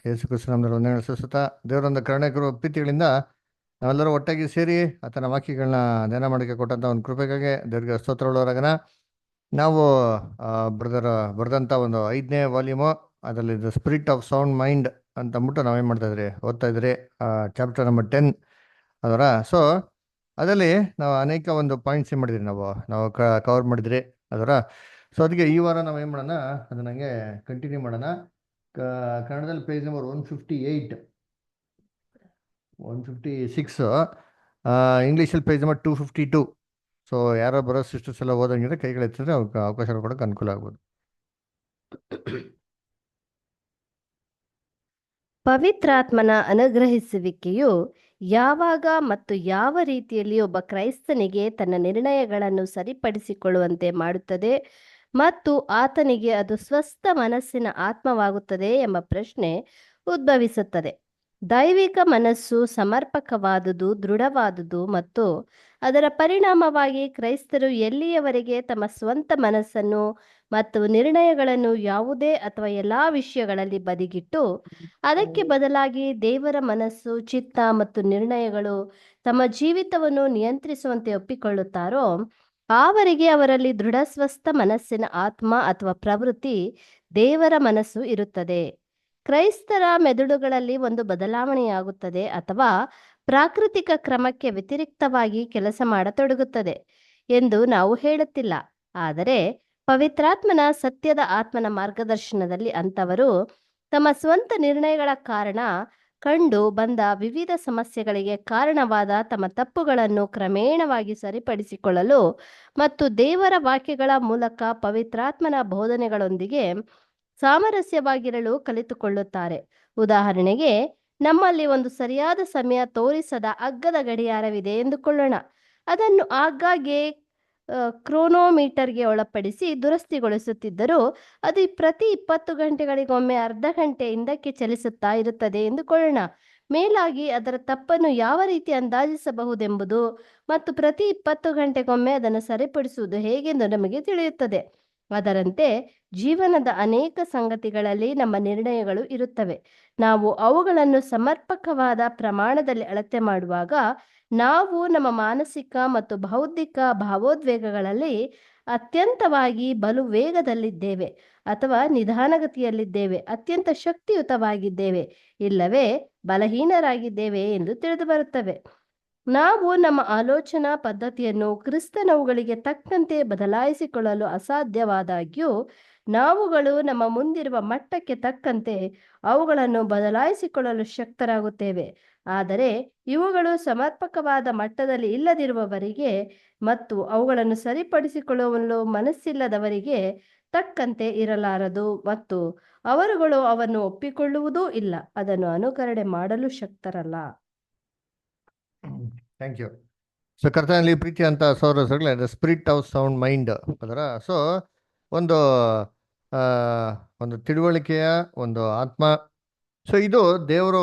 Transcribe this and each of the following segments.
ಯೇಸು ಕ್ರಿಸ್ತ ನಮ್ಮಲ್ಲಿ ಒಂದನೇ ಸುತ್ತ ದೇವರೊಂದು ಕರುಣೆಕರು ಪ್ರೀತಿಗಳಿಂದ ನಾವೆಲ್ಲರೂ ಒಟ್ಟಾಗಿ ಸೇರಿ ಆತನ ವಾಕ್ಯಗಳನ್ನ ಧ್ಯಾನ ಮಾಡೋಕ್ಕೆ ಕೊಟ್ಟಂಥ ಒಂದು ಕೃಪೆಗಾಗಿ ದೇವರಿಗೆ ಸ್ತೋತ್ರಗಳವರಾಗನ ನಾವು ಬ್ರದರ್ ಬರೆದಂಥ ಒಂದು 5ನೇ ವಾಲ್ಯೂಮು ಅದರಲ್ಲಿ the spirit of sound mind ಅಂತ ಅಂದ್ಬಿಟ್ಟು ನಾವೇನು ಮಾಡ್ತಾ ಇದ್ರಿ ಓದ್ತಾ ಇದ್ರಿ ಚಾಪ್ಟರ್ ನಂಬರ್ 10 ಅದರ ಸೊ ಅದರಲ್ಲಿ ನಾವು ಅನೇಕ ಒಂದು ಪಾಯಿಂಟ್ಸ್ ಏನು ಮಾಡಿದ್ರಿ ನಾವು ಕವರ್ ಮಾಡಿದ್ರಿ ಅದರ ಸೊ ಅದಕ್ಕೆ ಈ ವಾರ ನಾವು ಏನು ಮಾಡೋಣ ಅದನ್ನಂಗೆ ಕಂಟಿನ್ಯೂ ಮಾಡೋಣ. ಕನ್ನಡದಲ್ಲಿ ಪೇಜ್ ನಂಬರ್ 158 156, ಇಂಗ್ಲೀಷಲ್ಲಿ ಪೇಜ್ ನಂಬರ್ 252. ಸೊ ಯಾರೋ ಬರೋ ಸಿಸ್ಟರ್ಸ್ ಎಲ್ಲ ಓದಂಗಿದ್ರೆ ಕೈಗಳೆತ್ತಿದ್ರೆ ಅವ್ರಿಗೆ ಅವಕಾಶ ಕೊಡೋಕೆ ಅನುಕೂಲ ಆಗ್ಬೋದು. ಪವಿತ್ರಾತ್ಮನ ಅನುಗ್ರಹಿಸುವಿಕೆಯು ಯಾವಾಗ ಮತ್ತು ಯಾವ ರೀತಿಯಲ್ಲಿ ಒಬ್ಬ ಕ್ರೈಸ್ತನಿಗೆ ತನ್ನ ನಿರ್ಣಯಗಳನ್ನು ಸರಿಪಡಿಸಿಕೊಳ್ಳುವಂತೆ ಮಾಡುತ್ತದೆ ಮತ್ತು ಆತನಿಗೆ ಅದು ಸ್ವಸ್ಥ ಮನಸ್ಸಿನ ಆತ್ಮವಾಗುತ್ತದೆ ಎಂಬ ಪ್ರಶ್ನೆ ಉದ್ಭವಿಸುತ್ತದೆ. ದೈವಿಕ ಮನಸ್ಸು ಸಮರ್ಪಕವಾದುದು, ದೃಢವಾದುದು ಮತ್ತು ಅದರ ಪರಿಣಾಮವಾಗಿ ಕ್ರೈಸ್ತರು ಎಲ್ಲಿಯವರೆಗೆ ತಮ್ಮ ಸ್ವಂತ ಮನಸ್ಸನ್ನು ಮತ್ತು ನಿರ್ಣಯಗಳನ್ನು ಯಾವುದೇ ಅಥವಾ ಎಲ್ಲಾ ವಿಷಯಗಳಲ್ಲಿ ಬದಿಗಿಟ್ಟು ಅದಕ್ಕೆ ಬದಲಾಗಿ ದೇವರ ಮನಸ್ಸು, ಚಿತ್ತ ಮತ್ತು ನಿರ್ಣಯಗಳು ತಮ್ಮ ಜೀವಿತವನ್ನು ನಿಯಂತ್ರಿಸುವಂತೆ ಒಪ್ಪಿಕೊಳ್ಳುತ್ತಾರೋ ಆವರೆಗೆ ಅವರಲ್ಲಿ ದೃಢ ಸ್ವಸ್ಥ ಮನಸ್ಸಿನ ಆತ್ಮ ಅಥವಾ ಪ್ರವೃತ್ತಿ ದೇವರ ಮನಸ್ಸು ಇರುತ್ತದೆ. ಕ್ರೈಸ್ತರ ಮೆದುಳುಗಳಲ್ಲಿ ಒಂದು ಬದಲಾವಣೆಯಾಗುತ್ತದೆ ಅಥವಾ ಪ್ರಾಕೃತಿಕ ಕ್ರಮಕ್ಕೆ ವ್ಯತಿರಿಕ್ತವಾಗಿ ಕೆಲಸ ಮಾಡತೊಡಗುತ್ತದೆ ಎಂದು ನಾವು ಹೇಳುತ್ತಿಲ್ಲ. ಆದರೆ ಪವಿತ್ರಾತ್ಮನ ಸತ್ಯದ ಆತ್ಮನ ಮಾರ್ಗದರ್ಶನದಲ್ಲಿ ಅಂಥವರು ತಮ್ಮ ಸ್ವಂತ ನಿರ್ಣಯಗಳ ಕಾರಣ ಕಂಡು ಬಂದ ವಿವಿಧ ಸಮಸ್ಯೆಗಳಿಗೆ ಕಾರಣವಾದ ತಮ್ಮ ತಪ್ಪುಗಳನ್ನು ಕ್ರಮೇಣವಾಗಿ ಸರಿಪಡಿಸಿಕೊಳ್ಳಲು ಮತ್ತು ದೇವರ ವಾಕ್ಯಗಳ ಮೂಲಕ ಪವಿತ್ರಾತ್ಮನ ಬೋಧನೆಗಳೊಂದಿಗೆ ಸಾಮರಸ್ಯವಾಗಿರಲು ಕಲಿತುಕೊಳ್ಳುತ್ತಾರೆ. ಉದಾಹರಣೆಗೆ, ನಮ್ಮಲ್ಲಿ ಒಂದು ಸರಿಯಾದ ಸಮಯ ತೋರಿಸದ ಅಗ್ಗದ ಗಡಿಯಾರವಿದೆ ಎಂದುಕೊಳ್ಳೋಣ. ಅದನ್ನು ಆಗಾಗ್ಗೆ ಕ್ರೋನೋಮೀಟರ್ಗೆ ಒಳಪಡಿಸಿ ದುರಸ್ತಿಗೊಳಿಸುತ್ತಿದ್ದರೂ ಅದು ಪ್ರತಿ 20 ಗಂಟೆಗಳಿಗೊಮ್ಮೆ ಅರ್ಧ ಗಂಟೆ ಹಿಂದಕ್ಕೆ ಚಲಿಸುತ್ತಾ ಇರುತ್ತದೆ ಎಂದುಕೊಳ್ಳೋಣ. ಮೇಲಾಗಿ ಅದರ ತಪ್ಪನ್ನು ಯಾವ ರೀತಿ ಅಂದಾಜಿಸಬಹುದೆಂಬುದು ಮತ್ತು ಪ್ರತಿ 20 ಗಂಟೆಗೊಮ್ಮೆ ಅದನ್ನು ಸರಿಪಡಿಸುವುದು ಹೇಗೆಂದು ನಮಗೆ ತಿಳಿಯುತ್ತದೆ. ಅದರಂತೆ ಜೀವನದ ಅನೇಕ ಸಂಗತಿಗಳಲ್ಲಿ ನಮ್ಮ ನಿರ್ಣಯಗಳು ಇರುತ್ತವೆ. ನಾವು ಅವುಗಳನ್ನು ಸಮರ್ಪಕವಾದ ಪ್ರಮಾಣದಲ್ಲಿ ಅಳತೆ ಮಾಡುವಾಗ ನಾವು ನಮ್ಮ ಮಾನಸಿಕ ಮತ್ತು ಬೌದ್ಧಿಕ ಭಾವೋದ್ವೇಗಗಳಲ್ಲಿ ಅತ್ಯಂತವಾಗಿ ಬಲು ವೇಗದಲ್ಲಿದ್ದೇವೆ ಅಥವಾ ನಿಧಾನಗತಿಯಲ್ಲಿದ್ದೇವೆ, ಅತ್ಯಂತ ಶಕ್ತಿಯುತವಾಗಿದ್ದೇವೆ ಇಲ್ಲವೇ ಬಲಹೀನರಾಗಿದ್ದೇವೆ ಎಂದು ತಿಳಿದು ಬರುತ್ತವೆ. ನಾವು ನಮ್ಮ ಆಲೋಚನಾ ಪದ್ಧತಿಯನ್ನು ಕ್ರಿಸ್ತನವುಗಳಿಗೆ ತಕ್ಕಂತೆ ಬದಲಾಯಿಸಿಕೊಳ್ಳಲು ಅಸಾಧ್ಯವಾದಾಗ್ಯೂ ನಾವುಗಳು ನಮ್ಮ ಮುಂದಿರುವ ಮಟ್ಟಕ್ಕೆ ತಕ್ಕಂತೆ ಅವುಗಳನ್ನು ಬದಲಾಯಿಸಿಕೊಳ್ಳಲು ಶಕ್ತರಾಗುತ್ತೇವೆ. ಆದರೆ ಇವುಗಳು ಸಮರ್ಪಕವಾದ ಮಟ್ಟದಲ್ಲಿ ಇಲ್ಲದಿರುವವರಿಗೆ ಮತ್ತು ಅವುಗಳನ್ನು ಸರಿಪಡಿಸಿಕೊಳ್ಳಲು ಮನಸ್ಸಿಲ್ಲದವರಿಗೆ ತಕ್ಕಂತೆ ಇರಲಾರದು ಮತ್ತು ಅವರುಗಳು ಅವನ್ನು ಒಪ್ಪಿಕೊಳ್ಳುವುದೂ ಇಲ್ಲ, ಅದನ್ನು ಅನುಕರಣೆ ಮಾಡಲು ಶಕ್ತರಲ್ಲ. Thank you. ಸೊ ಕರ್ತನಲ್ಲಿ ಪ್ರೀತಿ ಅಂತ ಸೌರಸಗಳೇ, the spirit of sound mind ಅದರ ಸೊ ಒಂದು ತಿಳುವಳಿಕೆಯ ಒಂದು ಆತ್ಮ. ಸೊ ಇದು ದೇವ್ರ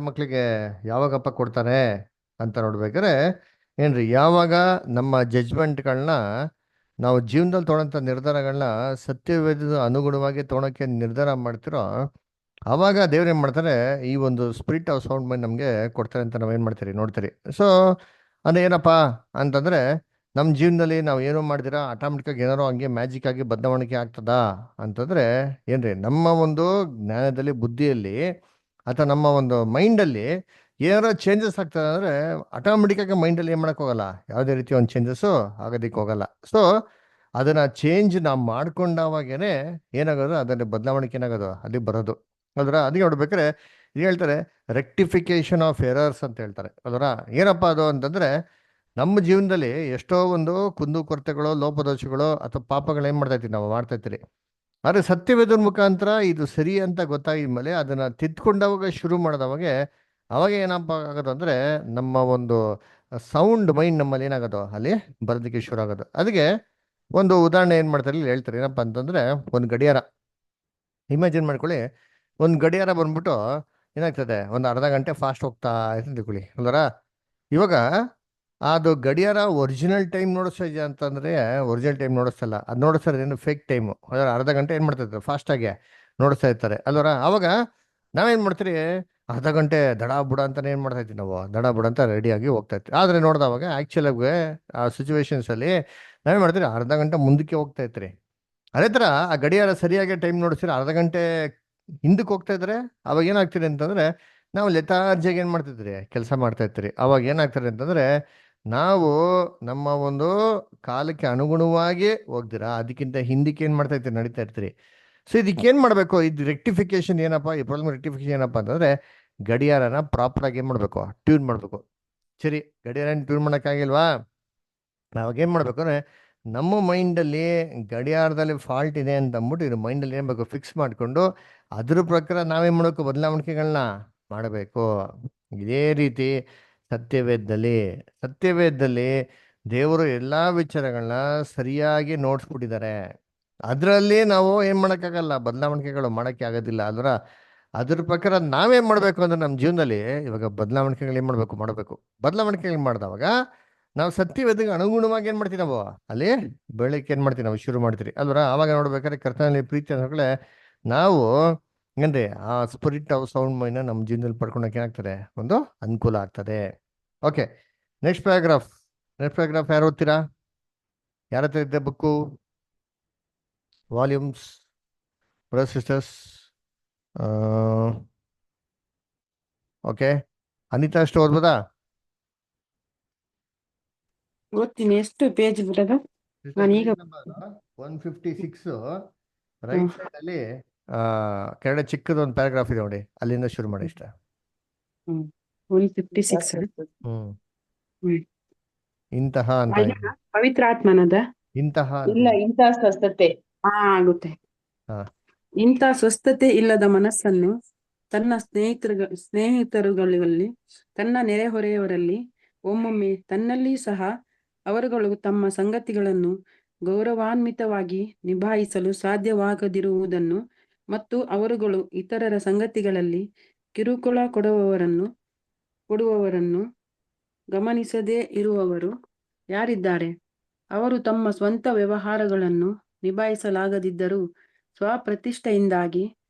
ಮಕ್ಕಳಿಗೆ ಯಾವಾಗಪ್ಪ ಕೊಡ್ತಾರೆ ಅಂತ ನೋಡ್ಬೇಕಾದ್ರೆ ಏನ್ರಿ, ಯಾವಾಗ ನಮ್ಮ ಜಡ್ಜ್ಮೆಂಟ್ಗಳನ್ನ ನಾವು ಜೀವನದಲ್ಲಿ ತೊಗೊಳಂಥ ನಿರ್ಧಾರಗಳನ್ನ ಸತ್ಯವೇದದ ಅನುಗುಣವಾಗಿ ತೊಗೊಳಕ್ಕೆ ನಿರ್ಧಾರ ಮಾಡ್ತಿರೋ ಆವಾಗ ದೇವ್ರು ಏನು ಮಾಡ್ತಾರೆ, ಈ ಒಂದು ಸ್ಪಿರಿಟ್ ಆಫ್ ಸೌಂಡ್ ಮೈಂಡ್ ನಮಗೆ ಕೊಡ್ತಾರೆ ಅಂತ ನಾವೇನು ಮಾಡ್ತೀರಿ ನೋಡ್ತೀರಿ. ಸೊ ಅದು ಏನಪ್ಪ ಅಂತಂದರೆ, ನಮ್ಮ ಜೀವನದಲ್ಲಿ ನಾವು ಏನೋ ಮಾಡ್ದಿರಾ ಆಟೋಮೆಟಿಕ್ಕಾಗಿ ಏನಾರೋ ಹಂಗೆ ಮ್ಯಾಜಿಕ್ ಆಗಿ ಬದಲಾವಣೆ ಆಗ್ತದಾ ಅಂತಂದರೆ ಏನ್ರಿ, ನಮ್ಮ ಒಂದು ಜ್ಞಾನದಲ್ಲಿ, ಬುದ್ಧಿಯಲ್ಲಿ ಅಥವಾ ನಮ್ಮ ಒಂದು ಮೈಂಡಲ್ಲಿ ಏನಾರೋ ಚೇಂಜಸ್ ಆಗ್ತದೆ ಅಂದರೆ ಆಟೋಮೆಟಿಕ್ಕಾಗಿ ಮೈಂಡಲ್ಲಿ ಏನು ಮಾಡೋಕ್ಕೆ ಹೋಗಲ್ಲ, ಯಾವುದೇ ರೀತಿ ಒಂದು ಚೇಂಜಸ್ಸು ಆಗೋದಕ್ಕೆ ಹೋಗಲ್ಲ. ಸೊ ಅದನ್ನು ಚೇಂಜ್ ನಾವು ಮಾಡ್ಕೊಂಡಾಗೇ ಏನಾಗೋದು, ಅದರಲ್ಲಿ ಬದಲಾವಣೆ ಏನಾಗೋದು ಅಲ್ಲಿ ಬರೋದು ಅದರ. ಅದಕ್ಕೆ ನೋಡ್ಬೇಕಾದ್ರೆ ಇದು ಹೇಳ್ತಾರೆ ರೆಕ್ಟಿಫಿಕೇಶನ್ ಆಫ್ ಎರರ್ಸ್ ಅಂತ ಹೇಳ್ತಾರೆ. ಅದರ ಏನಪ್ಪ ಅದು ಅಂತಂದರೆ, ನಮ್ಮ ಜೀವನದಲ್ಲಿ ಎಷ್ಟೋ ಒಂದು ಕುಂದು ಕೊರತೆಗಳು, ಲೋಪದೋಷಗಳು ಅಥವಾ ಪಾಪಗಳು ಏನು ಮಾಡ್ತಾಯಿರ್ತೀವಿ, ನಾವು ಮಾಡ್ತಾಯಿರ್ತೀರಿ. ಆದರೆ ಸತ್ಯವೇದದ ಮುಖಾಂತರ ಇದು ಸರಿ ಅಂತ ಗೊತ್ತಾಗಿದ ಮೇಲೆ ಅದನ್ನು ತಿದ್ದುಕೊಂಡಾಗ ಶುರು ಮಾಡಿದವಾಗ ಅವಾಗ ಏನಪ್ಪ ಆಗೋದು ಅಂದರೆ, ನಮ್ಮ ಒಂದು ಸೌಂಡ್ ಮೈಂಡ್ ನಮ್ಮಲ್ಲಿ ಏನಾಗೋದು ಅಲ್ಲಿ ಬರೋದಕ್ಕೆ ಶುರು ಆಗೋದು. ಅದಕ್ಕೆ ಒಂದು ಉದಾಹರಣೆ ಏನು ಮಾಡ್ತಾರೆ ಇಲ್ಲಿ ಹೇಳ್ತಾರೆ. ಏನಪ್ಪ ಅಂತಂದರೆ, ಒಂದು ಗಡಿಯಾರ ಇಮ್ಯಾಜಿನ್ ಮಾಡ್ಕೊಳ್ಳಿ. ಒಂದು ಗಡಿಯಾರ ಬಂದ್ಬಿಟ್ಟು ಏನಾಗ್ತದೆ, ಒಂದು ಅರ್ಧ ಗಂಟೆ ಫಾಸ್ಟ್ ಹೋಗ್ತಾ ಇರ್ತದೆ ತಿಳ್ಕೊಳ್ಳಿ ಅಲ್ವರ. ಇವಾಗ ಅದು ಗಡಿಯಾರ ಒರಿಜಿನಲ್ ಟೈಮ್ ನೋಡಿಸ್ತಾ ಇದೆಯಾ ಅಂತಂದರೆ ಒರಿಜಿನಲ್ ಟೈಮ್ ನೋಡಿಸ್ತಲ್ಲ, ಅದು ನೋಡಿಸ್ತಾ ಇರೋದೇನು ಫೇಕ್ ಟೈಮು. ಅದರ ಅರ್ಧ ಗಂಟೆ ಏನು ಮಾಡ್ತಾ ಇರ್ತಾರೆ, ಫಾಸ್ಟಾಗಿ ನೋಡಿಸ್ತಾ ಇರ್ತಾರೆ ಅಲ್ವರ. ಆವಾಗ ನಾವೇನ್ ಮಾಡ್ತೀರಿ, ಅರ್ಧ ಗಂಟೆ ದಡ ಬುಡ ಅಂತಾನೆ ಏನ್ ಮಾಡ್ತಾ ಇದ್ವಿ ನಾವು, ದಡ ಬುಡ ಅಂತ ರೆಡಿಯಾಗಿ ಹೋಗ್ತಾ ಇರ್ತೀವಿ. ಆದ್ರೆ ನೋಡಿದವಾಗ ಆಕ್ಚುಲ್ ಆಗಿ ಆ ಸಿಚುವೇಶನ್ಸ್ ಅಲ್ಲಿ ನಾವೇನ್ ಮಾಡ್ತೀರಿ, ಅರ್ಧ ಗಂಟೆ ಮುಂದಕ್ಕೆ ಹೋಗ್ತಾ ಇರ್ತೀರಿ. ಅದೇ ತರ ಆ ಗಡಿಯಾರ ಸರಿಯಾಗಿ ಟೈಮ್ ನೋಡಿಸ್ತೀರ, ಅರ್ಧ ಗಂಟೆ ಹಿಂದಕ್ಕೆ ಹೋಗ್ತಾ ಇದ್ರೆ ಅವಾಗ ಏನಾಗ್ತಿದೆ ಅಂತಂದ್ರೆ, ನಾವು ಲೆಥಾರ್ಜಿಯಾಗಿ ಏನ್ ಮಾಡ್ತಿದ್ರಿ, ಕೆಲಸ ಮಾಡ್ತಾ ಇರ್ತೀರಿ. ಅವಾಗ ಏನಾಗ್ತದೆ ಅಂತಂದ್ರೆ, ನಾವು ನಮ್ಮ ಒಂದು ಕಾಲಕ್ಕೆ ಅನುಗುಣವಾಗಿ ಹೋಗ್ದಿರಾ ಅದಕ್ಕಿಂತ ಹಿಂದಕ್ಕೆ ಏನ್ ಮಾಡ್ತಾ ಇರ್ತೀರಿ, ನಡೀತಾ ಇರ್ತೀರಿ. ಸೊ ಇದಕ್ಕೆ ಏನ್ ಮಾಡ್ಬೇಕು, ಇದು ರೆಕ್ಟಿಫಿಕೇಶನ್ ಏನಪ್ಪಾ, ಈ ಪ್ರಾಬ್ಲಮ್ ರೆಕ್ಟಿಫಿಕೇಶನ್ ಏನಪ್ಪಾ ಅಂತಂದ್ರೆ, ಗಡಿಯಾರನ ಪ್ರಾಪರ್ ಆಗಿ ಏನ್ ಮಾಡ್ಬೇಕು, ಟ್ಯೂನ್ ಮಾಡ್ಬೇಕು. ಸರಿ, ಗಡಿಯಾರನ ಟ್ಯೂನ್ ಮಾಡಕ್ಕಾಗಿಲ್ವಾ, ನಾವಾಗ ಏನ್ ಮಾಡ್ಬೇಕು ಅಂದ್ರೆ, ನಮ್ಮ ಮೈಂಡಲ್ಲಿ ಗಡಿಯಾರದಲ್ಲಿ ಫಾಲ್ಟ್ ಇದೆ ಅಂತ ಅಂದ್ಬಿಟ್ಟು ಇದು ಮೈಂಡಲ್ಲಿ ಏನ್ ಬೇಕು ಫಿಕ್ಸ್ ಮಾಡಿಕೊಂಡು ಅದ್ರ ಪ್ರಕಾರ ನಾವೇನ್ ಮಾಡಬೇಕು, ಬದಲಾವಣೆಗಳನ್ನ ಮಾಡಬೇಕು. ಇದೇ ರೀತಿ ಸತ್ಯವೇದದಲ್ಲಿ ಸತ್ಯವೇದದಲ್ಲಿ ದೇವರು ಎಲ್ಲಾ ವಿಚಾರಗಳನ್ನ ಸರಿಯಾಗಿ ನೋಡ್ಸ್ಬಿಟ್ಟಿದ್ದಾರೆ. ಅದರಲ್ಲಿ ನಾವು ಏನ್ ಮಾಡಕ್ಕಾಗಲ್ಲ, ಬದಲಾವಣೆಗಳು ಮಾಡಕ್ಕೆ ಆಗೋದಿಲ್ಲ ಅಲ್ವರ. ಅದ್ರ ಪ್ರಕಾರ ನಾವೇನ್ ಮಾಡ್ಬೇಕು ಅಂದ್ರೆ ನಮ್ಮ ಜೀವನದಲ್ಲಿ ಇವಾಗ ಬದಲಾವಣೆಗಳು ಏನ್ ಮಾಡ್ಬೇಕು, ಮಾಡಬೇಕು. ಬದಲಾವಣೆಗಳು ಮಾಡಿದವಾಗ ನಾವು ಸತ್ಯವೇದಕ್ಕೆ ಅನುಗುಣವಾಗಿ ಏನ್ ಮಾಡ್ತೀವಿ ನಾವು ಅಲ್ಲಿ ಬೆಳಗ್ಗೆ ಏನ್ ಮಾಡ್ತೀವಿ, ನಾವು ಶುರು ಮಾಡ್ತೀವಿ ಅಲ್ವರ. ಆವಾಗ ನೋಡ್ಬೇಕಾದ್ರೆ ಕರ್ತನಲ್ಲಿ ಪ್ರೀತಿ ಅಂದ್ರೆ ನಾವು ಏನ್ರಿ ಆ ಸ್ಪಿರಿಟ್ ಆಫ್ ಸೌಂಡ್ ಮೈನ ನಮ್ಮ ಜೀವನದಲ್ಲಿ ಪಡ್ಕೊಳಕ್ಕೆ ಏನಾಗ್ತದೆ, ಒಂದು ಅನುಕೂಲ ಆಗ್ತದೆ. Okay, next paragraph. Next paragraph ಯಾರು ಓದ್ತೀರಾ, ಯಾರ ಹತ್ರ ಇದ್ದೆ book, volumes, brother sisters? Okay, Anita ಅಷ್ಟು ಓದ್ಬೋದಾ? ಓದ್ತೀನಿ. ಎಷ್ಟು ಪೇಜ್ ಬ್ರದರ್? ನಾನೀಗ 156 ರೈಟ್ ಹ್ಮ್ ಸೈಡ್ ಅಲ್ಲಿ ಕೆಳಗಡೆ ಚಿಕ್ಕದ ಒಂದು ಪ್ಯಾರಾಗ್ರಾಫ್ ಇದೆ ನೋಡಿ, ಅಲ್ಲಿಂದ ಶುರು ಮಾಡಿ ಇಷ್ಟ. ಹ್ಮ್ 156. ಹ್ಮ್ ಹ್ಮ್ ಇಂತಹ ಅಂತ ಅಯ್ಯ, ಪವಿತ್ರ ಆತ್ಮನದ ಇಂತಹ ಇಲ್ಲ, ಇಂಥ ಸ್ವಸ್ಥತೆ. ಆಗುತ್ತೆ. ಹಾ ಇಂಥ ಸ್ವಸ್ಥತೆ ಇಲ್ಲದ ಮನಸ್ಸನ್ನು ತನ್ನ ಸ್ನೇಹಿತರುಗಳಲ್ಲಿ, ತನ್ನ ನೆರೆಹೊರೆಯವರಲ್ಲಿ, ಒಮ್ಮೊಮ್ಮೆ ತನ್ನಲ್ಲಿ ಸಹ ಅವರುಗಳು ತಮ್ಮ ಸಂಗತಿಗಳನ್ನು ಗೌರವಾನ್ವಿತವಾಗಿ ನಿಭಾಯಿಸಲು ಸಾಧ್ಯವಾಗದಿರುವುದನ್ನು ಮತ್ತು ಅವರುಗಳು ಇತರರ ಸಂಗತಿಗಳಲ್ಲಿ ಕಿರುಕುಳ ಕೊಡುವವರನ್ನು ಗಮನಿಸದೇ ಇರುವವರು ಯಾರಿದ್ದಾರೆ? ಅವರು ತಮ್ಮ ಸ್ವಂತ ವ್ಯವಹಾರಗಳನ್ನು ನಿಭಾಯಿಸಲಾಗದಿದ್ದರೂ ಸ್ವಪ್ರತಿಷ್ಠೆಯಿಂದಾಗಿ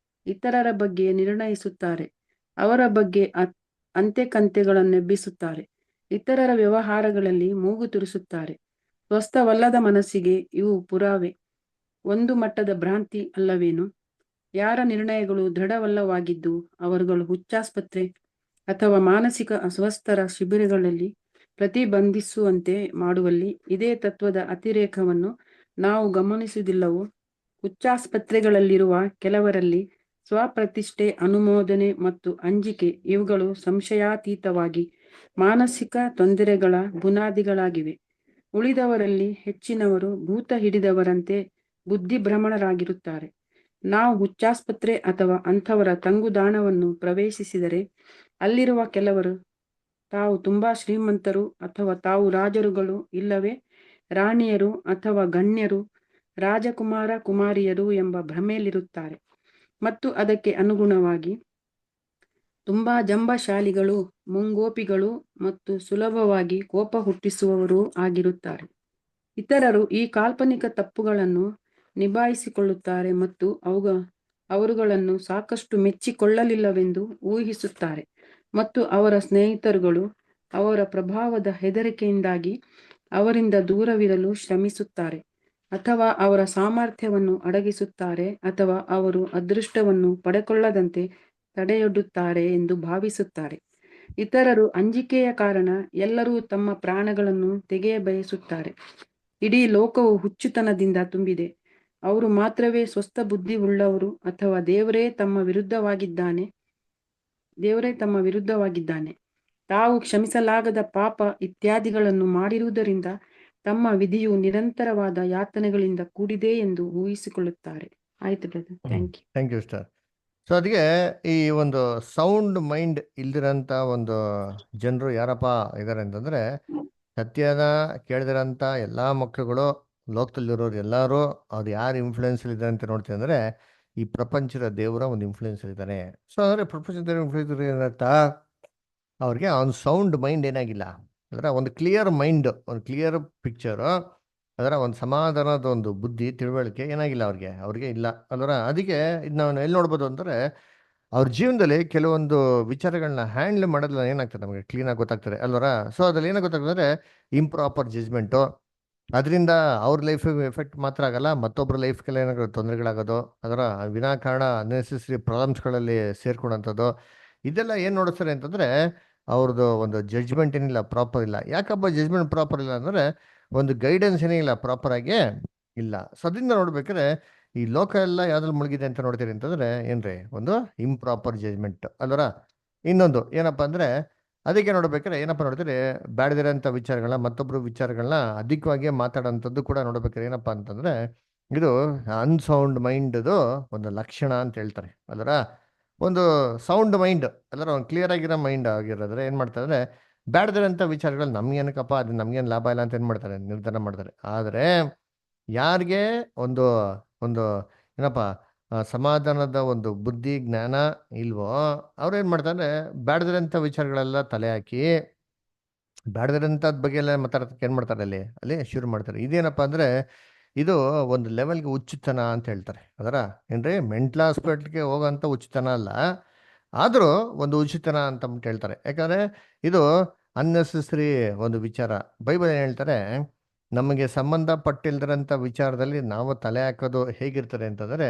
ಇತರರ ಬಗ್ಗೆ ನಿರ್ಣಯಿಸುತ್ತಾರೆ. ಅವರ ಬಗ್ಗೆ ಅಂತೆಕಂತೆಗಳನ್ನೆಬ್ಬಿಸುತ್ತಾರೆ. ಇತರರ ವ್ಯವಹಾರಗಳಲ್ಲಿ ಮೂಗು ತುರಿಸುತ್ತಾರೆ. ಸ್ವಸ್ಥವಲ್ಲದ ಮನಸ್ಸಿಗೆ ಇವು ಪುರಾವೆ. ಒಂದು ಮಟ್ಟದ ಭ್ರಾಂತಿ ಅಲ್ಲವೇನು? ಯಾರ ನಿರ್ಣಯಗಳು ದೃಢವಲ್ಲವಾಗಿದ್ದು ಅವರುಗಳು ಹುಚ್ಚಾಸ್ಪತ್ರೆ ಅಥವಾ ಮಾನಸಿಕ ಅಸ್ವಸ್ಥರ ಶಿಬಿರಗಳಲ್ಲಿ ಪ್ರತಿಬಂಧಿಸುವಂತೆ ಮಾಡುವಲ್ಲಿ ಇದೇ ತತ್ವದ ಅತಿರೇಕವನ್ನು ನಾವು ಗಮನಿಸುವುದಿಲ್ಲವೋ? ಹುಚ್ಚಾಸ್ಪತ್ರೆಗಳಲ್ಲಿರುವ ಕೆಲವರಲ್ಲಿ ಸ್ವಪ್ರತಿಷ್ಠೆ, ಅನುಮೋದನೆ ಮತ್ತು ಅಂಜಿಕೆ ಇವುಗಳು ಸಂಶಯಾತೀತವಾಗಿ ಮಾನಸಿಕ ತೊಂದರೆಗಳ ಬುನಾದಿಗಳಾಗಿವೆ. ಉಳಿದವರಲ್ಲಿ ಹೆಚ್ಚಿನವರು ಭೂತ ಹಿಡಿದವರಂತೆ ಬುದ್ಧಿಭ್ರಮಣರಾಗಿರುತ್ತಾರೆ. ನಾವು ಹುಚ್ಚಾಸ್ಪತ್ರೆ ಅಥವಾ ಅಂಥವರ ತಂಗುದಾಣವನ್ನು ಪ್ರವೇಶಿಸಿದರೆ ಅಲ್ಲಿರುವ ಕೆಲವರು ತಾವು ತುಂಬಾ ಶ್ರೀಮಂತರು ಅಥವಾ ತಾವು ರಾಜರುಗಳು, ಇಲ್ಲವೇ ರಾಣಿಯರು ಅಥವಾ ಗಣ್ಯರು, ರಾಜಕುಮಾರ ಕುಮಾರಿಯರು ಎಂಬ ಭ್ರಮೆಯಲ್ಲಿರುತ್ತಾರೆ ಮತ್ತು ಅದಕ್ಕೆ ಅನುಗುಣವಾಗಿ ತುಂಬಾ ಜಂಬಶಾಲಿಗಳು, ಮುಂಗೋಪಿಗಳು ಮತ್ತು ಸುಲಭವಾಗಿ ಕೋಪ ಹುಟ್ಟಿಸುವವರೂ ಆಗಿರುತ್ತಾರೆ. ಇತರರು ಈ ಕಾಲ್ಪನಿಕ ತಪ್ಪುಗಳನ್ನು ನಿಭಾಯಿಸಿಕೊಳ್ಳುತ್ತಾರೆ ಮತ್ತು ಅವರುಗಳನ್ನು ಸಾಕಷ್ಟು ಮೆಚ್ಚಿಕೊಳ್ಳಲಿಲ್ಲವೆಂದು ಊಹಿಸುತ್ತಾರೆ ಮತ್ತು ಅವರ ಸ್ನೇಹಿತರುಗಳು ಅವರ ಪ್ರಭಾವದ ಹೆದರಿಕೆಯಿಂದಾಗಿ ಅವರಿಂದ ದೂರವಿರಲು ಶ್ರಮಿಸುತ್ತಾರೆ, ಅಥವಾ ಅವರ ಸಾಮರ್ಥ್ಯವನ್ನು ಅಡಗಿಸುತ್ತಾರೆ, ಅಥವಾ ಅವರು ಅದೃಷ್ಟವನ್ನು ಪಡೆಕೊಳ್ಳದಂತೆ ತಡೆಯೊಡ್ಡುತ್ತಾರೆ ಎಂದು ಭಾವಿಸುತ್ತಾರೆ. ಇತರರು ಅಂಜಿಕೆಯ ಕಾರಣ ಎಲ್ಲರೂ ತಮ್ಮ ಪ್ರಾಣಗಳನ್ನು ತೆಗೆಯ ಬಯಸುತ್ತಾರೆ. ಇಡೀ ಲೋಕವು ಹುಚ್ಚುತನದಿಂದ ತುಂಬಿದೆ. ಅವರು ಮಾತ್ರವೇ ಸ್ವಸ್ಥ ಬುದ್ಧಿ ಉಳ್ಳವರು, ಅಥವಾ ದೇವರೇ ತಮ್ಮ ವಿರುದ್ಧವಾಗಿದ್ದಾನೆ. ತಾವು ಕ್ಷಮಿಸಲಾಗದ ಪಾಪ ಇತ್ಯಾದಿಗಳನ್ನು ಮಾಡಿರುವುದರಿಂದ ತಮ್ಮ ವಿಧಿಯು ನಿರಂತರವಾದ ಯಾತನೆಗಳಿಂದ ಕೂಡಿದೆ ಎಂದು ಊಹಿಸಿಕೊಳ್ಳುತ್ತಾರೆ. ಆಯ್ತು brother, thank you. Thank you star. So ಅದಕ್ಕೆ ಈ ಒಂದು ಸೌಂಡ್ ಮೈಂಡ್ ಇಲ್ದಿರಂತ ಒಂದು ಜನರು ಯಾರಪ್ಪ ಇದ್ದಾರೆ ಅಂತಂದ್ರೆ, ಸತ್ಯನ ಕೇಳಿದಿರಂತ ಎಲ್ಲಾ ಮಕ್ಳುಗಳು, ಲೋಕದಲ್ಲಿರೋರು ಎಲ್ಲರೂ ಅವ್ರು ಯಾರು ಇನ್ಫ್ಲೂಯೆನ್ಸ್ ಇದ್ದಾರೆ ಅಂತ ನೋಡ್ತೀವಿ ಅಂದ್ರೆ, ಈ ಪ್ರಪಂಚದ ದೇವರ ಒಂದು ಇನ್ಫ್ಲೂಯೆನ್ಸ್ ಇದ್ದಾನೆ. ಸೊ ಅಂದ್ರೆ ಪ್ರಪಂಚದ ದೇವರ ಇನ್ಫ್ಲೂಯೆನ್ಸ್ ಏನಂತ, ಅವ್ರಿಗೆ ಅವ್ನ ಸೌಂಡ್ ಮೈಂಡ್ ಏನಾಗಿಲ್ಲ, ಅದರ ಒಂದು ಕ್ಲಿಯರ್ ಮೈಂಡ್, ಒಂದು ಕ್ಲಿಯರ್ ಪಿಕ್ಚರು, ಅದರ ಒಂದು ಸಮಾಧಾನದ ಒಂದು ಬುದ್ಧಿ ತಿಳುವಳಿಕೆ ಏನಾಗಿಲ್ಲ ಅವ್ರಿಗೆ ಇಲ್ಲ. ಅದರ ಅದಕ್ಕೆ ಇದು ನಾವು ಎಲ್ಲಿ ನೋಡ್ಬೋದು ಅಂದರೆ, ಅವ್ರ ಜೀವನದಲ್ಲಿ ಕೆಲವೊಂದು ವಿಚಾರಗಳನ್ನ ಹ್ಯಾಂಡ್ಲ್ ಮಾಡೋದ್ರಲ್ಲಿ ಏನಾಗ್ತದೆ ನಮಗೆ ಕ್ಲೀನಾಗಿ ಗೊತ್ತಾಗ್ತದೆ ಅಲ್ವರ. ಸೊ ಅದ್ರಲ್ಲಿ ಏನಾಗ ಗೊತ್ತಾಗ್ತದೆ ಅಂದರೆ ಇಂಪ್ರಾಪರ್ ಜಜ್ಮೆಂಟು, ಅದರಿಂದ ಅವ್ರ ಲೈಫಿಗೆ ಎಫೆಕ್ಟ್ ಮಾತ್ರ ಆಗಲ್ಲ, ಮತ್ತೊಬ್ಬರ ಲೈಫ್ಗೆಲ್ಲ ಏನಾದ್ರು ತೊಂದರೆಗಳಾಗೋದು, ಅದರ ವಿನಾಕಾರಣ ಅನ್ನೆಸೆಸರಿ ಪ್ರಾಬ್ಲಮ್ಸ್ಗಳಲ್ಲಿ ಸೇರ್ಕೊಳ್ಳೋಂಥದ್ದು, ಇದೆಲ್ಲ ಏನು ನೋಡಿಸ್ತಾರೆ ಅಂತಂದರೆ ಅವ್ರದ್ದು ಒಂದು ಜಡ್ಜ್ಮೆಂಟ್ ಏನಿಲ್ಲ, ಪ್ರಾಪರ್ ಇಲ್ಲ. ಯಾಕಪ್ಪ ಜಡ್ಜ್ಮೆಂಟ್ ಪ್ರಾಪರ್ ಇಲ್ಲ ಅಂದರೆ ಒಂದು ಗೈಡೆನ್ಸ್ ಏನಿಲ್ಲ ಪ್ರಾಪರಾಗಿ ಇಲ್ಲ. ಸೊ ಅದರಿಂದ ನೋಡ್ಬೇಕಾದ್ರೆ ಈ ಲೋಕ ಎಲ್ಲ ಯಾವ್ದ್ರಲ್ಲಿ ಮುಳುಗಿದೆ ಅಂತ ನೋಡ್ತೀರಿ ಅಂತಂದ್ರೆ ಏನ್ರಿ, ಒಂದು ಇಂಪ್ರಾಪರ್ ಜಜ್ಮೆಂಟ್ ಅಲ್ವರ. ಇನ್ನೊಂದು ಏನಪ್ಪ ಅಂದ್ರೆ ಅದಕ್ಕೆ ನೋಡ್ಬೇಕಾದ್ರೆ ಏನಪ್ಪ ನೋಡ್ತೀರಿ, ಬ್ಯಾಡದಿರೋಂಥ ವಿಚಾರಗಳನ್ನ, ಮತ್ತೊಬ್ರು ವಿಚಾರಗಳನ್ನ ಅಧಿಕವಾಗಿ ಮಾತಾಡೋಂಥದ್ದು ಕೂಡ ನೋಡ್ಬೇಕಾದ್ರೆ ಏನಪ್ಪ ಅಂತಂದ್ರೆ ಇದು ಅನ್ಸೌಂಡ್ ಮೈಂಡ್ದು ಒಂದು ಲಕ್ಷಣ ಅಂತ ಹೇಳ್ತಾರೆ ಅಲ್ವರ. ಒಂದು ಸೌಂಡ್ ಮೈಂಡ್ ಅಲ್ಲರ, ಒಂದು ಕ್ಲಿಯರ್ ಆಗಿರೋ ಮೈಂಡ್ ಆಗಿರೋದ್ರೆ ಏನು ಮಾಡ್ತಾರೆ ಅಂದರೆ ಬ್ಯಾಡದಿರೋಂಥ ವಿಚಾರಗಳು ನಮ್ಗೇನಕ್ಕಪ್ಪ, ಅದು ನಮ್ಗೇನು ಲಾಭ ಇಲ್ಲ ಅಂತ ಏನು ಮಾಡ್ತಾರೆ, ನಿರ್ಧಾರ ಮಾಡ್ತಾರೆ. ಆದರೆ ಯಾರಿಗೆ ಒಂದು ಒಂದು ಏನಪ್ಪ ಸಮಾಧಾನದ ಒಂದು ಬುದ್ಧಿ ಜ್ಞಾನ ಇಲ್ವೋ, ಅವ್ರೇನು ಮಾಡ್ತಾರೆ, ಬ್ಯಾಡದಿರೋಂಥ ವಿಚಾರಗಳೆಲ್ಲ ತಲೆ ಹಾಕಿ ಬ್ಯಾಡದಿರೋಂಥದ್ದು ಬಗ್ಗೆ ಎಲ್ಲ ಮಾತಾಡೋದಕ್ಕೆ ಏನು ಮಾಡ್ತಾರೆ, ಅಲ್ಲಿ ಶುರು ಮಾಡ್ತಾರೆ. ಇದೇನಪ್ಪ ಅಂದರೆ ಇದು ಒಂದು ಲೆವೆಲ್ಗೆ ಹುಚ್ಚುತನ ಅಂತ ಹೇಳ್ತಾರೆ ಅದರ. ಏನ್ರಿ, ಮೆಂಟಲ್ ಹಾಸ್ಪಿಟ್ಲ್ಗೆ ಹೋಗೋಂಥ ಹುಚ್ಚುತನ ಅಲ್ಲ, ಆದರೂ ಒಂದು ಉಚಿತನ ಅಂತ ಅಂದ್ಬಿಟ್ಟು ಹೇಳ್ತಾರೆ. ಯಾಕಂದರೆ ಇದು ಅನ್ನೆಸೆಸರಿ ಒಂದು ವಿಚಾರ. ಬೈಬಲ್ ಏನು ಹೇಳ್ತಾರೆ, ನಮಗೆ ಸಂಬಂಧಪಟ್ಟಿಲ್ದಿರೋಂಥ ವಿಚಾರದಲ್ಲಿ ನಾವು ತಲೆ ಹಾಕೋದು ಹೇಗಿರ್ತಾರೆ ಅಂತಂದರೆ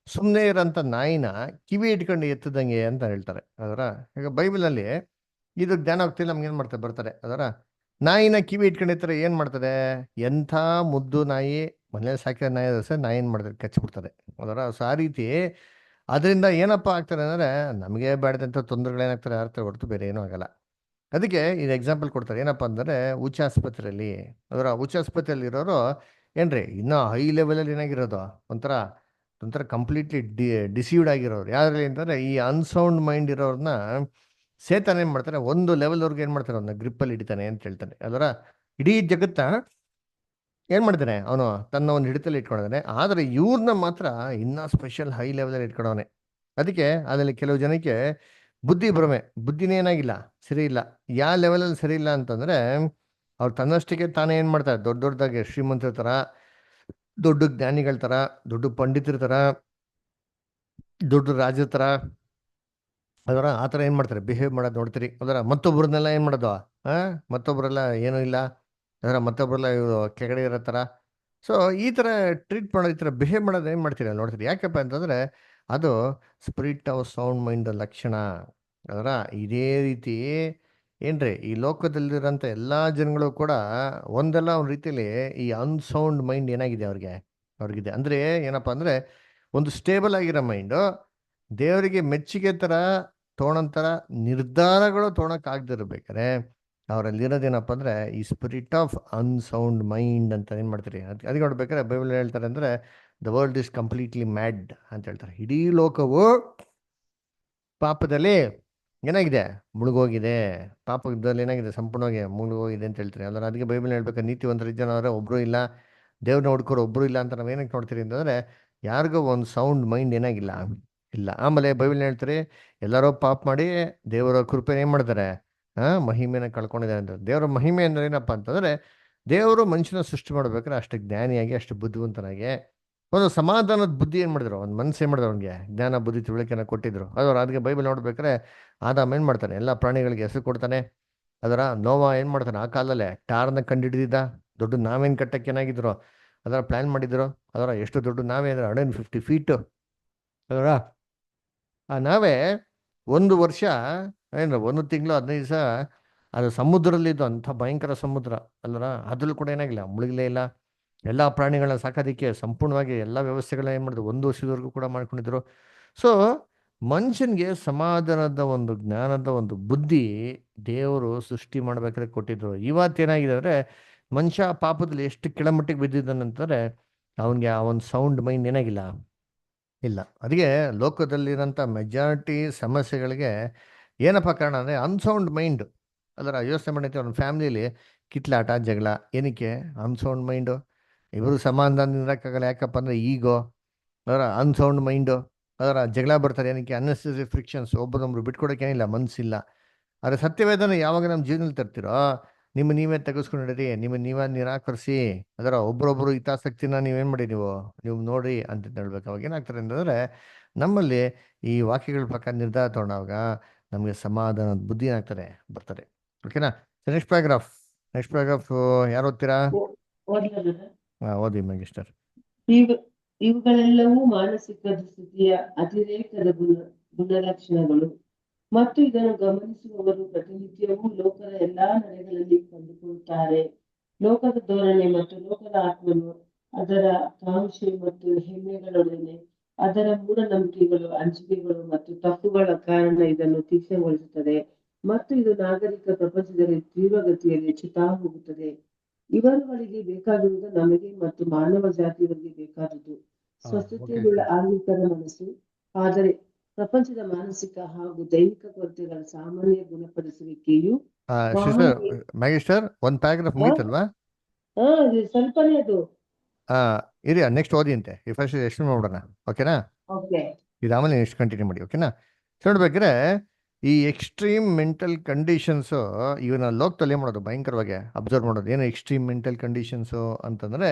ಸುಮ್ಮನೆ ಇರೋಂಥ ನಾಯಿನ ಕಿವಿ ಇಟ್ಕೊಂಡು ಎತ್ತದಂಗೆ ಅಂತ ಹೇಳ್ತಾರೆ ಅದರ. ಈಗ ಬೈಬಲಲ್ಲಿ ಇದು ಜ್ಞಾನೋಕ್ತಿಯಲ್ಲಿ ನಮ್ಗೆ ಏನು ಮಾಡ್ತಾರೆ ಬರ್ತಾರೆ ಅದರ. ನಾಯಿನ ಕಿವಿ ಇಟ್ಕೊಂಡಿರ್ತಾರೆ, ಏನು ಮಾಡ್ತದೆ, ಎಂಥ ಮುದ್ದು ನಾಯಿ, ಮನೇಲಿ ಸಾಕಿರೋ ನಾಯಿ ಸಹ ನಾಯಿ ಏನು ಮಾಡ್ತಾರೆ, ಕಚ್ಚಿಬಿಡ್ತಾರೆ ಅದರ. ಸೊ ಆ ರೀತಿ ಅದರಿಂದ ಏನಪ್ಪ ಆಗ್ತಾರೆ ಅಂದರೆ ನಮಗೆ ಬೇಡದಂಥ ತೊಂದರೆಗಳೇನಾಗ್ತಾರೆ ಆಗ್ತವೆ ಹೊರತು ಬೇರೆ ಏನೂ ಆಗಲ್ಲ. ಅದಕ್ಕೆ ಇದು ಎಕ್ಸಾಂಪಲ್ ಕೊಡ್ತಾರೆ. ಏನಪ್ಪ ಅಂದರೆ ಉಚ್ಚ ಆಸ್ಪತ್ರೆಯಲ್ಲಿ ಅದರ, ಉಚ್ಚ ಆಸ್ಪತ್ರೆಯಲ್ಲಿ ಇರೋರು ಏನ್ರಿ ಇನ್ನೂ ಹೈ ಲೆವೆಲಲ್ಲಿ ಏನಾಗಿರೋದು, ಒಂಥರ ಒಂಥರ ಕಂಪ್ಲೀಟ್ಲಿ ಡಿಸೀವ್ಡ್ ಆಗಿರೋರು ಯಾರಲ್ಲಿ ಅಂತಂದರೆ ಈ ಅನ್ಸೌಂಡ್ ಮೈಂಡ್ ಇರೋರನ್ನ ಸೇತಾನ ಏನು ಮಾಡ್ತಾರೆ, ಒಂದು ಲೆವೆಲ್ವರೆಗೆ ಏನು ಮಾಡ್ತಾರೆ, ಅವನ್ನ ಗ್ರಿಪ್ಪಲ್ಲಿ ಹಿಡಿತಾನೆ ಅಂತ ಹೇಳ್ತಾನೆ ಅದರ. ಇಡೀ ಜಗತ್ತ ಏನು ಮಾಡ್ತಾನೆ ಅವನು ತನ್ನ ಒಂದು ಹಿಡಿತಲ್ಲಿ ಇಟ್ಕೊಂಡಿದ್ದಾನೆ, ಆದರೆ ಇವ್ರನ್ನ ಮಾತ್ರ ಇನ್ನೂ ಸ್ಪೆಷಲ್ ಹೈ ಲೆವೆಲಲ್ಲಿ ಇಟ್ಕೊಂಡವನೆ. ಅದಕ್ಕೆ ಅದರಲ್ಲಿ ಕೆಲವು ಜನಕ್ಕೆ ಬುದ್ಧಿ ಭ್ರಮೆ, ಬುದ್ಧಿನೇ ಏನಾಗಿಲ್ಲ, ಸರಿ ಇಲ್ಲ. ಯಾವ ಲೆವೆಲಲ್ಲಿ ಸರಿ ಇಲ್ಲ ಅಂತಂದರೆ ಅವ್ರು ತನ್ನಷ್ಟಕ್ಕೆ ತಾನೇ ಏನು ಮಾಡ್ತಾರೆ, ದೊಡ್ಡ ದೊಡ್ಡದಾಗಿ ಶ್ರೀಮಂತರ ಥರ, ದೊಡ್ಡ ಜ್ಞಾನಿಗಳ ಥರ, ದೊಡ್ಡ ಪಂಡಿತರ ಥರ, ದೊಡ್ಡ ರಾಜರ ಥರ ಅದರ ಆ ಥರ ಏನು ಮಾಡ್ತಾರೆ ಬಿಹೇವ್ ಮಾಡೋದು ನೋಡ್ತೀರಿ ಅದರ. ಮತ್ತೊಬ್ಬರನ್ನೆಲ್ಲ ಏನು ಮಾಡೋದು, ಮತ್ತೊಬ್ಬರೆಲ್ಲ ಏನೂ ಇಲ್ಲ ಅದರ, ಮತ್ತೊಬ್ಬರೆಲ್ಲ ಇವರು ಕೆಳಗಡೆ ಇರೋ ಥರ. ಸೊ ಈ ಥರ ಟ್ರೀಟ್ ಮಾಡೋದು, ಈ ಥರ ಬಿಹೇವ್ ಮಾಡೋದು ಏನು ಮಾಡ್ತೀರಿ ಅಲ್ಲಿ ನೋಡ್ತೀರಿ. ಯಾಕಪ್ಪ ಅಂತಂದರೆ ಅದು ಸ್ಪಿರಿಟ್ ಆಫ್ ಸೌಂಡ್ ಮೈಂಡ್ ಲಕ್ಷಣ ಅದರ. ಇದೇ ರೀತಿ ಏನ್ರಿ ಈ ಲೋಕದಲ್ಲಿರೋಂಥ ಎಲ್ಲ ಜನಗಳು ಕೂಡ ಒಂದಲ್ಲ ಒಂದು ರೀತಿಯಲ್ಲಿ ಈ ಅನ್ಸೌಂಡ್ ಮೈಂಡ್ ಏನಾಗಿದೆ ಅವ್ರಿಗಿದೆ. ಅಂದರೆ ಏನಪ್ಪ ಅಂದರೆ ಒಂದು ಸ್ಟೇಬಲ್ ಆಗಿರೋ ಮೈಂಡು ದೇವರಿಗೆ ಮೆಚ್ಚುಗೆ ಥರ ತೊಗೊಳಂಥರ ನಿರ್ಧಾರಗಳು ತೊಗೊಳಕ್ಕಾಗದಿರ್ಬೇಕಾರೆ ಅವರಲ್ಲಿರೋದೇನಪ್ಪ ಅಂದರೆ ಈ ಸ್ಪಿರಿಟ್ ಆಫ್ ಅನ್ಸೌಂಡ್ ಮೈಂಡ್ ಅಂತ ಏನು ಮಾಡ್ತೀರಿ. ಅದಕ್ಕೆ ನೋಡ್ಬೇಕಾದ್ರೆ ಬೈಬಲ್ ಹೇಳ್ತಾರೆ ಅಂದರೆ the world is completely mad ಅಂತ ಹೇಳ್ತಾರೆ. ಇಡೀ ಲೋಕವು ಪಾಪದಲ್ಲಿ ಏನಾಗಿದೆ, ಮುಳುಗೋಗಿದೆ. ಪಾಪದಲ್ಲಿ ಏನಾಗಿದೆ, ಸಂಪೂರ್ಣವಾಗಿ ಮುಳುಗೋಗಿದೆ ಅಂತ ಹೇಳ್ತಾರೆ ಅಲ್ಲ. ಅದಕ್ಕೆ ಬೈಬಲ್ ಹೇಳ್ಬೇಕಾದ್ರೆ ನೀತಿವಂತರ ಜನವರ ಒಬ್ಬರು ಇಲ್ಲ, ದೇವ್ರನ್ನ ಹುಡ್ಕೋರು ಒಬ್ಬರು ಇಲ್ಲ ಅಂತ ನಾವು ಏನಕ್ಕೆ ನೋಡ್ತೀರಿ ಅಂತಂದರೆ ಯಾರಿಗೂ ಒಂದು ಸೌಂಡ್ ಮೈಂಡ್ ಏನಾಗಿಲ್ಲ ಇಲ್ಲ. ಆಮೇಲೆ ಬೈಬಲ್ ಹೇಳ್ತಾರೆ ಎಲ್ಲರೂ ಪಾಪ ಮಾಡಿ ದೇವರ ಕೃಪೆ ಏನು ಮಾಡ್ತಾರೆ, ಮಹಿಮೆನ ಕಳ್ಕೊಂಡಿದ್ದಾರೆ ಅಂತ. ದೇವರ ಮಹಿಮೆ ಅಂದರೆ ಏನಪ್ಪ ಅಂತಂದರೆ ದೇವರು ಮನುಷ್ಯನ ಸೃಷ್ಟಿ ಮಾಡ್ಬೇಕಾದ್ರೆ ಅಷ್ಟು ಜ್ಞಾನಿಯಾಗಿ, ಅಷ್ಟು ಬುದ್ಧಿವಂತನಾಗಿ, ಒಂದು ಸಮಾಧಾನದ ಬುದ್ಧಿ ಏನು ಮಾಡಿದ್ರು, ಒಂದು ಮನಸ್ಸು ಏನು ಮಾಡಿದ್ರು, ಅವ್ನಿಗೆ ಜ್ಞಾನ ಬುದ್ಧಿ ತಿಳುವಳಿಕೆನ ಕೊಟ್ಟಿದ್ರು. ಅದರ ಅದಕ್ಕೆ ಬೈಬಲ್ ನೋಡ್ಬೇಕಾದ್ರೆ ಆದಾಮ ಏನು ಮಾಡ್ತಾನೆ, ಎಲ್ಲ ಪ್ರಾಣಿಗಳಿಗೆ ಹೆಸರು ಕೊಡ್ತಾನೆ. ಅದರ ನೋವಾ ಏನು ಮಾಡ್ತಾನೆ, ಆ ಕಾಲದಲ್ಲೇ ಟಾರ್ನ ಕಂಡುಹಿಡಿದಿದ್ದ, ದೊಡ್ಡ ನಾವೇನು ಕಟ್ಟಕ್ಕೆ ಏನಾಗಿದ್ರು ಅದರ ಪ್ಲ್ಯಾನ್ ಮಾಡಿದ್ರು. ಅದರ ಎಷ್ಟು ದೊಡ್ಡ ನಾವೇ ಅಂದರೆ 150 ಫೀಟು ಅದರ. ಆ ನಾವೇ 1 ವರ್ಷ ಏನು 1 ತಿಂಗಳು 15 ದಿವಸ ಅದು ಸಮುದ್ರದಲ್ಲಿದ್ದು, ಅಂಥ ಭಯಂಕರ ಸಮುದ್ರ ಅಲ್ಲರ. ಅದ್ರಲ್ಲೂ ಕೂಡ ಏನಾಗಿಲ್ಲ, ಮುಳುಗಲೇ ಇಲ್ಲ. ಎಲ್ಲ ಪ್ರಾಣಿಗಳನ್ನ ಸಾಕೋದಕ್ಕೆ ಸಂಪೂರ್ಣವಾಗಿ ಎಲ್ಲ ವ್ಯವಸ್ಥೆಗಳನ್ನ ಏನು ಮಾಡಿದ್ರು, 1 ವರ್ಷದವರೆಗೂ ಕೂಡ ಮಾಡ್ಕೊಂಡಿದ್ರು. ಸೊ ಮನುಷ್ಯನಿಗೆ ಸಮಾಧಾನದ ಒಂದು ಜ್ಞಾನದ ಒಂದು ಬುದ್ಧಿ ದೇವರು ಸೃಷ್ಟಿ ಮಾಡ್ಬೇಕಾದ್ರೆ ಕೊಟ್ಟಿದ್ರು. ಇವತ್ತೇನಾಗಿದೆ ಅಂದರೆ ಮನುಷ್ಯ ಪಾಪದಲ್ಲಿ ಎಷ್ಟು ಕೆಳಮಟ್ಟಿಗೆ ಬಿದ್ದಿದ್ದಾನಂತಂದರೆ ಅವನಿಗೆ ಆ ಒಂದು ಸೌಂಡ್ ಮೈಂಡ್ ಏನಾಗಿಲ್ಲ ಇಲ್ಲ. ಅದಕ್ಕೆ ಲೋಕದಲ್ಲಿರೋಂಥ ಮೆಜಾರಿಟಿ ಸಮಸ್ಯೆಗಳಿಗೆ ಏನಪ್ಪ ಕಾರಣ ಅಂದರೆ ಅನ್ಸೌಂಡ್ ಮೈಂಡ್. ಅದರ ಯೋಚನೆ ಮಾಡಿರ್ತೀವಿ, ಒಂದು ಫ್ಯಾಮಿಲಿಯಲ್ಲಿ ಕಿತ್ಲಾಟ ಜಗಳ ಏನಕ್ಕೆ, ಅನ್ಸೌಂಡ್ ಮೈಂಡು. ಇವರು ಸಮಾಧಾನ ಇರೋಕ್ಕಾಗಲ್ಲ, ಯಾಕಪ್ಪ ಅಂದರೆ ಈಗೋ ಅದರ ಅನ್ಸೌಂಡ್ ಮೈಂಡು. ಅದರ ಜಗಳ ಬರ್ತಾರೆ ಏನಕ್ಕೆ, ಅನ್ನೆಸೆಸರಿ ಫ್ರಿಕ್ಷನ್ಸ್, ಒಬ್ಬರೊಬ್ಬರು ಬಿಟ್ಕೊಡೋಕ್ಕೇನಿಲ್ಲ, ಮನಸ್ಸಿಲ್ಲ. ಆದರೆ ಸತ್ಯವೇದನ ಯಾವಾಗ ನಮ್ಮ ಜೀವನದಲ್ಲಿ ತರ್ತಿರೋ ನೀವೇ ತೆಗೆಸ್ಕೊಂಡಿರಿ, ನೀವೇ ನಿರಾಕರಿಸಿ, ಅದರ ಒಬ್ಬರೊಬ್ಬರು ಹಿತಾಸಕ್ತಿನ ನೀವೇನು ಮಾಡಿ ನೀವು ನೋಡಿ ಅಂತ ಹೇಳ್ಬೇಕು. ಅವಾಗ ಏನಾಗ್ತಾರೆ ಅಂತಂದರೆ ನಮ್ಮಲ್ಲಿ ಈ ವಾಕ್ಯಗಳ ಪ್ರಕಾರ ನಿರ್ಧಾರ ತಗೊಂಡಾಗ ನಮಗೆ ಸಮಾಧಾನದ ಬುದ್ಧಿ ಏನಾಗ್ತಾರೆ ಬರ್ತಾರೆ. ಓಕೆನಾ? ನೆಕ್ಸ್ಟ್ ಪ್ಯಾರಾಗ್ರಾಫ್ ಯಾರು ಓದ್ತೀರಾ? ಓದ್ಲಾ? ಓದಿ ಮ್ಯಾಗಿಸ್ಟರ್. ಇವುಗಳೆಲ್ಲವೂ ಮಾನಸಿಕ ದುಸ್ಥಿತಿಯ ಅತಿರೇಕದ ಗುಣಲಕ್ಷಣಗಳು ಮತ್ತು ಇದನ್ನು ಗಮನಿಸುವವರು ಪ್ರತಿನಿತ್ಯವೂ ಲೋಕದ ಎಲ್ಲಾ ನಡೆಗಳಲ್ಲಿ ಕಂಡುಕೊಳ್ಳುತ್ತಾರೆ. ಲೋಕದ ಧೋರಣೆ ಮತ್ತು ಲೋಕದ ಆತ್ಮನು ಅದರ ಕಾಂಕ್ಷೆ ಮತ್ತು ಹೆಮ್ಮೆಗಳೊಡನೆ ಅದರ ಮೂಢನಂಬಿಕೆಗಳು, ಅಂಜಿಕೆಗಳು ಮತ್ತು ತಪ್ಪುಗಳ ಕಾರಣ ಇದನ್ನು ತೀಕ್ಷ್ಣಗೊಳಿಸುತ್ತದೆ ಮತ್ತು ಇದು ನಾಗರಿಕ ಪ್ರಪಂಚದಲ್ಲಿ ತೀವ್ರಗತಿಯಲ್ಲಿ ಹೆಚ್ಚುತ್ತಾ ಹೋಗುತ್ತದೆ. ಇವರುಗಳಿಗೆ ಬೇಕಾಗಿರುವುದು ನಮಗೆ ಮತ್ತು ಮಾನವ ಜಾತಿಯವರಿಗೆ ಬೇಕಾದುದು ಸ್ವಸ್ಥತೆಯುಳ್ಳ ಆಂಗಿಕರ ಮನಸ್ಸು. ಆದರೆ ಪ್ರಪಂಚದ ಮಾನಸಿಕ ಹಾಗೂ ದೈಹಿಕ ಕೊರತೆಗಳ ಸಾಮಾನ್ಯ ಗುಣಪಡಿಸುವಿಕೆಯು ಮ್ಯಾಗಿಸ್ಟರ್ ಒಂದ್ ಪ್ಯಾರಾಗ್ರಾಫ್ ಮುಗಿತಲ್ವಾ? ಇದು ಸ್ವಲ್ಪನೇ ಅದು. ಇರಿ, ನೆಕ್ಸ್ಟ್ ಓದಿ ಅಂತೆ. ಈ ಫಸ್ಟ್ ಎಷ್ಟು ನೋಡೋಣ, ಓಕೆನಾ? ಓಕೆ, ಇದು ಆಮೇಲೆ ನೆಕ್ಸ್ಟ್ ಕಂಟಿನ್ಯೂ ಮಾಡಿ, ಓಕೆನಾ? ನೋಡ್ಬೇಕ್ರೆ ಈ ಎಕ್ಸ್ಟ್ರೀಮ್ ಮೆಂಟಲ್ ಕಂಡೀಷನ್ಸು ಇವನ್ನ ಲೋಕದಲ್ಲಿ ಮಾಡೋದು ಭಯಂಕರವಾಗಿ ಅಬ್ಸರ್ವ್ ಮಾಡೋದು. ಏನು ಎಕ್ಸ್ಟ್ರೀಮ್ ಮೆಂಟಲ್ ಕಂಡೀಷನ್ಸು ಅಂತಂದರೆ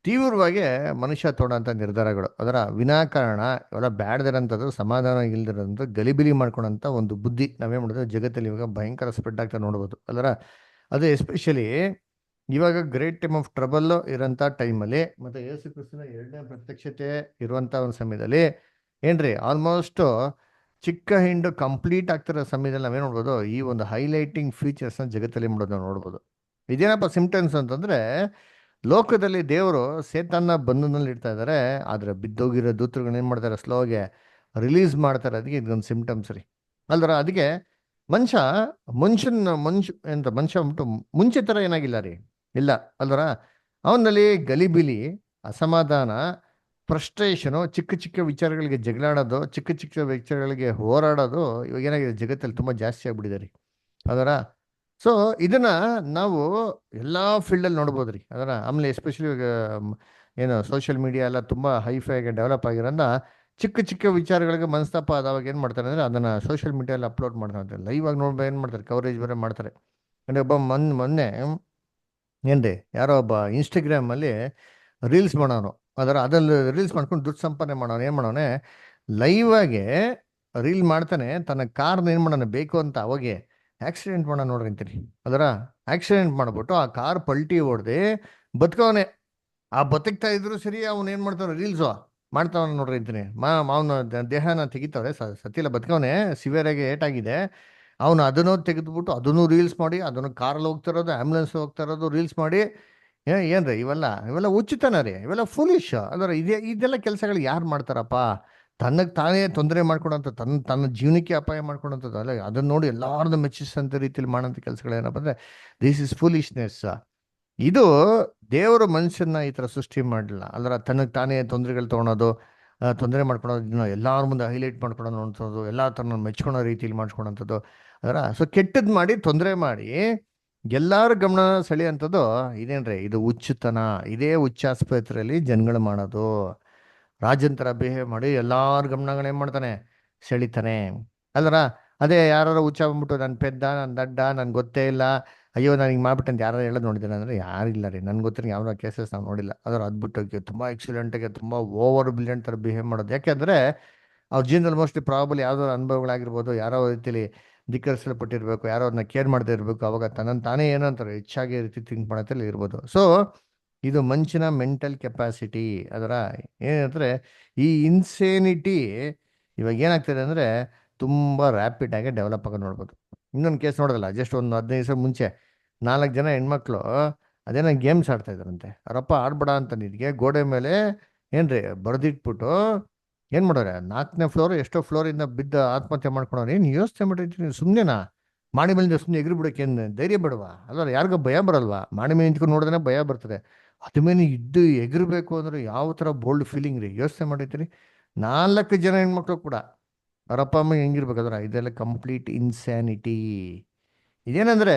ತೀವ್ರವಾಗಿ ಮನುಷ್ಯ ತೊಗೊಳ್ಳೋಂಥ ನಿರ್ಧಾರಗಳು, ಅದರ ವಿನಾಕಾರಣ ಇವೆಲ್ಲ ಬ್ಯಾಡ್ದಿರೋಂಥದ್ದು, ಸಮಾಧಾನ ಇಲ್ದಿರೋಂಥ ಗಲಿಬಿಲಿ ಮಾಡ್ಕೊಳೋಂಥ ಒಂದು ಬುದ್ಧಿ ನಾವೇನು ಮಾಡೋದು ಜಗತ್ತಲ್ಲಿ ಇವಾಗ ಭಯಂಕರ ಸ್ಪ್ರೆಡ್ ಆಗ್ತಾ ನೋಡ್ಬೋದು ಅದರ. ಅದು ಎಸ್ಪೆಷಲಿ ಇವಾಗ ಗ್ರೇಟ್ ಟೈಮ್ ಆಫ್ ಟ್ರಬಲ್ ಇರೋಂಥ ಟೈಮಲ್ಲಿ ಮತ್ತು ಯೇಸು ಕ್ರಿಸ್ತನ ಎರಡನೇ ಪ್ರತ್ಯಕ್ಷತೆ ಇರುವಂಥ ಒಂದು ಸಮಯದಲ್ಲಿ ಏನ್ರಿ ಆಲ್ಮೋಸ್ಟ್ ಚಿಕ್ಕ ಹಿಂಡು ಕಂಪ್ಲೀಟ್ ಆಗ್ತಿರೋ ಸಮಯದಲ್ಲಿ ನಾವೇನು ನೋಡ್ಬೋದು ಈ ಒಂದು ಹೈಲೈಟಿಂಗ್ ಫೀಚರ್ಸ್ನ ಜಗತ್ತಲ್ಲಿ ಮಾಡೋದು ನಾವು ನೋಡ್ಬೋದು. ಇದೇನಪ್ಪ ಸಿಂಪ್ಟಮ್ಸ್ ಅಂತಂದರೆ ಲೋಕದಲ್ಲಿ ದೇವರು ಸೇತಾನ್ನ ಬಂಧನಲ್ಲಿ ಇಡ್ತಾ ಇದ್ದಾರೆ, ಆದರೆ ಬಿದ್ದೋಗಿರೋ ದೂತರುಗಳನ್ನ ಏನು ಮಾಡ್ತಾರೆ ಸ್ಲೋಗೆ ರಿಲೀಸ್ ಮಾಡ್ತಾರೆ. ಅದಕ್ಕೆ ಇದೊಂದು ಸಿಂಪ್ಟಮ್ಸ್ ರೀ ಅಲ್ದರ. ಅದಕ್ಕೆ ಮನುಷ್ಯ ಅಂದ್ಬಿಟ್ಟು ಮುಂಚೆ ಥರ ಏನಾಗಿಲ್ಲ ರೀ, ಇಲ್ಲ ಅಲ್ದರ. ಅವನಲ್ಲಿ ಗಲಿಬಿಲಿ, ಅಸಮಾಧಾನ, ಫ್ರಸ್ಟ್ರೇಷನು, ಚಿಕ್ಕ ಚಿಕ್ಕ ವಿಚಾರಗಳಿಗೆ ಜಗಳಾಡೋದು, ಚಿಕ್ಕ ಚಿಕ್ಕ ವಿಚಾರಗಳಿಗೆ ಹೋರಾಡೋದು ಇವಾಗ ಏನಾಗಿದೆ ಜಗತ್ತಲ್ಲಿ ತುಂಬ ಜಾಸ್ತಿ ಆಗ್ಬಿಟ್ಟಿದೆ ರೀ ಅದರ. ಸೊ ಇದನ್ನ ನಾವು ಎಲ್ಲ ಫೀಲ್ಡಲ್ಲಿ ನೋಡ್ಬೋದು ರೀ ಅದರ. ಆಮೇಲೆ ಎಸ್ಪೆಷಲಿ ಇವಾಗ ಏನು ಸೋಷಿಯಲ್ ಮೀಡಿಯಾ ಎಲ್ಲ ತುಂಬ ಹೈಫೈಗೆ ಡೆವಲಪ್ ಆಗಿರೋದ್ರಿಂದ ಚಿಕ್ಕ ಚಿಕ್ಕ ವಿಚಾರಗಳಿಗೆ ಮನಸ್ತಾಪ ಆದವಾಗ ಏನು ಮಾಡ್ತಾರೆ ಅಂದರೆ ಅದನ್ನು ಸೋಷಿಯಲ್ ಮೀಡಿಯಲ್ಲಿ ಅಪ್ಲೋಡ್ ಮಾಡ್ತಾರೆ, ಲೈವ್ ಆಗಿ ನೋಡ್ಬೋದು, ಏನು ಮಾಡ್ತಾರೆ ಕವರೇಜ್ ಬೇರೆ ಮಾಡ್ತಾರೆ. ಅಂದರೆ ಒಬ್ಬ ಮೊನ್ನೆ ಏನ್ರಿ ಯಾರೋ ಒಬ್ಬ ಇನ್ಸ್ಟಾಗ್ರಾಮಲ್ಲಿ ರೀಲ್ಸ್ ಮಾಡೋನು ಅದ್ರಲ್ಲಿ ರೀಲ್ಸ್ ಮಾಡ್ಕೊಂಡು ದುಡ್ಡು ಸಂಪಾದನೆ ಮಾಡೋನು. ಏನು ಮಾಡೋನೆ ಲೈವ್ ಆಗಿ ರೀಲ್ ಮಾಡ್ತಾನೆ, ತನ್ನ ಕಾರ್ನ ಏನು ಮಾಡೋಣ ಬೇಕು ಅಂತ ಅವಾಗೆ ಆಕ್ಸಿಡೆಂಟ್ ಮಾಡೋಣ ನೋಡ್ರಿ ಅಂತೀನಿ ಅದರ. ಆಕ್ಸಿಡೆಂಟ್ ಮಾಡ್ಬಿಟ್ಟು ಆ ಕಾರ್ ಪಲ್ಟಿ ಹೊಡೆದು ಬದುಕವನೆ. ಆ ಬದುಕ್ತಾ ಇದ್ರು ಸರಿ ಅವ್ನು ಏನು ಮಾಡ್ತಾನೆ ರೀಲ್ಸು ಮಾಡ್ತಾವನ ನೋಡ್ರಿ ಅಂತೀನಿ. ಅವನ ದೇಹನ ತೆಗಿತಾವ್ರೆ, ಸತ್ತಿಲ್ಲ ಬದುಕವನೆ, ಸಿವಿಯರ್ ಆಗಿ ಏಟಾಗಿದೆ. ಅವನು ಅದನ್ನು ತೆಗೆದುಬಿಟ್ಟು ಅದನ್ನು ರೀಲ್ಸ್ ಮಾಡಿ, ಅದನ್ನು ಕಾರಲ್ಲಿ ಹೋಗ್ತಾ ಇರೋದು, ಆ್ಯಂಬುಲೆನ್ಸ್ ಹೋಗ್ತಾ ಇರೋದು ರೀಲ್ಸ್ ಮಾಡಿ. ಏನ್ರಿ ಇವೆಲ್ಲ ಉಚಿತನ ರೀ, ಇವೆಲ್ಲ ಫುಲಿಶ್ ಅದರ. ಇದೆಲ್ಲ ಕೆಲಸಗಳು ಯಾರು ಮಾಡ್ತಾರಪ್ಪ? ತನಗೆ ತಾನೇ ತೊಂದರೆ ಮಾಡ್ಕೊಳಂಥ ತನ್ನ ಜೀವನಕ್ಕೆ ಅಪಾಯ ಮಾಡ್ಕೊಳಂಥದ್ದು ಅಲ್ಲ. ಅದನ್ನ ನೋಡಿ ಎಲ್ಲಾರನ್ನೂ ಮೆಚ್ಚಿಸಂಥ ರೀತಿಯಲ್ಲಿ ಮಾಡೋಂಥ ಕೆಲಸಗಳೇನಪ್ಪ ಅಂದರೆ ದಿಸ್ ಇಸ್ ಫುಲಿಶ್ನೆಸ್. ಇದು ದೇವರು ಮನುಷ್ಯನ ಈ ಥರ ಸೃಷ್ಟಿ ಮಾಡಲಿಲ್ಲ ಅಲ್ಲರ. ತನಗೆ ತಾನೇ ತೊಂದರೆಗಳು ತೊಗೊಳೋದು, ತೊಂದರೆ ಮಾಡ್ಕೊಳೋದು, ಇದನ್ನ ಎಲ್ಲರ ಮುಂದೆ ಹೈಲೈಟ್ ಮಾಡ್ಕೊಳೋದು ನೋಡ್ಸೋದು, ಎಲ್ಲ ಥರ ಮೆಚ್ಕೊಳೋ ರೀತಿಯಲ್ಲಿ ಮಾಡ್ಕೊಳೋಂಥದ್ದು ಅದರ. ಸೊ ಕೆಟ್ಟದ್ದು ಮಾಡಿ ತೊಂದರೆ ಮಾಡಿ ಎಲ್ಲರ ಗಮನ ಸೆಳೆಯುವಂಥದ್ದು ಇದೇನ್ರಿ, ಇದು ಹುಚ್ಚುತನ. ಇದೇ ಹುಚ್ಚಾಸ್ಪತ್ರೆಯಲ್ಲಿ ಜನಗಳು ಮಾಡೋದು. ರಾಜನ್ ಥರ ಬಿಹೇವ್ ಮಾಡಿ ಎಲ್ಲರ ಗಮನಗಳೇನು ಮಾಡ್ತಾನೆ ಸೆಳಿತಾನೆ ಅಲ್ಲರ. ಅದೇ ಯಾರು ಹುಚ್ಚ ಬಂದ್ಬಿಟ್ಟು ನನ್ನ ಪೆದ್ದ, ನನ್ನ ದಡ್ಡ, ನನ್ಗೆ ಗೊತ್ತೇ ಇಲ್ಲ, ಅಯ್ಯೋ ನಾನು ಹಿಂಗೆ ಮಾಡ್ಬಿಟ್ಟು ಅಂತ ಯಾರು ಹೇಳೋದು ನೋಡಿದ್ದೇನೆ ಅಂದರೆ ಯಾರಿಲ್ಲ ರೀ. ನನ್ಗೆ ಗೊತ್ತಿರೋ ಯಾವ ಕೇಸಸ್ ನಾವು ನೋಡಿಲ್ಲ. ಅದರ ಅದ್ಬಿಟ್ಟು ತುಂಬ ಎಕ್ಸಿಲೆಂಟಾಗಿ ತುಂಬ ಓವರ್ ಬ್ರಿಲಿಯಂಟ್ ಥರ ಬಿಹೇವ್ ಮಾಡೋದು. ಯಾಕೆಂದರೆ ಅವ್ರ ಜೀವನದಲ್ಲಿ ಮೋಸ್ಟ್ಲಿ ಪ್ರಾಬಲಿ ಯಾವುದೋ ಅನುಭವಗಳಾಗಿರ್ಬೋದು, ಯಾರೋ ರೀತಿಯಲ್ಲಿ ಧಿಕ್ಕರಿಸಲ್ಪಟ್ಟಿರ್ಬೇಕು, ಯಾರೋ ಅದನ್ನ ಕೇರ್ ಮಾಡದೇ ಇರಬೇಕು. ಅವಾಗ ತನ್ನನ್ನು ತಾನೇ ಏನೋ ಅಂತಾರೆ ಹೆಚ್ಚಾಗಿ ರೀತಿ ಥಿಂಕ್ ಮಾಡೋದ್ರಲ್ಲಿ ಇರ್ಬೋದು. ಸೊ ಇದು ಮನುಷ್ಯನ ಮೆಂಟಲ್ ಕೆಪಾಸಿಟಿ ಅದರ. ಏನಂದರೆ ಈ ಇನ್ಸೇನಿಟಿ ಇವಾಗ ಏನಾಗ್ತದೆ ಅಂದರೆ ತುಂಬ ರ್ಯಾಪಿಡ್ ಆಗಿ ಡೆವಲಪ್ ಆಗೋದು ನೋಡ್ಬೋದು. ಇನ್ನೊಂದು ಕೇಸ್ ನೋಡೋದಲ್ಲ, ಜಸ್ಟ್ ಒಂದು 15 ದಿವಸ ಮುಂಚೆ 4 ಜನ ಹೆಣ್ಮಕ್ಳು ಅದೇನೋ ಗೇಮ್ಸ್ ಆಡ್ತಾ ಇದ್ರಂತೆ. ಅವರಪ್ಪ ಆಡ್ಬೇಡ ಅಂತ ನಿನಗೆ ಗೋಡೆ ಮೇಲೆ ಏನ್ರಿ ಬರೆದಿಟ್ಬಿಟ್ಟು ಏನು ಮಾಡೋರೆ 4ನೇ ಫ್ಲೋರ್ ಎಷ್ಟೋ ಫ್ಲೋರಿಂದ ಬಿದ್ದು ಆತ್ಮಹತ್ಯೆ ಮಾಡ್ಕೊಳೋರು. ಏನು ಯೋಚನೆ ಮಾಡಿರ್ತೀನಿ, ಸುಮ್ಮನೆನಾ ಮಾಡಿ ಮೇಲಿಂದ ಸುಮ್ಮನೆ ಎಗ್ರಿ ಬಿಡೋಕೆ ಏನು ಧೈರ್ಯ ಬಿಡವಾ? ಅಲ್ಲ ಯಾರಿಗೂ ಭಯ ಬರಲ್ವಾ? ಮಾಡಿ ಮೇಲೆ ನಿಂತ್ಕೊಂಡು ನೋಡಿದ್ರೆ ಭಯ ಬರ್ತದೆ. ಅದ್ರ ಮೇಲೆ ಇದ್ದು ಎಗರಬೇಕು ಅಂದರೆ ಯಾವ ಥರ ಬೋಲ್ಡ್ ಫೀಲಿಂಗ್ ರೀ. ಯೋಚನೆ ಮಾಡಿರ್ತೀರಿ. 4 ಜನ ಹೆಣ್ಮಕ್ಳು ಕೂಡ ಅವರಪ್ಪ ಅಮ್ಮ ಹೆಂಗಿರ್ಬೇಕಾದ್ರೆ ಇದೆಲ್ಲ ಕಂಪ್ಲೀಟ್ ಇನ್ಸ್ಯಾನಿಟಿ. ಇದೇನಂದರೆ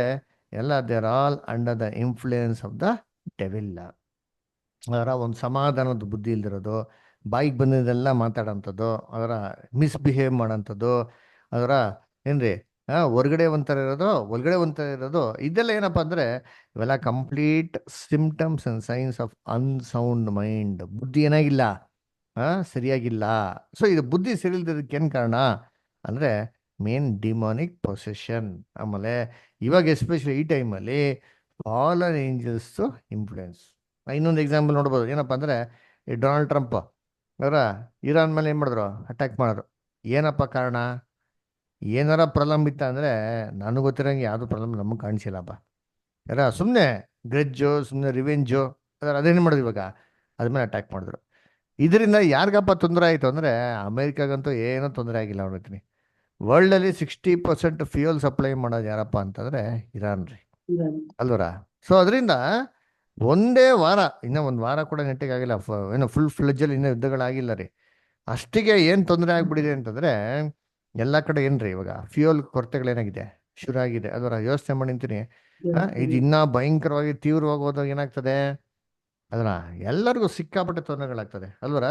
ಎಲ್ಲ there all under the influence of the devil. ಅದರ ಒಂದು ಸಮಾಧಾನದ ಬುದ್ಧಿ ಇಲ್ದಿರೋದು, ಬಾಯಿಗೆ ಬಂದಿದ್ದೆಲ್ಲ ಮಾತಾಡೋಂಥದ್ದು, ಅದರ ಮಿಸ್ಬಿಹೇವ್ ಮಾಡೋಂಥದ್ದು, ಅದರ ಏನ್ರಿ ಹೊರಗಡೆ ಒಂಥರ ಇರೋದು, ಒಳಗಡೆ ಒಂಥರ ಇರೋದು, ಇದೆಲ್ಲ ಏನಪ್ಪ ಅಂದರೆ ಇವೆಲ್ಲ complete symptoms and science of unsound mind. ಬುದ್ಧಿ ಏನಾಗಿಲ್ಲ, ಸರಿಯಾಗಿಲ್ಲ. ಸೊ ಇದು ಬುದ್ಧಿ ಸರಿ ಇಲ್ದಿದ್ದಕ್ಕೆ ಏನು ಕಾರಣ ಅಂದರೆ ಮೇನ್ ಡಿಮಾನಿಕ್ ಪೊಸೆಷನ್. ಆಮೇಲೆ ಇವಾಗ ಎಸ್ಪೆಷಲಿ ಈ ಟೈಮಲ್ಲಿ ಫಾಲನ್ ಏಂಜಲ್ಸ್ ಇನ್ಫ್ಲುಯೆನ್ಸ್. ಇನ್ನೊಂದು ಎಕ್ಸಾಂಪಲ್ ನೋಡ್ಬೋದು. ಏನಪ್ಪ ಅಂದರೆ ಈ ಡೊನಾಲ್ಡ್ ಟ್ರಂಪ್ ಅವರ ಇರಾನ್ ಮೇಲೆ ಏನು ಮಾಡಿದ್ರು, ಅಟ್ಯಾಕ್ ಮಾಡಿದ್ರು. ಏನಪ್ಪ ಕಾರಣ? ಏನಾರ ಪ್ರಾಬ್ಲಮ್ ಇತ್ತ ಅಂದರೆ ನನಗೆ ಗೊತ್ತಿರೋಂಗೆ ಯಾವುದು ಪ್ರಾಬ್ಲಮ್ ನಮಗೆ ಕಾಣಿಸಿಲ್ಲಪ್ಪ. ಸುಮ್ಮನೆ ಗ್ರೆಜ್ಜು, ಸುಮ್ಮನೆ ರಿವೆಂಜು, ಅದೇನು ಮಾಡಿದ್ರು ಇವಾಗ ಅದ್ಮೇಲೆ ಅಟ್ಯಾಕ್ ಮಾಡಿದ್ರು. ಇದರಿಂದ ಯಾರಿಗಪ್ಪ ತೊಂದರೆ ಆಯಿತು ಅಂದರೆ ಅಮೇರಿಕಾಗಂತೂ ಏನೂ ತೊಂದರೆ ಆಗಿಲ್ಲ ನೋಡ್ತೀನಿ. ವರ್ಲ್ಡಲ್ಲಿ 60% ಫ್ಯೂಯಲ್ ಸಪ್ಲೈ ಮಾಡೋದು ಯಾರಪ್ಪ ಅಂತಂದರೆ ಇರಾನ್ ರೀ, ಅಲ್ವರ? ಸೊ ಅದರಿಂದ ಒಂದೇ ವಾರ, ಇನ್ನೂ ಒಂದು ವಾರ ಕೂಡ ನೆಟ್ಟಿಗಾಗಿಲ್ಲ, ಏನೋ ಫುಲ್ ಫ್ಲೆಜ್ಜಲ್ಲಿ ಇನ್ನೂ ಯುದ್ಧಗಳಾಗಿಲ್ಲ ರೀ. ಅಷ್ಟಿಗೆ ಏನು ತೊಂದರೆ ಆಗ್ಬಿಟ್ಟಿದೆ ಅಂತಂದರೆ ಎಲ್ಲ ಕಡೆ ಏನ್ರಿ ಇವಾಗ ಫ್ಯೂಯಲ್ ಕೊರತೆಗಳೇನಾಗಿದೆ, ಶುರು ಆಗಿದೆ. ಅದರ ಯೋಚನೆ ಮಾಡಿಂತೀನಿ. ಇದು ಇನ್ನೂ ಭಯಂಕರವಾಗಿ ತೀವ್ರವಾಗಿ ಹೋದಾಗ ಏನಾಗ್ತದೆ ಅದರ ಎಲ್ಲರಿಗೂ ಸಿಕ್ಕಾಪಟ್ಟೆ ತೊಂದರೆಗಳಾಗ್ತದೆ, ಅಲ್ವರ?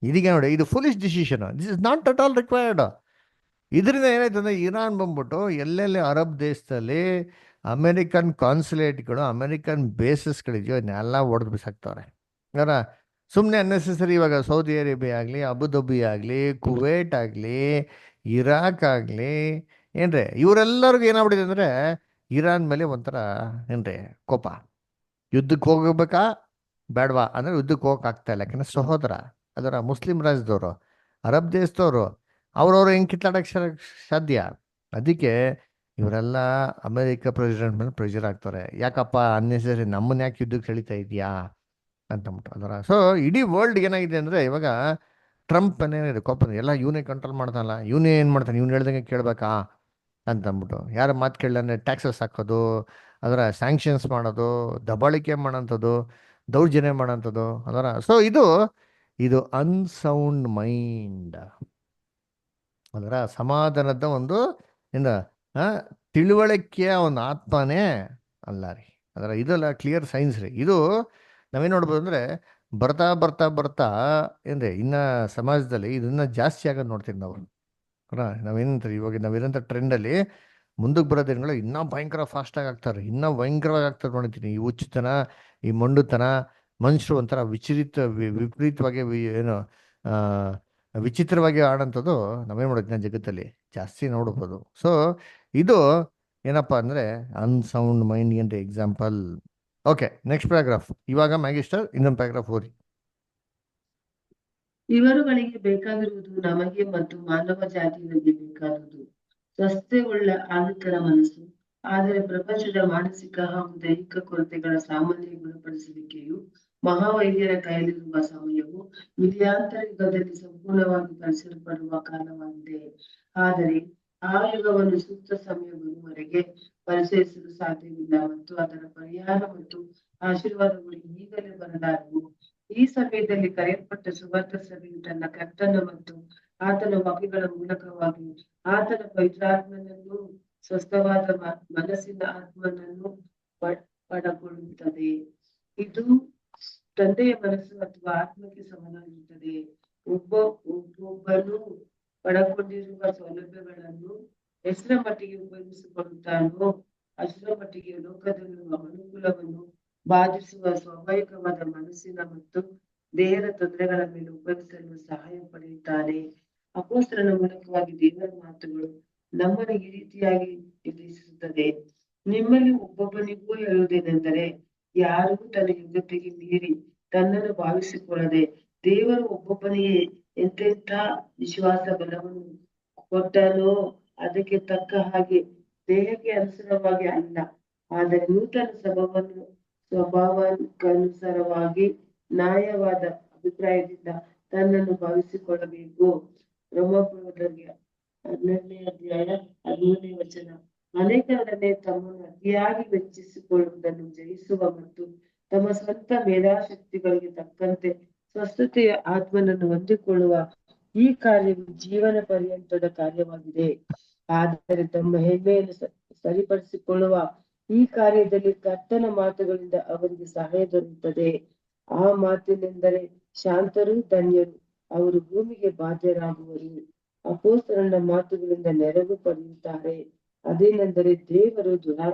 ಇದೀಗ ನೋಡಿ, ಇದು foolish decision, this is not at all required. ಇದರಿಂದ ಏನಾಯ್ತು ಅಂದರೆ ಇರಾನ್ ಬಂದ್ಬಿಟ್ಟು ಎಲ್ಲೆಲ್ಲಿ ಅರಬ್ ದೇಶದಲ್ಲಿ ಅಮೆರಿಕನ್ ಕಾನ್ಸುಲೇಟ್ಗಳು, ಅಮೆರಿಕನ್ ಬೇಸಸ್ಗಳಿದೆಯೋ ಇದನ್ನೆಲ್ಲ ಹೊಡೆದು ಬಿಸಾಕ್ತವ್ರೆ. ಅವರ ಸುಮ್ಮನೆ ಅನ್ನೆಸೆಸರಿ ಇವಾಗ ಸೌದಿ ಅರೇಬಿಯಾ ಆಗಲಿ, ಅಬುದಾಬಿ ಆಗಲಿ, ಕುವೈಟ್ ಆಗಲಿ, ಇರಾಕ್ ಆಗಲಿ, ಏನ್ರಿ ಇವರೆಲ್ಲರಿಗೂ ಏನಾಗ್ಬಿಟ್ಟಿದೆ ಅಂದರೆ ಇರಾನ್ ಮೇಲೆ ಒಂಥರ ಏನ್ರಿ ಕೋಪ. ಯುದ್ಧಕ್ಕೆ ಹೋಗಬೇಕಾ ಬೇಡವಾ ಅಂದರೆ ಯುದ್ಧಕ್ಕೆ ಹೋಗಕ್ಕೆ ಆಗ್ತಾ ಇಲ್ಲ. ಯಾಕಂದರೆ ಸಹೋದರ ಅದರ ಮುಸ್ಲಿಂ ರಾಜ್ಯದವರು, ಅರಬ್ ದೇಶದವರು, ಅವ್ರವ್ರು ಹೆಂಗೆ ಕಿತ್ತಾಡಕ್ಕೆ ಸಾಧ್ಯ? ಅದಕ್ಕೆ ಇವರೆಲ್ಲ ಅಮೆರಿಕ ಪ್ರೆಸಿಡೆಂಟ್ ಮೇಲೆ ಪ್ರೆಷರ್ ಆಗ್ತಾರೆ. ಯಾಕಪ್ಪ ಅನ್ನೆಸರಿ ನಮ್ಮನ್ನ ಯಾಕೆ ಯುದ್ಧಕ್ಕೆ ಸೆಳಿತಾ ಇದೆಯಾ ಅಂತಂದ್ಬಿಟ್ಟು. ಅದರ ಸೊ ಇಡೀ ವರ್ಲ್ಡ್ ಏನಾಗಿದೆ ಅಂದರೆ ಇವಾಗ ಟ್ರಂಪ್ ಏನಿದೆ ಕೋಪ, ಎಲ್ಲ ಇವನೇ ಕಂಟ್ರೋಲ್ ಮಾಡ್ತಾನಲ್ಲ, ಇವನೇ ಏನು ಮಾಡ್ತಾನೆ, ಇವ್ನು ಹೇಳ್ದಂಗೆ ಕೇಳಬೇಕಾ ಅಂತಂದ್ಬಿಟ್ಟು ಯಾರ ಮಾತು ಕೇಳಂದ್ರೆ ಟ್ಯಾಕ್ಸಸ್ ಹಾಕೋದು, ಅದರ ಸ್ಯಾಂಕ್ಷನ್ಸ್ ಮಾಡೋದು, ದಬ್ಬಾಳಿಕೆ ಮಾಡೋಂಥದ್ದು, ದೌರ್ಜನ್ಯ ಮಾಡೋಂಥದ್ದು. ಅದರ ಸೊ ಇದು ಅನ್ಸೌಂಡ್ ಮೈಂಡ್. ಅದರ ಸಮಾಧಾನದ ಒಂದು ಏನ ತಿಳುವಳಿಕೆಯ ಒಂದು ಆತ್ಮನೇ ಅಲ್ಲ ರೀ. ಅದರ ಇದೆಲ್ಲ ಕ್ಲಿಯರ್ ಸೈನ್ಸ್ ರೀ. ಇದು ನಾವೇನು ನೋಡ್ಬೋದು ಅಂದರೆ ಬರ್ತಾ ಬರ್ತಾ ಬರ್ತಾ ಏನ್ರಿ ಇನ್ನು ಸಮಾಜದಲ್ಲಿ ಇದನ್ನ ಜಾಸ್ತಿ ಆಗೋದು ನೋಡ್ತೀವಿ ನಾವು. ನಾವೇನಂತೀವಿ ಇವಾಗ ನಾವಿರೋಂಥ ಟ್ರೆಂಡಲ್ಲಿ ಮುಂದಕ್ಕೆ ಬರೋ ದಿನಗಳು ಇನ್ನೂ ಭಯಂಕರ ಫಾಸ್ಟಾಗಿ ಆಗ್ತಾರೆ, ಇನ್ನೂ ಭಯಂಕರವಾಗಿ ಆಗ್ತಾರೆ ನೋಡ್ತೀನಿ. ಈ ಹುಚ್ಚುತನ, ಈ ಮೊಂಡುತನ, ಮನುಷ್ಯರು ಒಂಥರ ವಿಪರೀತವಾಗಿ ಏನು ವಿಚಿತ್ರವಾಗಿ ಆಡೋಂಥದ್ದು ನಾವೇನು ಮಾಡೋದು ಜಗತ್ತಲ್ಲಿ ಜಾಸ್ತಿ ನೋಡ್ಬೋದು. ಸೊ ಇದು ಏನಪ್ಪ ಅಂದರೆ ಅನ್ಸೌಂಡ್ ಮೈಂಡ್ ಏನ್ರಿ ಎಕ್ಸಾಂಪಲ್. Okay, next paragraph. ಇವಾಗ ಮ್ಯಾಗಿಸ್ಟರ್ ಇನ್ನೊಂದು ಪ್ಯಾರಾಗ್ರಾಫ್ ಓದಿ. ಇವರುಗಳಿಗೆ ಬೇಕಾಗಿರುವುದು ನಮಗೆ ಮತ್ತು ಮಾನವ ಜಾತಿಗಳಿಗೆ ಬೇಕಾದುದು ಸ್ವಸ್ಥತೆಯುಳ್ಳ ಆಂತರಿಕ ಮನಸ್ಸು. ಆದರೆ ಪ್ರಪಂಚದ ಮಾನಸಿಕ ಹಾಗೂ ದೈಹಿಕ ಕೊರತೆಗಳ ಸಾಮಾನ್ಯ ಗುಣಪಡಿಸುವಿಕೆಯು ಮಹಾವೈದ್ಯರ ಕೈಯಲ್ಲಿರುವ ಸಮಯವು ಮಿಲಿಯಾಂತರ ಯುಗದಲ್ಲಿ ಸಂಪೂರ್ಣವಾಗಿ ಪರಿಸಲ್ಪಡುವ ಕಾಲವಾಗಿದೆ. ಆದರೆ ಆ ಯುಗವನ್ನು ಸೂಕ್ತ ಸಮಯ ಬರುವವರೆಗೆ ಪರಿಚಯಿಸಲು ಸಾಧ್ಯವಿಲ್ಲ ಮತ್ತು ಅದರ ಪರಿಹಾರ ಮತ್ತು ಆಶೀರ್ವಾದಗಳು ಈಗಲೇ ಬರಲಾರವು. ಈ ಸಮಯದಲ್ಲಿ ಕರೆಯಲ್ಪಟ್ಟ ಸುವಾರ್ಥ ಸಭೆಯು ತನ್ನ ಕರ್ತನ ಮತ್ತು ಆತನ ವಾಕ್ಯಗಳ ಮೂಲಕವಾಗಿ ಆತನ ಪವಿತ್ರಾತ್ಮನನ್ನು ಸ್ವಸ್ಥವಾದ ಮನಸ್ಸಿನ ಆತ್ಮನನ್ನು ಪಡಕೊಳ್ಳುತ್ತದೆ. ಇದು ತಂದೆಯ ಮನಸ್ಸು ಅಥವಾ ಆತ್ಮಕ್ಕೆ ಸಮನಾಗಿರುತ್ತದೆ. ಒಬ್ಬೊಬ್ಬನು ಪಡಕೊಂಡಿರುವ ಸೌಲಭ್ಯಗಳನ್ನು ಎಷ್ಟರ ಮಟ್ಟಿಗೆ ಉಪಯೋಗಿಸಿಕೊಳ್ಳುತ್ತಾನೋ ಅಷ್ಟರ ಮಟ್ಟಿಗೆ ಲೋಕದಲ್ಲಿರುವ ಅನುಕೂಲವನ್ನು ಬಾಧಿಸುವ ಸ್ವಾಭಾವಿಕವಾದ ಮನಸ್ಸಿನ ಮತ್ತು ದೇಹದ ತೊಂದರೆಗಳ ಮೇಲೆ ಉಪಯೋಗಿಸಲು ಸಹಾಯ ಪಡೆಯುತ್ತಾನೆ. ಅಪೊಸ್ತಲನ ಮೂಲಕವಾಗಿ ದೇವರ ಮಾತುಗಳು ನಮ್ಮನ್ನು ಈ ರೀತಿಯಾಗಿ ನಿರ್ದೇಶಿಸುತ್ತದೆ. ನಿಮ್ಮಲ್ಲಿ ಒಬ್ಬೊಬ್ಬನಿಗೂ ಹೇಳುವುದೇನೆಂದರೆ, ಯಾರೂ ತನ್ನ ಯೋಗ್ಯತೆಗೆ ಮೀರಿ ತನ್ನನ್ನು ಭಾವಿಸಿಕೊಳ್ಳದೆ ದೇವರು ಒಬ್ಬೊಬ್ಬನಿಗೆ ಎಂತೆಂಥ ವಿಶ್ವಾಸ ಬಲವನ್ನು ಕೊಟ್ಟನೋ ಅದಕ್ಕೆ ತಕ್ಕ ಹಾಗೆ ದೇಹಕ್ಕೆ ಅನುಸಾರವಾಗಿ ಅಲ್ಲ, ಆದರೆ ನೂತನ ಸ್ವಭಾವಕ್ಕನುಸಾರವಾಗಿ ನ್ಯಾಯವಾದ ಅಭಿಪ್ರಾಯದಿಂದ ತನ್ನನ್ನು ಭಾವಿಸಿಕೊಳ್ಳಬೇಕು. ರೋಮಾಪುರದವರಿಗೆ 12ನೇ ಅಧ್ಯಾಯ 13ನೇ ವಚನ. ಅನೇಕರೊಡನೆ ತಮ್ಮನ್ನು ಅತಿಯಾಗಿ ವೆಚ್ಚಿಸಿಕೊಳ್ಳುವುದನ್ನು ಜಯಿಸುವ ಮತ್ತು ತಮ್ಮ ಸ್ವಂತ ಮೇಧಾಶಕ್ತಿಗಳಿಗೆ ತಕ್ಕಂತೆ ಸ್ವಸ್ಥತೆಯ ಆತ್ಮನನ್ನು ಹೊಂದಿಕೊಳ್ಳುವ ಈ ಕಾರ್ಯವು ಜೀವನ ಪರ್ಯಂತದ ಕಾರ್ಯವಾಗಿದೆ. ಆದರೆ ತಮ್ಮ ಹೆಮ್ಮೆಯನ್ನು ಸರಿಪಡಿಸಿಕೊಳ್ಳುವ ಈ ಕಾರ್ಯದಲ್ಲಿ ಕರ್ತನ ಮಾತುಗಳಿಂದ ಅವರಿಗೆ ಸಹಾಯ ದೊರೆಯುತ್ತದೆ. ಆ ಮಾತಿನೆಂದರೆ ಶಾಂತರು ಧನ್ಯರು, ಅವರು ಭೂಮಿಗೆ ಬಾಧ್ಯರಾಗುವರು. ಅಪೊಸ್ತಲನ ಮಾತುಗಳಿಂದ ನೆರವು ಪಡೆಯುತ್ತಾರೆ. ಅದೇನೆಂದರೆ ದೇವರು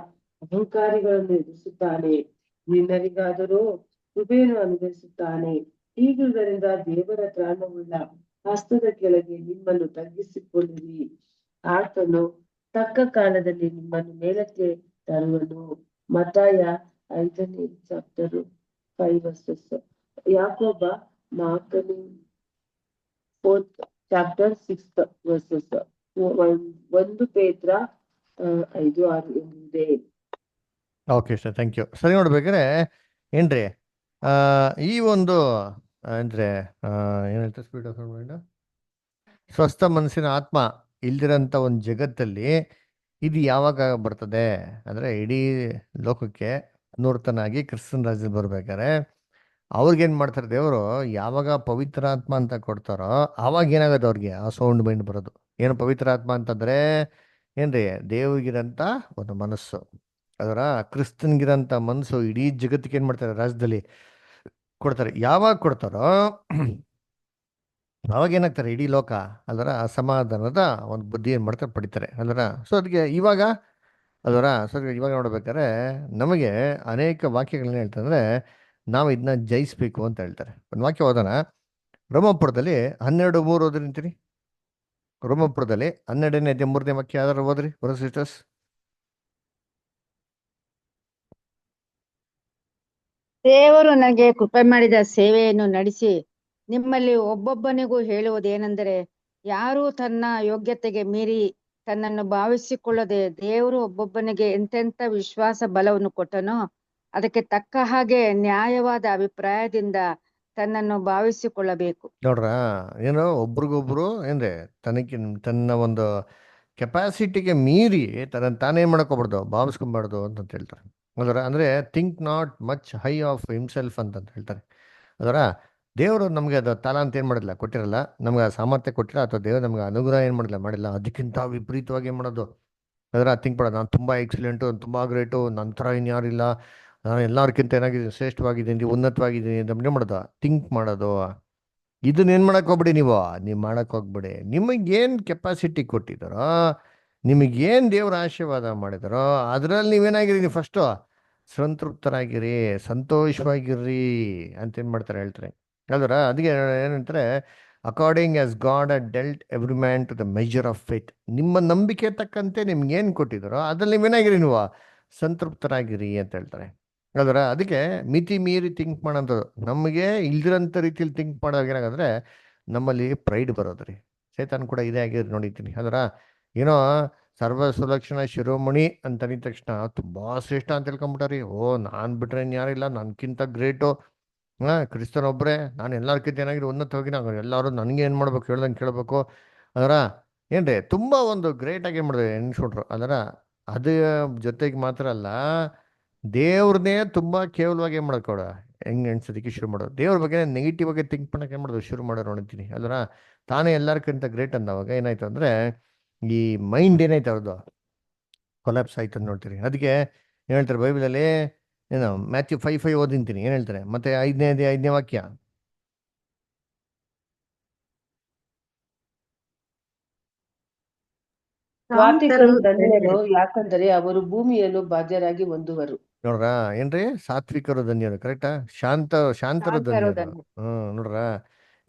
ಅಹಂಕಾರಿಗಳನ್ನು ಎದುರಿಸುತ್ತಾನೆ, ನಿನ್ನರಿಗಾದರೂ ಕೃಪೆಯನ್ನು ಅನುಗ್ರಹಿಸುತ್ತಾನೆ. ಹೀಗಿರುವುದರಿಂದ ದೇವರ ತ್ರಾಣವುಳ್ಳ ಹಸ್ತದ ಕೆಳಗೆ ನಿಮ್ಮನ್ನು ತಗ್ಗಿಸಿಕೊಳ್ಳಿರಿ. ಆತನು ತಕ್ಕ ಕಾಲದಲ್ಲಿ ನಿಮ್ಮನ್ನು ಮೇಲಕ್ಕೆ ತರುವನು. ಮತ್ತಾಯ 5ನೇ ಚಾಪ್ಟರ್ 5 verses. ಯಾಕೋಬ 4ನೇ 4th ಚಾಪ್ಟರ್ 6th verses. 1 ಪೇತ್ರ 5:6 ಎಂದಿದೆ. Okay sir, thank you. ಸರಿ, ನೋಡ್ಬೇಕಾದ್ರೆ ಏನ್ರಿ ಈ ಒಂದು ಅಂದ್ರೆ ಏನು ಹೇಳ್ತಾರೆ, ಸ್ಪೀಡ್ ಆಫ್ ಮೈಂಡ್, ಸ್ವಸ್ಥ ಮನಸ್ಸಿನ ಆತ್ಮ ಇಲ್ದಿರಂಥ ಒಂದು ಜಗತ್ತಲ್ಲಿ ಇದು ಯಾವಾಗ ಬರ್ತದೆ ಅಂದರೆ ಇಡೀ ಲೋಕಕ್ಕೆ ನೂತನಾಗಿ ಕ್ರಿಸ್ತನ ರಾಜ್ಯದಲ್ಲಿ ಬರ್ಬೇಕಾದ್ರೆ ಅವ್ರಿಗೇನು ಮಾಡ್ತಾರೆ ದೇವರು, ಯಾವಾಗ ಪವಿತ್ರ ಆತ್ಮ ಅಂತ ಕೊಡ್ತಾರೋ ಆವಾಗ ಏನಾಗೋದು ಅವ್ರಿಗೆ ಆ ಸೌಂಡ್ ಮೈಂಡ್ ಬರೋದು. ಏನು ಪವಿತ್ರ ಆತ್ಮ ಅಂತಂದರೆ ಏನ್ರಿ, ದೇವ್ರಿಗಿರಂಥ ಒಂದು ಮನಸ್ಸು, ಅದರ ಕ್ರಿಸ್ತನ್ಗಿರಂಥ ಮನಸ್ಸು ಇಡೀ ಜಗತ್ತಿಗೆ ಏನು ಮಾಡ್ತಾರೆ ರಾಜ್ಯದಲ್ಲಿ ಕೊಡ್ತಾರೆ. ಯಾವಾಗ ಕೊಡ್ತಾರೋ ಅವಾಗ ಏನಾಗ್ತಾರೆ, ಇಡೀ ಲೋಕ ಅದರ ಅಸಮಾಧಾನದ ಒಂದು ಬುದ್ಧಿ ಏನು ಮಾಡ್ತಾರೆ ಪಡಿತಾರೆ ಅದರ. ಸೊ ಅದಕ್ಕೆ ಇವಾಗ ಅದರ ಸೊ ಇವಾಗ ನೋಡ್ಬೇಕಾದ್ರೆ ನಮಗೆ ಅನೇಕ ವಾಕ್ಯಗಳನ್ನ ಹೇಳ್ತಂದ್ರೆ ನಾವು ಇದನ್ನ ಜಯಿಸ್ಬೇಕು ಅಂತ ಹೇಳ್ತಾರೆ. ಒಂದು ವಾಕ್ಯ ಓದೋಣ, ರೋಮಾಪುರದಲ್ಲಿ 12:3 ಓದ್ರಿ ಅಂತೀರಿ. ರೋಮಾಪುರದಲ್ಲಿ 12ನೇ ಅಧ್ಯಾಯ 3ನೇ ವಾಕ್ಯ ಯಾವ್ದಾರು ಓದ್ರಿ ಬ್ರದರ್ ಸಿಸ್ಟರ್ಸ್. ದೇವರು ನನಗೆ ಕೃಪೆ ಮಾಡಿದ ಸೇವೆಯನ್ನು ನಡೆಸಿ ನಿಮ್ಮಲ್ಲಿ ಒಬ್ಬೊಬ್ಬನಿಗೂ ಹೇಳುವುದೇನೆಂದರೆ, ಯಾರೂ ತನ್ನ ಯೋಗ್ಯತೆಗೆ ಮೀರಿ ತನ್ನನ್ನು ಭಾವಿಸಿಕೊಳ್ಳದೆ ದೇವರು ಒಬ್ಬೊಬ್ಬನಿಗೆ ಎಂತೆಂಥ ವಿಶ್ವಾಸ ಬಲವನ್ನು ಕೊಟ್ಟನೋ ಅದಕ್ಕೆ ತಕ್ಕ ಹಾಗೆ ನ್ಯಾಯವಾದ ಅಭಿಪ್ರಾಯದಿಂದ ತನ್ನನ್ನು ಭಾವಿಸಿಕೊಳ್ಳಬೇಕು. ನೋಡ್ರ, ಏನೋ ಒಬ್ರಿಗೊಬ್ರು ಏನ್ರಿ ತನ್ನ ಒಂದು ಕೆಪಾಸಿಟಿಗೆ ಮೀರಿ ತಾನೇ ಮಾಡ್ಕೋಬಾರ್ದು, ಭಾವಿಸ್ಕೊಬಾರ್ದು ಅಂತ ಹೇಳ್ತಾರೆ ಅದರ. ಅಂದರೆ think not much high of himself ಅಂತ ಹೇಳ್ತಾರೆ ಅದರ. ದೇವರು ನಮಗೆ ಅದು ತಾಲಾಂತ ಏನು ಮಾಡಿಲ್ಲ, ಕೊಟ್ಟಿರಲ್ಲ, ನಮ್ಗೆ ಆ ಸಾಮರ್ಥ್ಯ ಕೊಟ್ಟಿಲ್ಲ, ಅಥವಾ ದೇವರು ನಮ್ಗೆ ಅನುಗ್ರಹ ಏನು ಮಾಡಿಲ್ಲ, ಅದಕ್ಕಿಂತ ವಿಪರೀತವಾಗಿ ಏನು ಮಾಡೋದು ಅದರ ಥಿಂಕ್ ಮಾಡೋದು. ನಾನು ತುಂಬ ಎಕ್ಸಲೆಂಟು, ತುಂಬ ಗ್ರೇಟು, ನನ್ನ ಥರ ಇನ್ಯಾರಿಲ್ಲ, ನಾನು ಎಲ್ಲರಿಗಿಂತ ಏನಾಗಿದ್ದೀನಿ, ಶ್ರೇಷ್ಠವಾಗಿದ್ದೀನಿ, ಉನ್ನತವಾಗಿದ್ದೀನಿ ಅಂತ ಮಾಡೋದು, ಥಿಂಕ್ ಮಾಡೋದು. ಇದನ್ನೇನು ಮಾಡಕ್ಕೆ ಹೋಗ್ಬಿಡಿ, ನೀವು ಮಾಡಕ್ಕೆ ಹೋಗ್ಬಿಡಿ. ನಿಮಗೇನು ಕೆಪಾಸಿಟಿ ಕೊಟ್ಟಿದ್ದಾರೋ, ನಿಮಗೇನು ದೇವ್ರ ಆಶೀರ್ವಾದ ಮಾಡಿದಾರೋ ಅದರಲ್ಲಿ ನೀವೇನಾಗಿರಿ, ಫಸ್ಟು ಸಂತೃಪ್ತರಾಗಿರಿ, ಸಂತೋಷವಾಗಿರ್ರಿ ಅಂತ ಏನು ಮಾಡ್ತಾರೆ ಹೇಳ್ತಾರೆ ಅಲ್ವರ. ಅದಕ್ಕೆ ಏನಂತಾರೆ, according as God had dealt every man to the measure of faith. ನಿಮ್ಮ ನಂಬಿಕೆ ತಕ್ಕಂತೆ ನಿಮ್ಗೇನು ಕೊಟ್ಟಿದ್ದಾರೋ ಅದ್ರಲ್ಲಿ ನೀವೇನಾಗಿರಿ, ನೀವು ಸಂತೃಪ್ತರಾಗಿರಿ ಅಂತ ಹೇಳ್ತಾರೆ ಅಲ್ವರ. ಅದಕ್ಕೆ ಮಿತಿ ಮೀರಿ ಥಿಂಕ್ ಮಾಡೋಂಥದ್ದು, ನಮಗೆ ಇಲ್ದಿರೋಂಥ ರೀತಿಯಲ್ಲಿ ಥಿಂಕ್ ಮಾಡೋವಾಗ ಏನಾಗಂದ್ರೆ ನಮ್ಮಲ್ಲಿ ಪ್ರೈಡ್ ಬರೋದ್ರಿ. ಸೈತಾನ್ ಕೂಡ ಇದೇ ಆಗಿರೋದು ನೋಡಿದ್ದೀನಿ ಅದರ. ಏನೋ ಸರ್ವ ಸುಲಕ್ಷಣ ಶಿರೋಮಣಿ ಅಂತ ಅಂದ ತಕ್ಷಣ ತುಂಬ ಶ್ರೇಷ್ಠ ಅಂತ ತಿಳ್ಕೊಂಬಿಟ್ಟಾರಿ. ನಾನು ಬಿಟ್ರೆ ಯಾರಿಲ್ಲ, ನನ್ಕಿಂತ ಗ್ರೇಟು, ಕ್ರಿಸ್ತನೊಬ್ಬರೇ, ನಾನು ಎಲ್ಲರಿಗಿಂತ ಏನಾಗಿದೆ ಉನ್ನತವಾಗಿ, ನಾವು ಎಲ್ಲರೂ ನನಗೆ ಏನು ಮಾಡ್ಬೇಕು ಹೇಳ್ದಂಗೆ ಕೇಳಬೇಕು ಅದರ. ಏನ್ರಿ ತುಂಬ ಒಂದು ಗ್ರೇಟಾಗಿ ಏನು ಮಾಡಿದೆ ಎನ್ಸ್ಕೊಂಡ್ರು ಅದರ. ಅದು ಜೊತೆಗೆ ಮಾತ್ರ ಅಲ್ಲ, ದೇವ್ರನ್ನೇ ತುಂಬ ಕೇವಲವಾಗಿ ಏನು ಮಾಡೋದು ಹೆಂಗೆ ಎಣ್ಸೋದಕ್ಕೆ ಶುರು ಮಾಡೋದು, ದೇವ್ರ ಬಗ್ಗೆ ನೆಗೆಟಿವ್ ಆಗಿ ಥಿಂಕ್ ಮಾಡೋಕೆ ಏನು ಮಾಡೋದು ಶುರು ಮಾಡೋರು ನೋಡ್ತೀನಿ ಅಲ್ವರ. ತಾನೇ ಎಲ್ಲರಿಗಿಂತ ಗ್ರೇಟ್ ಅಂದವಾಗ ಏನಾಯ್ತು ಅಂದರೆ ಈ ಮೈಂಡ್ ಏನಾಯ್ತು ಅವ್ರದ್ದು ಕೊಲ್ಯಾಪ್ಸ್ ಆಯ್ತು ಅಂತ ನೋಡ್ತೀರಿ. ಅದಕ್ಕೆ ಏನು ಹೇಳ್ತಾರೆ ಬೈಬಲಲ್ಲಿ, ಏನು ಮ್ಯಾಥ್ಯೂ 5:5 ಓದಿಂತೀನಿ, ಏನು ಹೇಳ್ತಾರೆ ಮತ್ತೆ 5ನೇ ವಾಕ್ಯ. ಸಾತ್ವಿಕರು ಧನ್ಯರು, ಯಾಕಂದರೆ ಅವರು ಭೂಮಿಯನ್ನು ಬಾಧ್ಯರಾಗಿ ಹೊಂದುವರು. ನೋಡ್ರ, ಏನ್ರಿ ಸಾತ್ವಿಕರು ಧನ್ಯರು, ಕರೆಕ್ಟಾ? ಶಾಂತರು ಶಾಂತರು ಧನ್ಯರು. ಧನ್ಯರು. ನೋಡ್ರ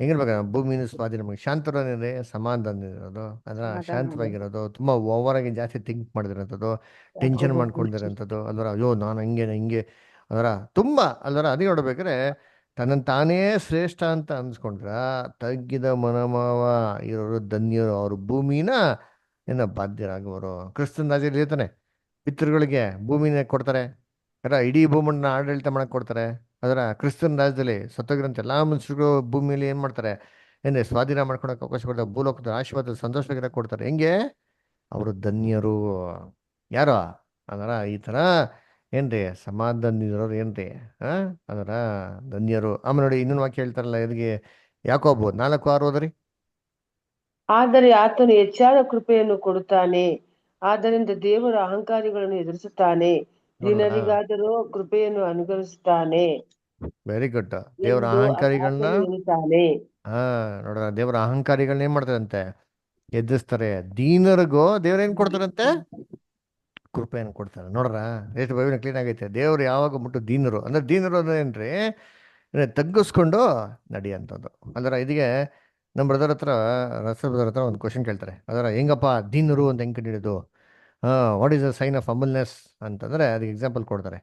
ಹೆಂಗಿರ್ಬೇಕ, ಭೂಮಿನ ಸ್ವಾಧೀನ ಮಾಡಿ. ಶಾಂತರು ಅಂದ್ರೆ ಸಮಾಧಾನ ಇರೋದು ಅದರ, ಸಮಾಧಾನ ಶಾಂತವಾಗಿರೋದು, ತುಂಬಾ ಓವರ್ ಆಗಿ ಜಾಸ್ತಿ ಥಿಂಕ್ ಮಾಡಿದಿರೋಂಥದ್ದು, ಟೆನ್ಷನ್ ಮಾಡ್ಕೊಂಡಿರೋಂಥದ್ದು ಅಲ್ವರ. ಅಯ್ಯೋ ನಾನು ಹಿಂಗೆ ಅದರ ತುಂಬಾ ಅಲ್ವರ. ಅದೇ ನೋಡ್ಬೇಕಾದ್ರೆ ತನ್ನನ್ನು ತಾನೇ ಶ್ರೇಷ್ಠ ಅಂತ ಅನ್ಸ್ಕೊಂಡ್ರ ತಗ್ಗಿದ ಮನೋಭಾವ ಇರೋರು ಧನ್ಯರು, ಅವರು ಭೂಮಿನ ಬಾಧ್ಯರಾಗುವರು. ಕ್ರಿಸ್ತನ ರಾಜ್ಯದಲ್ಲಿ ಇರ್ತಾನೆ, ಪಿತೃಗಳಿಗೆ ಭೂಮಿನ ಕೊಡ್ತಾರೆ ಅಲ್ಲ, ಇಡೀ ಭೂಮಂಡನ ಆಡಳಿತ ಮಾಡಕ್ ಕೊಡ್ತಾರೆ ಅದರ. ಕ್ರಿಸ್ತನ ರಾಜ್ಯದಲ್ಲಿ ಸತ್ತೋಗಿರೋಂಥ ಎಲ್ಲ ಮನುಷ್ಯರು ಭೂಮಿಯಲ್ಲಿ ಏನು ಮಾಡ್ತಾರೆ, ಸ್ವಾಧೀನ ಮಾಡ್ಕೊಳಕ್ಕೆ ಅವಕಾಶ ಕೊಡ್ತಾರೆ, ಭೂಲೋಕದ ಆಶೀರ್ವಾದ ಸಂತೋಷವಾಗಿರಕ್ಕೆ ಕೊಡ್ತಾರೆ. ಹೆಂಗೆ ಅವರು ಧನ್ಯರು ಯಾರೋ ಅದರ. ಈ ಥರ ಸಮಾಧಾನದಿರೋರು ಅದರ ಧನ್ಯರು. ಆಮೇಲೆ ನೋಡಿ ಇನ್ನೊಂದು ವಾಕ್ಯ ಹೇಳ್ತಾರಲ್ಲ, ಎಲ್ಲಿಗೆ ಯಾಕೋಬು 4:6 ಓದ್ರಿ. ಆದರೆ ಆತನು ಹೆಚ್ಚಾದ ಕೃಪೆಯನ್ನು ಕೊಡುತ್ತಾನೆ, ಆದ್ದರಿಂದ ದೇವರ ಅಹಂಕಾರಿಗಳನ್ನು ಎದುರಿಸುತ್ತಾನೆ, ದಿನರಿಗಾದರೂ ಕೃಪೆಯನ್ನು ಅನುಗ್ರಹಿಸುತ್ತಾನೆ. Very good. ದೇವರ ಅಹಂಕಾರಿಗಳನ್ನ ನೋಡ್ರ, ದೇವರ ಅಹಂಕಾರಿಗಳನ್ನ ಏನ್ ಮಾಡ್ತಾರಂತೆ, ಎದುರಿಸ್ತಾರೆ. ದೀನರಿಗೂ ದೇವ್ರ ಏನ್ ಕೊಡ್ತಾರಂತೆ, ಕೃಪೆಯನ್ನು ಕೊಡ್ತಾರೆ. ನೋಡ್ರ ಎಷ್ಟು ಬೈಬಲ್ ಕ್ಲೀನ್ ಆಗೈತೆ. ದೇವ್ರು ಯಾವಾಗ ಮುಟ್ಟು ದೀನರು ಅಂದ್ರೆ, ದೀನರು ಅಂದ್ರೆ ಏನ್ರಿ, ತಗ್ಗಿಸ್ಕೊಂಡು ನಡೆಯುವಂಥದ್ದು. ಅದರ ಇದಕ್ಕೆ ನಮ್ಮ ಬ್ರದರ್ ಹತ್ರ ಬ್ರದರ್ ಹತ್ರ ಒಂದು ಕ್ವಶನ್ ಕೇಳ್ತಾರೆ. ಅದರ ಹೆಂಗಪ್ಪ ದೀನರು ಅಂತ ಹೆಂಗೆ ಕಂಡಿಡಿಯೋದು, what is the sign of humbleness ಅಂತಂದರೆ ಅದಕ್ಕೆ ಎಕ್ಸಾಂಪಲ್ ಕೊಡ್ತಾರೆ.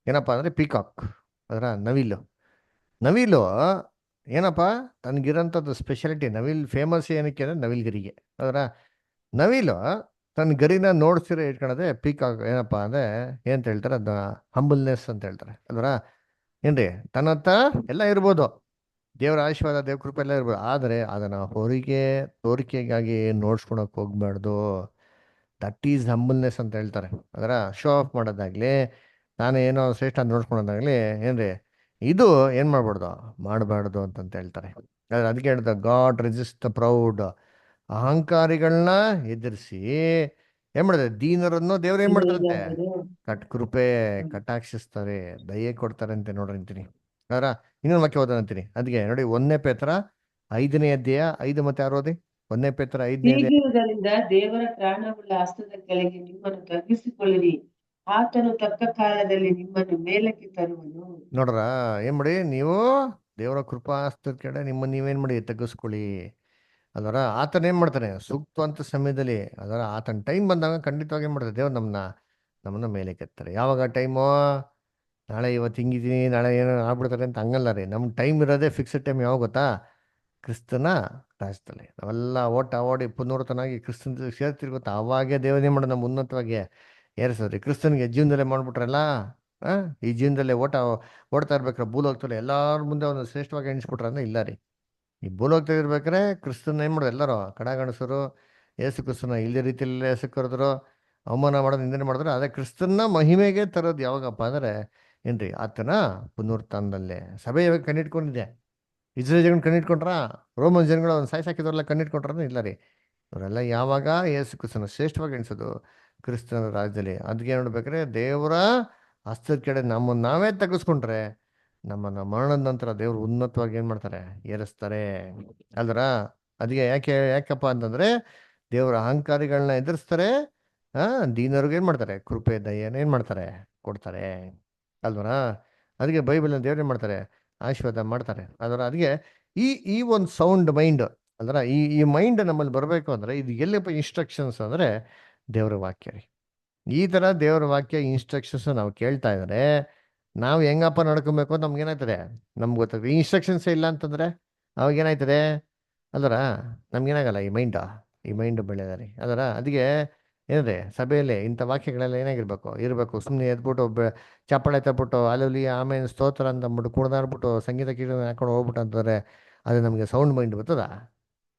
ಏನಪ್ಪ ಅಂದರೆ ಪೀಕಾಕ್, ಅದರ ನವಿಲು ಏನಪ್ಪ ತನಗಿರೋಂಥದ್ದು ಸ್ಪೆಷಾಲಿಟಿ. ನವಿಲ್ ಫೇಮಸ್ ಏನಕ್ಕೆ ಅಂದರೆ ನವಿಲ್ಗರಿಗೆ. ಅದರ ನವಿಲು ತನ್ನ ಗರಿನ ನೋಡ್ಸಿರೋ ಇಟ್ಕೊಳ್ಳೋದೆ ಪೀಕಾಕ್. ಏನಪ್ಪ ಅಂದರೆ ಏನಂತ ಹೇಳ್ತಾರೆ, ಅದನ್ನ ಹಂಬಲ್ನೆಸ್ ಅಂತ ಹೇಳ್ತಾರೆ. ಅದರ ಏನ್ರಿ, ತನ್ನ ಹತ್ರ ಎಲ್ಲ ಇರ್ಬೋದು, ದೇವರ ಆಶೀರ್ವಾದ ದೇವ್ರ ಕೃಪೆ ಎಲ್ಲ ಇರ್ಬೋದು, ಆದರೆ ಅದನ್ನು ತೋರಿಕೆಗಾಗಿ ನೋಡ್ಸ್ಕೊಳಕ್ ಹೋಗ್ಬಾರ್ದು. ದಟ್ ಈಸ್ ಹಂಬಲ್ನೆಸ್ ಅಂತ ಹೇಳ್ತಾರೆ. ಅದರ ಶೋ ಆಫ್ ಮಾಡೋದಾಗ್ಲಿ, ನಾನು ಏನೋ ಶ್ರೇಷ್ಠ ಅಂತ ನೋಡ್ಸ್ಕೊಳೋದಾಗ್ಲಿ, ಏನ್ರಿ ಇದು ಏನು ಮಾಡಬಾರ್ದು ಅಂತಂತ ಹೇಳ್ತಾರೆ. ಅದಕ್ಕೆ ಹೇಳ್ದ, ಗಾಡ್ ರೆಸಿಸ್ಟ್ ದ ಪ್ರೌಡ್, ಅಹಂಕಾರಿಗಳನ್ನ ಎದುರಿಸಿ ಏನ್ ಮಾಡಿದೆ, ದೀನರನ್ನು ದೇವ್ರು ಏನ್ ಮಾಡ್ತಾರಂತೆ, ಕೃಪೆ ಕಟಾಕ್ಷಿಸ್ತಾರೆ, ದಯೆ ಕೊಡ್ತಾರೆ ಅಂತ ನೋಡ್ರಿ ಅಂತೀನಿ. ಅದರ ಇನ್ನೊಂದು ವಾಕ್ಯ ಓದೋಣ ಅಂತೀನಿ. ಅದಕ್ಕೆ ನೋಡಿ, 1 ಪೇತ್ರ 5ನೇ ಅಧ್ಯಾಯ 5 ಮತ್ತೆ 6 ಓದಿ. 1 ಪೇತ್ರ 5ನೇ ಅಧ್ಯಾಯ. ಹೀಗಿರುವುದರಿಂದ ದೇವರ ಪ್ರಾಣವುಳ್ಳ ಹಸ್ತದ ಕೆಳಗೆ ನಿಮ್ಮನ್ನು ತಗ್ಗಿಸಿಕೊಳ್ಳಿರಿ, ಆತನು ತಕ್ಕ ಕಾಲದಲ್ಲಿ ನಿಮ್ಮನ್ನು ಮೇಲಕ್ಕೆ ತರುವನು. ನೋಡ್ರ, ಏನ್ ಮಾಡಿ, ನೀವು ದೇವರ ಕೃಪಾಸ್ತದ ಕಡೆ ನಿಮ್ಮನ್ನು ನೀವೇನ್ ಮಾಡಿ ತಗ್ಗಿಸ್ಕೊಳ್ಳಿ. ಅದರ ಆತನ ಏನ್ ಮಾಡ್ತಾನೆ, ಸೂಕ್ತವಂತ ಸಮಯದಲ್ಲಿ, ಅದರ ಆತನ ಟೈಮ್ ಬಂದಾಗ ಖಂಡಿತವಾಗಿ ಏನ್ ಮಾಡ್ತಾರೆ, ದೇವ್ರು ನಮ್ಮನ್ನ ಮೇಲೆ ಕೆತ್ತಾರೆ. ಯಾವಾಗ ಟೈಮು, ನಾಳೆ ಇವತ್ತು ಹಿಂಗಿದ್ದೀನಿ ನಾಳೆ ಏನೋ ಆಗ್ಬಿಡ್ತಾರೆ ಅಂತ ಹಂಗಲ್ಲ ರೀ. ನಮ್ಮ ಟೈಮ್ ಇರೋದೇ ಫಿಕ್ಸ್ಡ್ ಟೈಮ್. ಯಾವಾಗ ಗೊತ್ತಾ, ಕ್ರಿಸ್ತನ ರಾಜ್ಯದಲ್ಲಿ ನಾವೆಲ್ಲ ಓಡಿ ಪುನರ್ತನಾಗಿ ಕ್ರಿಸ್ತನ ಸೇರ್ತಿರ್ ಗೊತ್ತಾ, ಅವಾಗೇ ದೇವರೇ ಮಾಡೋದು ನಮ್ಮ ಉನ್ನತವಾಗಿ ಏರಿಸೋದ್ರಿ. ಕ್ರಿಸ್ತನಿಗೆ ಜೀವನದಲ್ಲೇ ಮಾಡ್ಬಿಟ್ರಲ್ಲ, ಈ ಜೀವನದಲ್ಲೇ ಓಡ್ತಾ ಇರ್ಬೇಕಾರೆ ಭೂಲೋಕದಲ್ಲಿ ಎಲ್ಲಾರ ಮುಂದೆ ಒಂದು ಶ್ರೇಷ್ಠವಾಗಿ ಎಣಿಸ್ಬಿಟ್ರ ಅಂದ್ರೆ ಇಲ್ಲ ರೀ. ಈ ಭೂಲೋಕದಲ್ಲಿ ಇರ್ಬೇಕಾರೆ ಕ್ರಿಸ್ತನ ಏನ್ ಮಾಡೋದು, ಎಲ್ಲರೂ ಕಡಗಣಸರು ಯೇಸು ಕ್ರಿಸ್ತನ ಇಲ್ಲದ ರೀತಿಯಲ್ಲೇ ಕರೆದ್ರು, ಅವಮಾನ ಮಾಡೋದು, ನಿಂದನೆ ಮಾಡಿದ್ರು. ಅದೇ ಕ್ರಿಸ್ತನ ಮಹಿಮೆಗೆ ತರೋದು ಯಾವಾಗಪ್ಪ ಅಂದರೆ ಏನ್ರಿ, ಆತನ ಪುನರುತ್ಥಾನದಲ್ಲೇ. ಸಭೆ ಯಾವಾಗ ಕಣ್ಣಿಟ್ಕೊಂಡಿದೆ, ಇಸ್ರೇಲ್ ಜನಗಳು ಕಣ್ಣಿಟ್ಕೊಂಡ್ರ, ರೋಮನ್ ಜನಗಳು ಒಂದು ಸಾಕಿದವ್ರೆಲ್ಲ ಕಣ್ಣಿಟ್ಕೊಂಡ್ರ ಇಲ್ಲ ರೀ. ಇವರೆಲ್ಲ ಯಾವಾಗ ಯೇಸು ಕ್ರಿಸ್ತನ ಶ್ರೇಷ್ಠವಾಗಿ ಎಣಿಸೋದು ಕ್ರಿಸ್ತನ ರಾಜ್ಯದಲ್ಲಿ. ಅದಕ್ಕೆ ನೋಡ್ಬೇಕಾದ್ರೆ ದೇವರ ಹಸ್ತದ ಕಡೆ ನಮ್ಮನ್ನು ನಾವೇ ತೆಗೆಸ್ಕೊಂಡ್ರೆ ನಮ್ಮನ್ನು ಮರಣದ ನಂತರ ದೇವರು ಉನ್ನತವಾಗಿ ಏನು ಮಾಡ್ತಾರೆ, ಏರಿಸ್ತಾರೆ ಅಲ್ದರ. ಅದಕ್ಕೆ ಯಾಕಪ್ಪ ಅಂತಂದ್ರೆ ದೇವರ ಅಹಂಕಾರಿಗಳನ್ನ ಎದುರಿಸ್ತಾರೆ, ದೀನರಿಗೆ ಏನು ಮಾಡ್ತಾರೆ, ಕೃಪೆ ದಯೆನ ಏನು ಮಾಡ್ತಾರೆ, ಕೊಡ್ತಾರೆ ಅಲ್ವರ. ಅದಕ್ಕೆ ಬೈಬಲ್ನ ದೇವ್ರು ಏನು ಮಾಡ್ತಾರೆ, ಆಶೀರ್ವಾದ ಮಾಡ್ತಾರೆ ಅದರ. ಅದಕ್ಕೆ ಈ ಒಂದು ಸೌಂಡ್ ಮೈಂಡ್ ಅಂದ್ರೆ ಈ ಮೈಂಡ್ ನಮ್ಮಲ್ಲಿ ಬರಬೇಕು ಅಂದ್ರೆ ಇದು ಎಲ್ಲಿಪ್ಪ ಇನ್ಸ್ಟ್ರಕ್ಷನ್ಸ್ ಅಂದರೆ ದೇವರ ವಾಕ್ಯ ರೀ. ಈ ಥರ ದೇವರ ವಾಕ್ಯ ಇನ್ಸ್ಟ್ರಕ್ಷನ್ಸ್ ನಾವು ಕೇಳ್ತಾ ಇದ್ದಾರೆ, ನಾವು ಹೆಂಗಪ್ಪ ನಡ್ಕೊಬೇಕು ಅಂತ ನಮ್ಗೆ ಏನಾಯ್ತದೆ, ನಮ್ಗೆ ಗೊತ್ತಾಗ್ತದೆ. ಇನ್ಸ್ಟ್ರಕ್ಷನ್ಸೇ ಇಲ್ಲ ಅಂತಂದರೆ ಅವಾಗ ಏನಾಯ್ತದೆ ಅಲ್ವರ, ನಮ್ಗೇನಾಗಲ್ಲ ಈ ಮೈಂಡ್ ಬೆಳೆದ ರೀ ಅದರ. ಅದಕ್ಕೆ ಏನಿದೆ, ಸಭೆಯಲ್ಲಿ ಇಂಥ ವಾಕ್ಯಗಳೆಲ್ಲ ಇರಬೇಕು. ಸುಮ್ಮನೆ ಎದ್ಬಿಟ್ಟು ಚಪ್ಪಾಳೆ ತಬಿಟ್ಟು ಅಲ್ಲಿ ಆಮೇಲೆ ಸ್ತೋತ್ರ ಅಂತಂದ್ಬಿಟ್ಟು ಕುಡ್ದಾಡ್ಬಿಟ್ಟು ಸಂಗೀತ ಕೀರ್ತನೆ ಹಾಕೊಂಡು ಹೋಗ್ಬಿಟ್ಟು ಅಂತಂದರೆ ಅದು ನಮಗೆ ಸೌಂಡ್ ಮೈಂಡ್ ಬರ್ತದ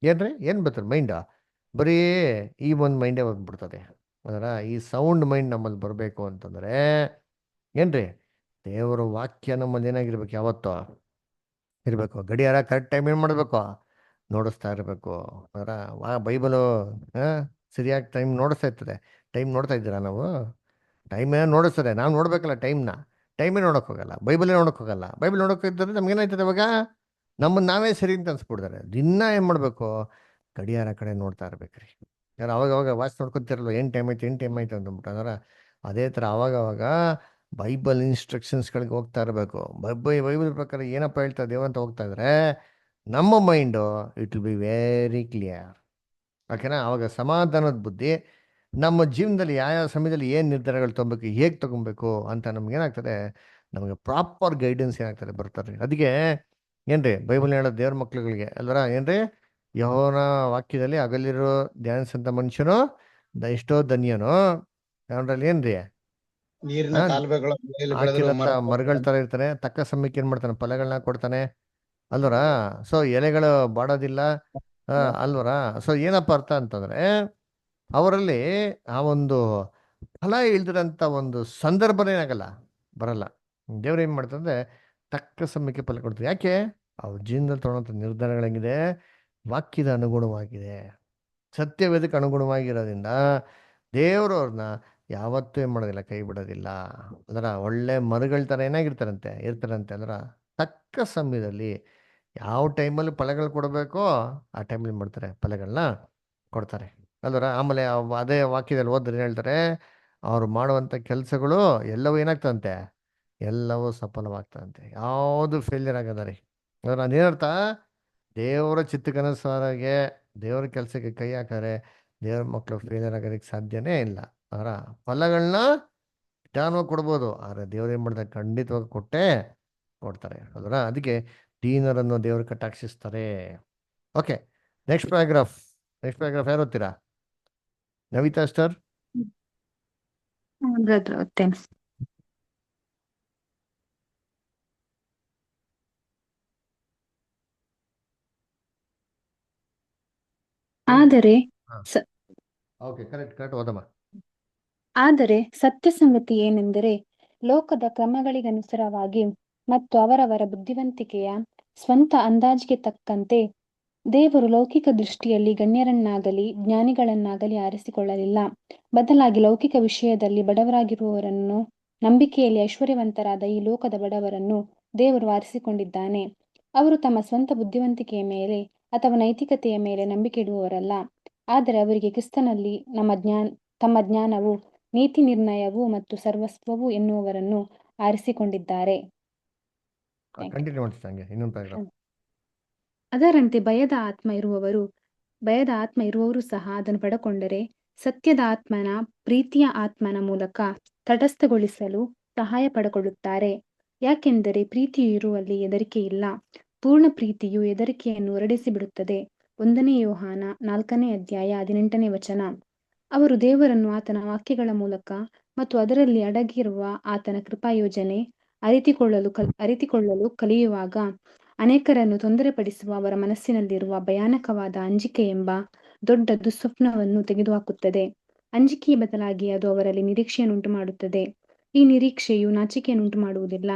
ಏನ್ರಿ, ಏನು ಬರ್ತದೆ ಮೈಂಡ, ಬರೀ ಈ ಒಂದು ಮೈಂಡೇ ಬಂದ್ಬಿಡ್ತದೆ ಅದರ. ಈ ಸೌಂಡ್ ಮೈಂಡ್ ನಮ್ಮಲ್ಲಿ ಬರಬೇಕು ಅಂತಂದರೆ ಏನ್ರಿ, ದೇವರ ವಾಕ್ಯ ನಮ್ಮಲ್ಲಿ ಏನಾಗಿರ್ಬೇಕು, ಯಾವತ್ತೋ ಇರಬೇಕು. ಗಡಿಯಾರ ಕರೆಕ್ಟ್ ಟೈಮ್ ಏನು ಮಾಡಬೇಕು, ನೋಡಿಸ್ತಾ ಇರಬೇಕು ಅದರ. ಬೈಬಲು ಸರಿಯಾಗಿ ಟೈಮ್ ನೋಡಿಸ್ತಾ ಇರ್ತದೆ. ಟೈಮ್ ನೋಡ್ತಾ ಇದ್ದೀರಾ ನಾವು, ಟೈಮೇ ನೋಡಿಸ್ತದೆ. ನಾವು ನೋಡ್ಬೇಕಲ್ಲ ಟೈಮೇ ನೋಡೋಕೆ ಹೋಗಲ್ಲ, ಬೈಬಲೇ ನೋಡೋಕೆ ಹೋಗಲ್ಲ. ಬೈಬಲ್ ನೋಡೋಕೆ ಇದ್ದರೆ ನಮ್ಗೆ ಏನಾಯ್ತದೆ, ಅವಾಗ ನಮ್ಮನ್ನು ನಾವೇ ಸರಿ ಅಂತ ಅನ್ಸ್ಬಿಡ್ತಾರೆ. ದಿನ ಏನು ಮಾಡಬೇಕು, ಗಡಿಯಾರ ಕಡೆ ನೋಡ್ತಾ ಇರ್ಬೇಕ್ರಿ. ಯಾರು ಅವಾಗ ವಾಚ್ ನೋಡ್ಕೊತಿರಲ್ಲ, ಏನು ಟೈಮ್ ಆಯ್ತು ಅಂತಂದ್ಬಿಟ್ಟು ಅದರ. ಅದೇ ಥರ ಅವಾಗ ಬೈಬಲ್ ಇನ್ಸ್ಟ್ರಕ್ಷನ್ಸ್ಗಳಿಗೆ ಹೋಗ್ತಾ ಇರಬೇಕು. ಬೈಬಲ್ ಪ್ರಕಾರ ಏನಪ್ಪ ಹೇಳ್ತಾ ದೇವಂತ ಹೋಗ್ತಾ ಇದ್ರೆ ನಮ್ಮ mind it will be very clear. ಓಕೆನಾ. ಅವಾಗ ಸಮಾಧಾನದ ಬುದ್ಧಿ ನಮ್ಮ ಜೀವನದಲ್ಲಿ ಯಾವ ಸಮಯದಲ್ಲಿ ಏನು ನಿರ್ಧಾರಗಳು ತೊಗೊಬೇಕು, ಹೇಗೆ ತೊಗೊಬೇಕು ಅಂತ ನಮ್ಗೇನಾಗ್ತದೆ, ನಮಗೆ ಪ್ರಾಪರ್ ಗೈಡೆನ್ಸ್ ಏನಾಗ್ತದೆ ಬರ್ತಾರೆ. ಅದಕ್ಕೆ ಏನ್ರಿ ಬೈಬಲ್ ಹೇಳೋದು ದೇವ್ರ ಮಕ್ಳುಗಳಿಗೆ ಅಲ್ವರ, ಏನ್ರಿ, ಯೆಹೋವನ ವಾಕ್ಯದಲ್ಲಿ ಅಗಲಿರೋ ಧ್ಯಾನಿಸಂತ ಮನುಷ್ಯನು ಎಷ್ಟೋ ಧನ್ಯನು. ಅವನಲ್ಲಿ ಏನ್ರಿ, ನೀರಿನ ಕಾಲುವೆಗಳ ಮೇಲೆ ಬೆಳೆದಿರುವ ಹಾಕಿರಂತ ಮರಗಳ ತರ ಇರ್ತಾನೆ, ತಕ್ಕ ಸಮಯಕ್ಕೆ ಏನ್ ಮಾಡ್ತಾನೆ, ಫಲಗಳನ್ನ ಕೊಡ್ತಾನೆ ಅಲ್ವರ. ಸೊ ಎಲೆಗಳು ಬಾಡೋದಿಲ್ಲ ಅಲ್ವರ. ಸೊ ಏನಪ್ಪ ಅರ್ಥ ಅಂತಂದ್ರೆ ಅವರಲ್ಲಿ ಆ ಒಂದು ಫಲ ಇಲ್ದಿರಂತ ಒಂದು ಸಂದರ್ಭನೇ ಏನಾಗಲ್ಲ, ಬರಲ್ಲ. ದೇವ್ರು ಏನ್ ಮಾಡ್ತಂದ್ರೆ ತಕ್ಕ ಸಮಯಕ್ಕೆ ಫಲ ಕೊಡ್ತಾರೆ. ಯಾಕೆ, ಅವ್ರ ಜೀವನದಲ್ಲಿ ತೊಗೊಳಂತ ನಿರ್ಧಾರಗಳು ಹೆಂಗಿದೆ, ವಾಕ್ಯದ ಅನುಗುಣವಾಗಿದೆ, ಸತ್ಯವೇದಕ್ಕೆ ಅನುಗುಣವಾಗಿರೋದ್ರಿಂದ ದೇವರು ಅವ್ರನ್ನ ಯಾವತ್ತೂ ಏನು ಮಾಡೋದಿಲ್ಲ, ಕೈ ಬಿಡೋದಿಲ್ಲ. ಅದರ ಒಳ್ಳೆ ಮರಗಳ ಥರ ಇರ್ತಾರಂತೆ. ಅದರ ತಕ್ಕ ಸಮಯದಲ್ಲಿ ಯಾವ ಟೈಮಲ್ಲಿ ಫಲಗಳು ಕೊಡಬೇಕೋ ಆ ಟೈಮಲ್ಲಿ ಮಾಡ್ತಾರೆ, ಫಲಗಳನ್ನ ಕೊಡ್ತಾರೆ ಅಲ್ವರ. ಆಮೇಲೆ ಅದೇ ವಾಕ್ಯದಲ್ಲಿ ಓದ್ರೆ ಏನು ಹೇಳ್ತಾರೆ, ಅವ್ರು ಮಾಡುವಂಥ ಕೆಲಸಗಳು ಎಲ್ಲವೂ ಏನಾಗ್ತದಂತೆ, ಎಲ್ಲವೂ ಸಫಲವಾಗ್ತದಂತೆ, ಯಾವುದು ಫೇಲ್ಯೂರ್ ಆಗದ ರೀ. ಅದೇನರ್ಥ, ದೇವರ ಚಿತ್ತಕ್ಕನುಸಾರಾಗೆ ದೇವರ ಕೆಲಸಕ್ಕೆ ಕೈ ಹಾಕಿದ್ರೆ ದೇವ್ರ ಮಕ್ಕಳು ಫೇಲ್ಯೂರ್ ಆಗೋದಕ್ಕೆ ಸಾಧ್ಯನೇ ಇಲ್ಲ. ಅವರ ಫಲಗಳನ್ನ ನಿಧಾನವಾಗಿ ಕೊಡ್ಬೋದು, ಆದರೆ ದೇವ್ರು ಏನು ಮಾಡ್ತಾರೆ, ಖಂಡಿತವಾಗಿ ಕೊಟ್ಟೇ ಕೊಡ್ತಾರೆ. ಅದರ ಅದಕ್ಕೆ ದೀನರನ್ನು ದೇವರು ಕಟಾಕ್ಷಿಸ್ತಾರೆ. ಓಕೆ, ನೆಕ್ಸ್ಟ್ ಪ್ಯಾರಾಗ್ರಾಫ್ ಯಾರು ಓದ್ತೀರಾ? ನವಿತಾ ಸ್ಟಾರ್. ಬ್ರದರ್ ಓದ್ತೇನೆ. ಆದರೆ ಓಕೆ, ಕರೆಕ್ಟ್ ಓದಮ್ಮ. ಆದರೆ ಸತ್ಯ ಸಂಗತಿ ಏನೆಂದರೆ, ಲೋಕದ ಕ್ರಮಗಳಿಗನುಸಾರವಾಗಿ ಮತ್ತು ಅವರವರ ಬುದ್ಧಿವಂತಿಕೆಯ ಸ್ವಂತ ಅಂದಾಜಿಗೆ ತಕ್ಕಂತೆ ದೇವರು ಲೌಕಿಕ ದೃಷ್ಟಿಯಲ್ಲಿ ಗಣ್ಯರನ್ನಾಗಲಿ ಜ್ಞಾನಿಗಳನ್ನಾಗಲಿ ಆರಿಸಿಕೊಳ್ಳಲಿಲ್ಲ. ಬದಲಾಗಿ ಲೌಕಿಕ ವಿಷಯದಲ್ಲಿ ಬಡವರಾಗಿರುವವರನ್ನು, ನಂಬಿಕೆಯಲ್ಲಿ ಐಶ್ವರ್ಯವಂತರಾದ ಈ ಲೋಕದ ಬಡವರನ್ನು ದೇವರು ಆರಿಸಿಕೊಂಡಿದ್ದಾನೆ. ಅವರು ತಮ್ಮ ಸ್ವಂತ ಬುದ್ಧಿವಂತಿಕೆಯ ಮೇಲೆ ಅಥವಾ ನೈತಿಕತೆಯ ಮೇಲೆ ನಂಬಿಕೆ ಇಡುವವರಲ್ಲ, ಆದರೆ ಅವರಿಗೆ ಕ್ರಿಸ್ತನಲ್ಲಿ ತಮ್ಮ ಜ್ಞಾನವು, ನೀತಿ ನಿರ್ಣಯವೂ ಮತ್ತು ಸರ್ವಸ್ವವೂ ಎನ್ನುವವರನ್ನು ಆರಿಸಿಕೊಂಡಿದ್ದಾರೆ. ಕಂಟಿನ್ಯೂ ಮಾಡ್ತೀನಿ, ಇನ್ನೊಂದು ಪ್ಯಾರಾಗ್ರಾಫ್. ಅದರಂತೆ ಭಯದ ಆತ್ಮ ಇರುವವರು ಸಹ ಅದನ್ನು ಪಡಕೊಂಡರೆ ಸತ್ಯದ ಆತ್ಮನ, ಪ್ರೀತಿಯ ಆತ್ಮನ ಮೂಲಕ ತಟಸ್ಥಗೊಳಿಸಲು ಸಹಾಯ ಪಡೆಕೊಳ್ಳುತ್ತಾರೆ. ಯಾಕೆಂದರೆ ಪ್ರೀತಿಯು ಇರುವಲ್ಲಿ ಹೆದರಿಕೆ ಇಲ್ಲ. ಪೂರ್ಣ ಪ್ರೀತಿಯು ಹೆದರಿಕೆಯನ್ನು ಹೊರಡಿಸಿ ಬಿಡುತ್ತದೆ. 1 ಯೋಹಾನ 4ನೇ ಅಧ್ಯಾಯ 18ನೇ ವಚನ. ಅವರು ದೇವರನ್ನು ಆತನ ವಾಕ್ಯಗಳ ಮೂಲಕ ಮತ್ತು ಅದರಲ್ಲಿ ಅಡಗಿರುವ ಆತನ ಕೃಪಾಯೋಜನೆ ಅರಿತುಕೊಳ್ಳಲು ಕಲಿಯುವಾಗ ಅನೇಕರನ್ನು ತೊಂದರೆಪಡಿಸುವ ಅವರ ಮನಸ್ಸಿನಲ್ಲಿರುವ ಭಯಾನಕವಾದ ಅಂಜಿಕೆ ಎಂಬ ದೊಡ್ಡ ದುಸ್ವಪ್ನವನ್ನು ತೆಗೆದುಹಾಕುತ್ತದೆ. ಅಂಜಿಕೆಯ ಬದಲಾಗಿ ಅದು ಅವರಲ್ಲಿ ನಿರೀಕ್ಷೆಯನ್ನುಂಟು ಮಾಡುತ್ತದೆ. ಈ ನಿರೀಕ್ಷೆಯು ನಾಚಿಕೆಯನ್ನುಂಟು ಮಾಡುವುದಿಲ್ಲ,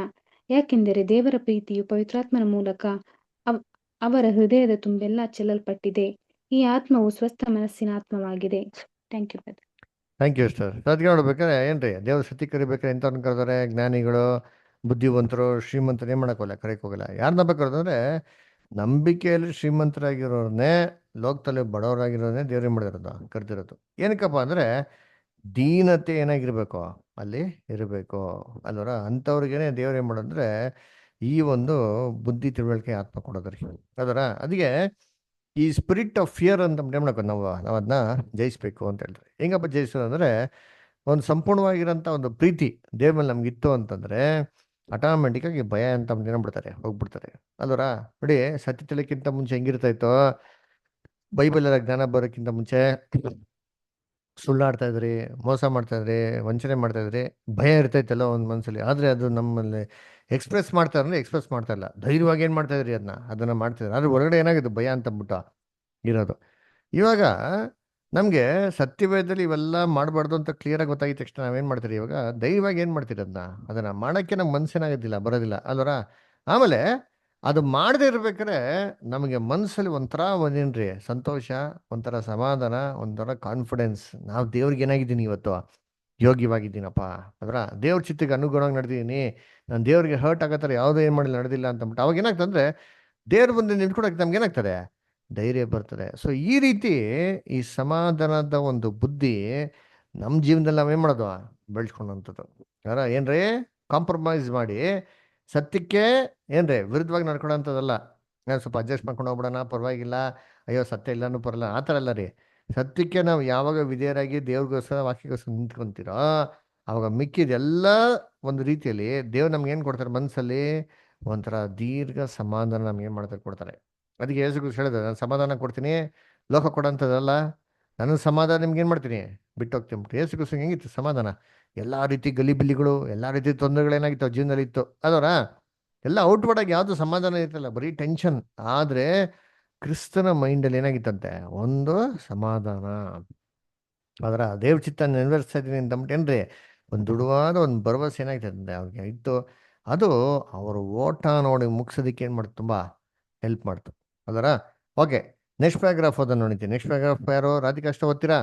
ಯಾಕೆಂದರೆ ದೇವರ ಪ್ರೀತಿಯು ಪವಿತ್ರಾತ್ಮನ ಮೂಲಕ ಅವರ ಹೃದಯದ ತುಂಬೆಲ್ಲ ಚೆಲ್ಲಲ್ಪಟ್ಟಿದೆ. ಈ ಆತ್ಮವು ಸ್ವಸ್ಥ ಮನಸ್ಸಿನ ಆತ್ಮವಾಗಿದೆ. Thank you sir. ಅದಕ್ಕೆ ನೋಡ್ಬೇಕಾದ್ರೆ ಏನ್ರಿ, ದೇವ್ರ ಸತಿ ಕರಿಬೇಕಾದ್ರೆ ಎಂಥವ್ರನ್ನ ಕರೆದಾರೆ? ಜ್ಞಾನಿಗಳು, ಬುದ್ಧಿವಂತರು, ಶ್ರೀಮಂತರು ಏನು ಮಾಡೋಕ್ಕೋಲ್ಲ, ಕರೆಯಕ್ಕೆ ಹೋಗಲ್ಲ. ಯಾರನ್ನ ಬೇಕಾದ್ರೆ ನಂಬಿಕೆಯಲ್ಲಿ ಶ್ರೀಮಂತರಾಗಿರೋರನ್ನೇ, ಲೋಕದಲ್ಲಿ ಬಡವರಾಗಿರೋರನ್ನೇ ದೇವ್ರು ಏನು ಮಾಡಿರೋದು, ಕರೆದಿರೋದು. ಏನಕ್ಕಪ್ಪ ಅಂದರೆ ದೀನತೆ ಏನಾಗಿರ್ಬೇಕು, ಅಲ್ಲಿ ಇರಬೇಕು ಅಲ್ವರ. ಅಂಥವ್ರಿಗೇನೆ ದೇವ್ರು ಏನು ಮಾಡೋದಂದ್ರೆ ಈ ಒಂದು ಬುದ್ಧಿ ತಿಳುವಳಿಕೆ ಆತ್ಮ ಕೊಡೋದ್ರಿ ಅದರ. ಅದಕ್ಕೆ ಈ ಸ್ಪಿರಿಟ್ ಆಫ್ ಫಿಯರ್ ಅಂತ ಏನು ಮಾಡಬೇಕು, ನಾವು ಅದನ್ನ ಜಯಿಸ್ಬೇಕು ಅಂತ ಹೇಳ್ತಾರೆ. ಹೆಂಗಪ್ಪ ಜಯಿಸೋದು ಅಂದರೆ, ಒಂದು ಸಂಪೂರ್ಣವಾಗಿರೋಂಥ ಒಂದು ಪ್ರೀತಿ ದೇವ್ರ ಮೇಲೆ ನಮ್ಗಿತ್ತು ಅಂತಂದರೆ ಆಟೋಮೆಟಿಕ್ಕಾಗಿ ಭಯ ಅಂತ ಏನ್ಬಿಡ್ತಾರೆ, ಹೋಗ್ಬಿಡ್ತಾರೆ ಅಲ್ವರ. ನೋಡಿ, ಸತ್ಯ ತಿಳಿಯಕ್ಕಿಂತ ಮುಂಚೆ ಹೆಂಗಿರ್ತಾ ಇತ್ತು, ಬೈಬಲ್ ಜ್ಞಾನ ಬರೋಕ್ಕಿಂತ ಮುಂಚೆ ಸುಳ್ಳಾಡ್ತಾ ಇದ್ರಿ, ಮೋಸ ಮಾಡ್ತಾ ಇದ್ರಿ, ವಂಚನೆ ಮಾಡ್ತಾ ಇದ್ರಿ, ಭಯ ಇರ್ತೈತಲ್ಲ ಒಂದು ಮನಸ್ಸಲ್ಲಿ. ಆದರೆ ಅದು ನಮ್ಮಲ್ಲಿ ಎಕ್ಸ್ಪ್ರೆಸ್ ಮಾಡ್ತಾ ಇಲ್ಲ. ಧೈರ್ಯವಾಗಿ ಏನು ಮಾಡ್ತಾ ಇದ್ರಿ, ಅದನ್ನ ಮಾಡ್ತಿದ್ರಿ. ಆದ್ರೆ ಹೊರಗಡೆ ಏನಾಗಿದೆ, ಭಯ ಅಂತಂದ್ಬಿಟ್ಟು ಇರೋದು. ಇವಾಗ ನಮಗೆ ಸತ್ಯವೇದದಲ್ಲಿ ಇವೆಲ್ಲ ಮಾಡಬಾರ್ದು ಅಂತ ಕ್ಲಿಯರಾಗಿ ಗೊತ್ತಾಗಿದ ತಕ್ಷಣ ನಾವೇನು ಮಾಡ್ತೀರಿ, ಇವಾಗ ಧೈರ್ಯವಾಗಿ ಏನು ಮಾಡ್ತೀರಿ, ಅದನ್ನ ಮಾಡೋಕ್ಕೆ ನಮ್ಗೆ ಮನಸ್ಸೇನಾಗೋದಿಲ್ಲ, ಬರೋದಿಲ್ಲ ಅಲ್ವರ. ಆಮೇಲೆ ಅದು ಮಾಡದೇ ಇರ್ಬೇಕಾದ್ರೆ ನಮಗೆ ಮನಸ್ಸಲ್ಲಿ ಒಂಥರ ಒಂದೇನ್ರಿ ಸಂತೋಷ, ಒಂಥರ ಸಮಾಧಾನ, ಒಂಥರ ಕಾನ್ಫಿಡೆನ್ಸ್. ನಾವು ದೇವ್ರಿಗೆ ಏನಾಗಿದ್ದೀನಿ ಇವತ್ತು, ಯೋಗ್ಯವಾಗಿದ್ದೀನಪ್ಪ ಅದರ. ದೇವ್ರ ಚಿತ್ತಕ್ಕೆ ಅನುಗುಣವಾಗಿ ನಡೆದಿದ್ದೀನಿ, ನಾನು ದೇವ್ರಿಗೆ ಹರ್ಟ್ ಆಗೋ ಥರ ಯಾವುದೋ ಏನು ಮಾಡಿಲ್ಲ, ನಡೆದಿಲ್ಲ ಅಂತಂದ್ಬಿಟ್ಟು ಅವಾಗ ಏನಾಗ್ತದೆ ಅಂದರೆ ದೇವ್ರ ಮುಂದೆ ನಿಂತ್ಕೊಡಕ್ಕೆ ನಮ್ಗೆ ಏನಾಗ್ತದೆ, ಧೈರ್ಯ ಬರ್ತದೆ. ಸೊ ಈ ರೀತಿ ಈ ಸಮಾಧಾನದ ಒಂದು ಬುದ್ಧಿ ನಮ್ಮ ಜೀವನದಲ್ಲಿ ನಾವೇನು ಮಾಡೋದು, ಬೆಳೆಸ್ಕೊಂಡಂಥದ್ದು ಅದರ. ಏನ್ರಿ, ಕಾಂಪ್ರಮೈಸ್ ಮಾಡಿ ಸತ್ಯಕ್ಕೆ ಏನ್ರಿ ವಿರುದ್ಧವಾಗಿ ನಡ್ಕೊಳೋಂಥದ್ದಲ್ಲ. ಸ್ವಲ್ಪ ಅಡ್ಜಸ್ಟ್ ಮಾಡ್ಕೊಂಡು ಹೋಗ್ಬಿಡೋಣ, ಪರವಾಗಿಲ್ಲ, ಅಯ್ಯೋ ಸತ್ಯ ಇಲ್ಲನೂ ಪರಲ್ಲ, ಆ ಥರ ಅಲ್ಲ ರೀ. ಸತ್ಯಕ್ಕೆ ನಾವು ಯಾವಾಗ ವಿಧೇಯರಾಗಿ ದೇವ್ರಿಗೋಸ್ಕರ, ವಾಕ್ಯಗೋಸ್ಕರ ನಿಂತ್ಕೊಂತೀರೋ ಅವಾಗ ಮಿಕ್ಕಿದೆಲ್ಲ ಒಂದು ರೀತಿಯಲ್ಲಿ ದೇವ್ರು ನಮ್ಗೆ ಏನು ಕೊಡ್ತಾರೆ, ಮನಸ್ಸಲ್ಲಿ ಒಂಥರ ದೀರ್ಘ ಸಮಾಧಾನ ನಮ್ಗೆ ಏನು ಮಾಡ್ತಾರೆ, ಕೊಡ್ತಾರೆ. ಅದಕ್ಕೆ ಯೇಸು ಕ್ರಿಸ್ತ ಹೇಳಿದ, ನಾನು ಸಮಾಧಾನ ಕೊಡ್ತೀನಿ, ಲೋಕ ಕೊಡೋಂಥದ್ದಲ್ಲ, ನನ್ನ ಸಮಾಧಾನ ನಿಮ್ಗೆ ಏನು ಮಾಡ್ತೀನಿ, ಬಿಟ್ಟು ಹೋಗ್ತೀನಿ. ಯೇಸು ಕ್ರಿಸ್ತ ಹೆಂಗಿತ್ತು ಸಮಾಧಾನ? ಎಲ್ಲ ರೀತಿ ಗಲಿಬಿಲಿಗಳು, ಎಲ್ಲ ರೀತಿ ತೊಂದರೆಗಳೇನಾಗಿತ್ತು ಜೀವನದಲ್ಲಿ ಇತ್ತು ಅದರ. ಎಲ್ಲ ಔಟ್ವರ್ಡ್ ಆಗಿ ಯಾವುದು ಸಮಾಧಾನ ಇರ್ತಲ್ಲ, ಬರೀ ಟೆನ್ಷನ್. ಆದರೆ ಕ್ರಿಸ್ತನ ಮೈಂಡಲ್ಲಿ ಏನಾಗಿತ್ತಂತೆ, ಒಂದು ಸಮಾಧಾನ. ಅದರ ದೇವ್ರ ಚಿತ್ತ ನೆರವೇರಿಸ್ತಾ ಇದ್ದೀನಿ ಅಂತಂದ್ಬಿಟ್ಟೇನ್ರಿ, ಒಂದು ದೃಢವಾದ ಒಂದು ಭರವಸೆ ಏನಾಗ್ತದೆ ಅವ್ರಿಗೆ ಇತ್ತು. ಅದು ಅವರು ಓಟ ನೋಡಿ ಮುಗಿಸೋದಕ್ಕೆ ಏನು ಮಾಡ್ತು, ತುಂಬ ಹೆಲ್ಪ್ ಮಾಡ್ತು ಅದರ. ಓಕೆ, ನೆಕ್ಸ್ಟ್ ಪ್ಯಾರಾಗ್ರಾಫ್ ಅದನ್ನು ನೋಡ್ತೀನಿ. ನೆಕ್ಸ್ಟ್ ಪ್ಯಾರಾಗ್ರಾಫ್ ಯಾರು, ರಾಧಿಕಾ ಅಷ್ಟ ಓದ್ತೀರಾ?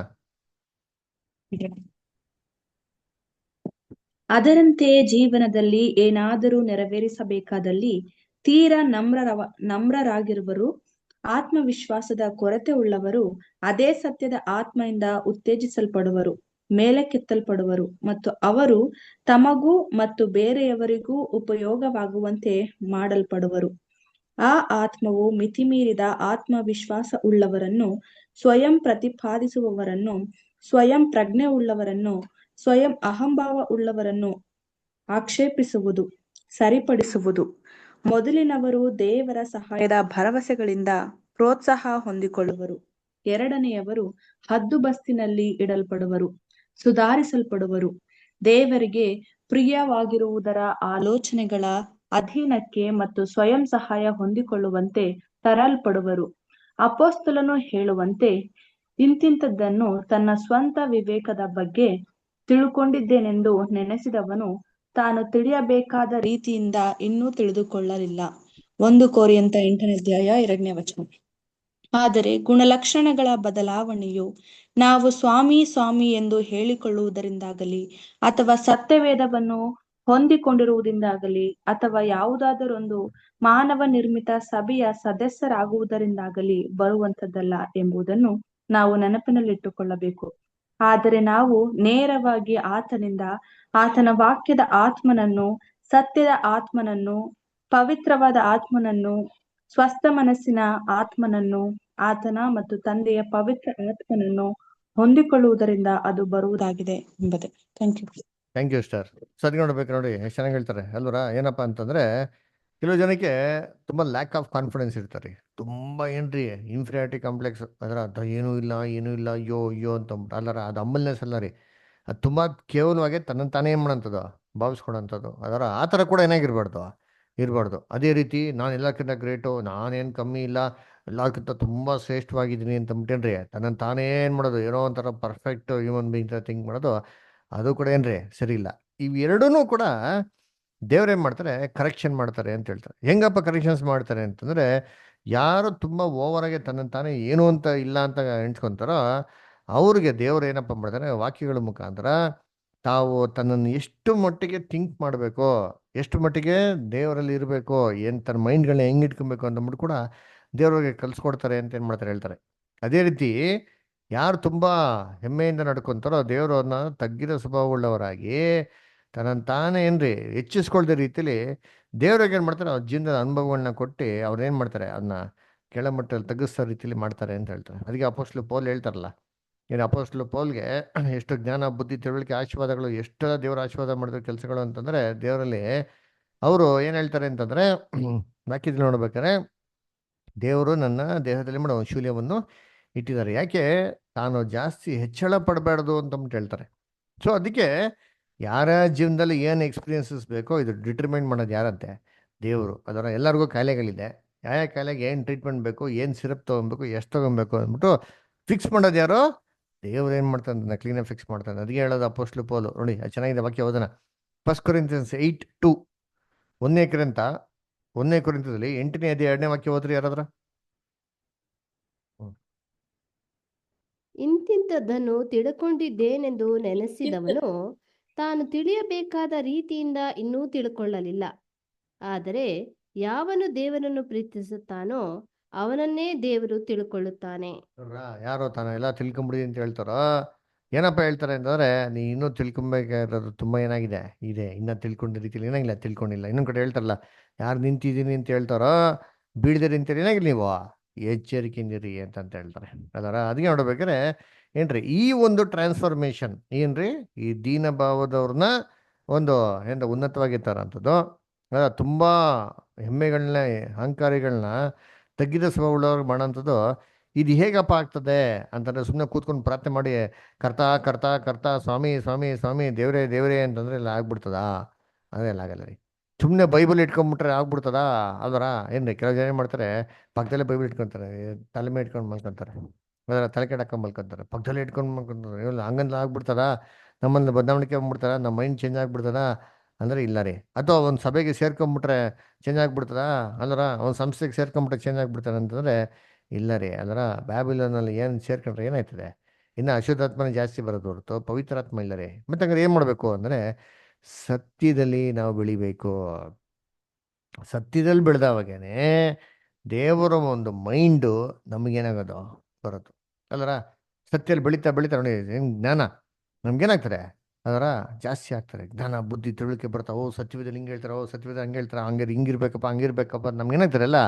ಅದರಂತೆಯೇ ಜೀವನದಲ್ಲಿ ಏನಾದರೂ ನೆರವೇರಿಸಬೇಕಾದಲ್ಲಿ ತೀರಾ ನಮ್ರರಾಗಿರುವರು, ಆತ್ಮವಿಶ್ವಾಸದ ಕೊರತೆ ಉಳ್ಳವರು, ಅದೇ ಸತ್ಯದ ಆತ್ಮದಿಂದ ಉತ್ತೇಜಿಸಲ್ಪಡುವರು. ಮೇಲಕ್ಕೆತ್ತಲ್ಪಡುವರು ಮತ್ತು ಅವರು ತಮಗೂ ಮತ್ತು ಬೇರೆಯವರಿಗೂ ಉಪಯೋಗವಾಗುವಂತೆ ಮಾಡಲ್ಪಡುವರು. ಆ ಆತ್ಮವು ಮಿತಿಮೀರಿದ ಆತ್ಮವಿಶ್ವಾಸ ಉಳ್ಳವರನ್ನು, ಸ್ವಯಂ ಪ್ರತಿಪಾದಿಸುವವರನ್ನು, ಸ್ವಯಂ ಪ್ರಜ್ಞೆ ಉಳ್ಳವರನ್ನು, ಸ್ವಯಂ ಅಹಂಭಾವ ಉಳ್ಳವರನ್ನು ಆಕ್ಷೇಪಿಸುವುದು, ಸರಿಪಡಿಸುವುದು. ಮೊದಲಿನವರು ದೇವರ ಸಹಾಯದ ಭರವಸೆಗಳಿಂದ ಪ್ರೋತ್ಸಾಹ ಹೊಂದಿಕೊಳ್ಳುವರು. ಎರಡನೆಯವರು ಹದ್ದುಬಸ್ತಿನಲ್ಲಿ ಇಡಲ್ಪಡುವರು, ಸುಧಾರಿಸಲ್ಪಡುವರು, ದೇವರಿಗೆ ಪ್ರಿಯವಾಗಿರುವುದರ ಆಲೋಚನೆಗಳ ಅಧೀನಕ್ಕೆ ಮತ್ತು ಸ್ವಯಂ ಸಹಾಯ ಹೊಂದಿಕೊಳ್ಳುವಂತೆ ತರಲ್ಪಡುವರು. ಅಪೊಸ್ತಲನು ಹೇಳುವಂತೆ, ಇಂತಿಂಥದ್ದನ್ನು ತನ್ನ ಸ್ವಂತ ವಿವೇಕದ ಬಗ್ಗೆ ತಿಳುಕೊಂಡಿದ್ದೇನೆಂದು ನೆನೆಸಿದವನು ತಾನು ತಿಳಿಯಬೇಕಾದ ರೀತಿಯಿಂದ ಇನ್ನೂ ತಿಳಿದುಕೊಳ್ಳಲಿಲ್ಲ. 1 ಕೊರಿಂಥ 8ನೇ ಅಧ್ಯಾಯ 2ನೇ ವಚನ. ಆದರೆ ಗುಣಲಕ್ಷಣಗಳ ಬದಲಾವಣೆಯು ನಾವು ಸ್ವಾಮಿ ಸ್ವಾಮಿ ಎಂದು ಹೇಳಿಕೊಳ್ಳುವುದರಿಂದಾಗಲಿ ಅಥವಾ ಸತ್ಯವೇದವನ್ನು ಹೊಂದಿಕೊಂಡಿರುವುದರಿಂದಾಗಲಿ ಅಥವಾ ಯಾವುದಾದರೊಂದು ಮಾನವ ನಿರ್ಮಿತ ಸಭೆಯ ಸದಸ್ಯರಾಗುವುದರಿಂದಾಗಲಿ ಬರುವಂಥದ್ದಲ್ಲ ಎಂಬುದನ್ನು ನಾವು ನೆನಪಿನಲ್ಲಿಟ್ಟುಕೊಳ್ಳಬೇಕು. ಆದರೆ ನಾವು ನೇರವಾಗಿ ಆತನಿಂದ, ಆತನ ವಾಕ್ಯದ ಆತ್ಮನನ್ನು, ಸತ್ಯದ ಆತ್ಮನನ್ನು, ಪವಿತ್ರವಾದ ಆತ್ಮನನ್ನು, ಸ್ವಸ್ಥ ಮನಸ್ಸಿನ ಆತ್ಮನನ್ನು, ಆತನ ಮತ್ತು ತಂದೆಯ ಪವಿತ್ರ ಆತ್ಮನನ್ನು ಹೊಂದಿಕೊಳ್ಳುವುದರಿಂದ ಅದು ಬರುವುದಾಗಿದೆ ಎಂಬುದೇ. Thank you. Thank you star. ಸರಿ, ನೋಡ್ಬೇಕು ನೋಡಿ, ಎಷ್ಟು ಚೆನ್ನಾಗಿ ಹೇಳ್ತಾರೆ ಅಲ್ವರ. ಏನಪ್ಪ ಅಂತಂದ್ರೆ, ಕೆಲವು ಜನಕ್ಕೆ ತುಂಬ ಲ್ಯಾಕ್ ಆಫ್ ಕಾನ್ಫಿಡೆನ್ಸ್ ಇರ್ತಾರೆ, ತುಂಬ ಏನ್ರಿ ಇನ್ಫೀರಿಯಾರಿಟಿ ಕಾಂಪ್ಲೆಕ್ಸ್, ಅದರ ಅದು ಏನೂ ಇಲ್ಲ ಅಯ್ಯೋ ಅಯ್ಯೋ ಅಂತ ಅಲ್ಲರ, ಅದು ಅಂಬಲ್ನೆಸ್ ಅಲ್ಲ ರೀ, ಅದು ತುಂಬ ಕೇವಲವಾಗಿ ತನ್ನನ್ನು ತಾನೇ ಏನು ಮಾಡೋಂಥದ್ದು, ಭಾವಿಸ್ಕೊಡೋಂಥದ್ದು. ಅದರ ಆ ಥರ ಕೂಡ ಇರಬಾರ್ದು. ಅದೇ ರೀತಿ ನಾನು ಎಲ್ಲಕ್ಕಿಂತ ಗ್ರೇಟು, ನಾನೇನು ಕಮ್ಮಿ ಇಲ್ಲ, ಎಲ್ಲಕ್ಕಿಂತ ತುಂಬ ಶ್ರೇಷ್ಠವಾಗಿದ್ದೀನಿ ಅಂತ ಅಂದ್ಬಿಟ್ಟೇನ್ರಿ ತನ್ನನ್ನು ತಾನೇ ಏನು ಮಾಡೋದು, ಏನೋ ಒಂಥರ ಪರ್ಫೆಕ್ಟ್ ಹ್ಯೂಮನ್ ಬೀಯಿಂಗ್ ಥಿಂಕ್ ಮಾಡೋದು, ಅದು ಕೂಡ ಏನ್ರಿ ಸರಿ ಇಲ್ಲ. ಇವೆರಡೂ ಕೂಡ ದೇವ್ರೇನು ಮಾಡ್ತಾರೆ, ಕರೆಕ್ಷನ್ ಮಾಡ್ತಾರೆ ಅಂತ ಹೇಳ್ತಾರೆ. ಹೆಂಗಪ್ಪ ಕರೆಕ್ಷನ್ಸ್ ಮಾಡ್ತಾರೆ ಅಂತಂದರೆ, ಯಾರು ತುಂಬ ಓವರಾಗಿ ತನ್ನನ್ನು ತಾನೇ ಏನು ಅಂತ ಇಲ್ಲ ಅಂತ ಎಣಿಸ್ಕೊತಾರೋ ಅವ್ರಿಗೆ ದೇವ್ರು ಏನಪ್ಪ ಮಾಡ್ತಾರೆ, ವಾಕ್ಯಗಳ ಮುಖಾಂತರ ತಾವು ತನ್ನನ್ನು ಎಷ್ಟು ಮಟ್ಟಿಗೆ ಥಿಂಕ್ ಮಾಡಬೇಕು, ಎಷ್ಟು ಮಟ್ಟಿಗೆ ದೇವರಲ್ಲಿ ಇರಬೇಕು, ಏನು ತನ್ನ ಮೈಂಡ್ಗಳನ್ನ ಹೆಂಗೆ ಇಟ್ಕೊಬೇಕು ಅಂತಂದ್ಬಿಟ್ಟು ಕೂಡ ದೇವ್ರಿಗೆ ಕಲಿಸ್ಕೊಡ್ತಾರೆ ಅಂತ ಏನು ಮಾಡ್ತಾರೆ ಹೇಳ್ತಾರೆ. ಅದೇ ರೀತಿ ಯಾರು ತುಂಬ ಹೆಮ್ಮೆಯಿಂದ ನಡ್ಕೊತಾರೋ ದೇವರು ಅವ್ರನ್ನ ತಗ್ಗಿದ ಸ್ವಭಾವವುಳ್ಳವರಾಗಿ ತನ್ನನ್ನು ತಾನೇ ಏನ್ರಿ ಹೆಚ್ಚಿಸ್ಕೊಳ್ದ ರೀತಿಲಿ ದೇವ್ರಿಗೆ ಏನು ಮಾಡ್ತಾರೆ, ಅವ್ರ ಜೀವನದ ಅನುಭವಗಳನ್ನ ಕೊಟ್ಟು ಅವ್ರು ಏನು ಮಾಡ್ತಾರೆ, ಅದನ್ನ ಕೆಳಮಟ್ಟದಲ್ಲಿ ತಗ್ಗಿಸೋ ರೀತಿಲಿ ಮಾಡ್ತಾರೆ ಅಂತ ಹೇಳ್ತಾರೆ. ಅದಕ್ಕೆ ಅಪೊಸ್ತಲ ಪೌಲ್ ಹೇಳ್ತಾರಲ್ಲ, ಏನು ಅಪೊಸ್ತಲ ಪೌಲ್ಗೆ ಎಷ್ಟು ಜ್ಞಾನ ಬುದ್ಧಿ ತಿಳುವಳಿಕೆ ಆಶೀರ್ವಾದಗಳು, ಎಷ್ಟು ದೇವರ ಆಶೀರ್ವಾದ ಮಾಡಿದ ಕೆಲಸಗಳು ಅಂತಂದರೆ ದೇವರಲ್ಲಿ ಅವರು ಏನು ಹೇಳ್ತಾರೆ ಅಂತಂದರೆ, ವಾಕ್ಯದಲ್ಲಿ ನೋಡ್ಬೇಕಾದ್ರೆ ದೇವರು ನನ್ನ ದೇಹದಲ್ಲಿ ಮಾಡೋ ಶೂಲ್ಯವನ್ನು ಇಟ್ಟಿದ್ದಾರೆ, ಯಾಕೆ ತಾನು ಜಾಸ್ತಿ ಹೆಚ್ಚಳ ಪಡಬಾರ್ದು ಅಂತಂದ್ಬಿಟ್ಟು ಹೇಳ್ತಾರೆ. ಸೊ ಅದಕ್ಕೆ ಯಾರ ಜೀವನದಲ್ಲಿ ಏನು ಎಕ್ಸ್ಪೀರಿಯನ್ಸಸ್ ಬೇಕೋ ಇದು ಡಿಟರ್ಮೈನ್ ಮಾಡೋದು ಯಾರಂತೆ, ದೇವರು. ಅದರ ಎಲ್ಲರಿಗೂ ಕಾಯಿಲೆಗಳಿದೆ, ಯಾವ ಕಾಯಿಲೆಗೆ ಏನು ಟ್ರೀಟ್ಮೆಂಟ್ ಬೇಕು, ಏನು ಸಿರಪ್ ತೊಗೊಬೇಕು, ಎಷ್ಟು ತೊಗೊಬೇಕು ಅಂದ್ಬಿಟ್ಟು ಫಿಕ್ಸ್ ಮಾಡೋದು ಯಾರೋ ದೇವ್ರು. ಏನು ಮಾಡ್ತಾನೆ, ಕ್ಲೀನಾಗಿ ಫಿಕ್ಸ್ ಮಾಡ್ತಾನೆ. ಅದಕ್ಕೆ ಹೇಳೋದು ಅಪೊಸ್ತಲ ಪೌಲು ನೋಡಿ, ಅದು ಚೆನ್ನಾಗಿದೆ ವಾಕ್ಯ ಓದೋಣ. 1 ಕೊರಿಂಥಿಯನ್ಸ್ 8:2, 1ನೇ ಕೊರಿಂಥದಲ್ಲಿ 8ನೇ ಅಧ್ಯಾಯ 2ನೇ ವಾಕ್ಯ ಓದ್ರಿ ಯಾರಾದ್ರ. ಇಂತಿಂಥದ್ದನ್ನು ತಿಳ್ಕೊಂಡಿದ್ದೇನೆಂದು ನೆನೆಸಿದವನು ತಾನು ತಿಳಿಯಬೇಕಾದ ರೀತಿಯಿಂದ ಇನ್ನೂ ತಿಳ್ಕೊಳ್ಳಲಿಲ್ಲ. ಆದರೆ ಯಾವನು ದೇವರನ್ನು ಪ್ರೀತಿಸುತ್ತಾನೋ ಅವನನ್ನೇ ದೇವರು ತಿಳ್ಕೊಳ್ಳುತ್ತಾನೆ. ಯಾರೋ ತಾನು ಎಲ್ಲ ತಿಳ್ಕೊಂಬಿಡಿ ಅಂತ ಹೇಳ್ತಾರೋ, ಏನಪ್ಪ ಹೇಳ್ತಾರೆ ಅಂತಂದ್ರೆ, ನೀ ಇನ್ನೂ ತಿಳ್ಕೊಬೇಕಾಗಿರೋದು ತುಂಬ ಏನಾಗಿದೆ ಇದೆ, ಇನ್ನೂ ತಿಳ್ಕೊಂಡ ರೀತಿಯಲ್ಲಿ ಏನಾಗಿಲ್ಲ, ತಿಳ್ಕೊಂಡಿಲ್ಲ. ಇನ್ನೊಂದು ಕಡೆ ಹೇಳ್ತಾರಲ್ಲ, ಯಾರು ನಿಂತಿದ್ದೀನಿ ಅಂತ ಹೇಳ್ತಾರೋ ಬೀಳ್ದಿರಿ ಅಂತೇಳಿ ಏನಾಗಿಲ್ಲ, ನೀವು ಎಚ್ಚರಿಕೆಯಿಂದಿರಿ ಅಂತ ಹೇಳ್ತಾರೆ ಅದರ. ಅದಕ್ಕೆ ನೋಡ್ಬೇಕಾದ್ರೆ ಏನ್ರಿ ಈ ಒಂದು ಟ್ರಾನ್ಸ್ಫಾರ್ಮೇಶನ್ ಏನ್ರಿ, ಈ ದೀನ ಭಾವದವ್ರನ್ನ ಒಂದು ಏನು ಉನ್ನತವಾಗಿರ್ತಾರಂಥದ್ದು, ತುಂಬ ಹೆಮ್ಮೆಗಳನ್ನ ಅಹಂಕಾರಿಗಳನ್ನ ತಗ್ಗಿದ ಸ್ವಭಾವಗಳವ್ರು ಮಾಡೋಂಥದ್ದು. ಇದು ಹೇಗಪ್ಪ ಆಗ್ತದೆ ಅಂತಂದರೆ, ಸುಮ್ಮನೆ ಕೂತ್ಕೊಂಡು ಪ್ರಾರ್ಥನೆ ಮಾಡಿ ಕರ್ತಾ ಸ್ವಾಮಿ ಸ್ವಾಮಿ ಸ್ವಾಮಿ ದೇವರೇ ದೇವರೇ ಅಂತಂದ್ರೆ ಎಲ್ಲ ಆಗ್ಬಿಡ್ತದಾ? ಅದೆಲ್ಲ ಆಗಲ್ಲ ರೀ. ಸುಮ್ಮನೆ ಬೈಬಲ್ ಇಟ್ಕೊಂಡ್ಬಿಟ್ರೆ ಆಗ್ಬಿಡ್ತದಾ? ಅದರ ಏನು ಕೆಲವು ಜನ ಏನು ಮಾಡ್ತಾರೆ, ಪಕ್ಕದಲ್ಲೇ ಬೈಬಲ್ ಇಟ್ಕೊತಾರೆ, ತಲೆ ಮೇಲೆ ಇಟ್ಕೊಂಡು ಮಲ್ಕೊತಾರೆ, ಅದರ ತಲೆ ಕೆಡ ಹಾಕೊಂಡು ಮಲ್ಕೊತಾರೆ, ಪಕ್ಕದಲ್ಲೇ ಇಟ್ಕೊಂಡು ಮಲ್ಕೊತಾರೆ. ಇವೆಲ್ಲ ಹಂಗಂದ್ರೆ ಆಗ್ಬಿಡ್ತದ, ನಮ್ಮಲ್ಲಿ ಬದಲಾವಣೆ ಆಗ್ಬಿಡ್ತಾರ, ನಮ್ಮ ಮೈಂಡ್ ಚೇಂಜ್ ಆಗ್ಬಿಡ್ತದ ಅಂದರೆ ಇಲ್ಲ ರೀ. ಅಥವಾ ಒಂದು ಸಭೆಗೆ ಸೇರ್ಕೊಂಬಿಟ್ರೆ ಚೇಂಜ್ ಆಗ್ಬಿಡ್ತದ, ಅಂದ್ರೆ ಒಂದು ಸಂಸ್ಥೆಗೆ ಸೇರ್ಕೊಂಬಿಟ್ರೆ ಚೇಂಜ್ ಆಗ್ಬಿಡ್ತಾರೆ ಅಂತಂದರೆ ಇಲ್ಲ ರೀ. ಅದರ ಬ್ಯಾಬಿಲೋನಲ್ಲಿ ಏನು ಸೇರ್ಕೊಂಡ್ರೆ ಏನಾಯ್ತದೆ, ಇನ್ನು ಅಶುದ್ಧಾತ್ಮನೇ ಜಾಸ್ತಿ ಬರೋದು ಹೊರತು ಪವಿತ್ರಾತ್ಮ ಇಲ್ಲ ರೀ. ಮತ್ತೆ ಹಂಗಾರೆ ಏನು ಮಾಡಬೇಕು ಅಂದರೆ, ಸತ್ಯದಲ್ಲಿ ನಾವು ಬೆಳಿಬೇಕು. ಸತ್ಯದಲ್ಲಿ ಬೆಳೆದವಾಗೇನೆ ದೇವರ ಒಂದು ಮೈಂಡು ನಮಗೇನಾಗೋದು ಬರೋದು ಅಲ್ಲರ. ಸತ್ಯದಲ್ಲಿ ಬೆಳೀತಾ ನೋಡಿ, ಏನು ಜ್ಞಾನ ನಮ್ಗೇನಾಗ್ತಾರೆ ಅದರ ಜಾಸ್ತಿ ಆಗ್ತಾರೆ, ಜ್ಞಾನ ಬುದ್ಧಿ ತಿಳುವಳಿಕೆ ಬರ್ತಾವೆ. ಓ ಸತ್ಯವೇದಲ್ಲಿ ಹಿಂಗೆ ಹೇಳ್ತಾರೆ, ಓ ಸತ್ಯವೇದ ಹಂಗೆ ಹೇಳ್ತಾರೆ, ಹಂಗೆ ಹಿಂಗಿರ್ಬೇಕಪ್ಪ ಹಂಗಿರ್ಬೇಕಪ್ಪ ನಮ್ಗೇನಾಗ್ತಾರಲ್ಲ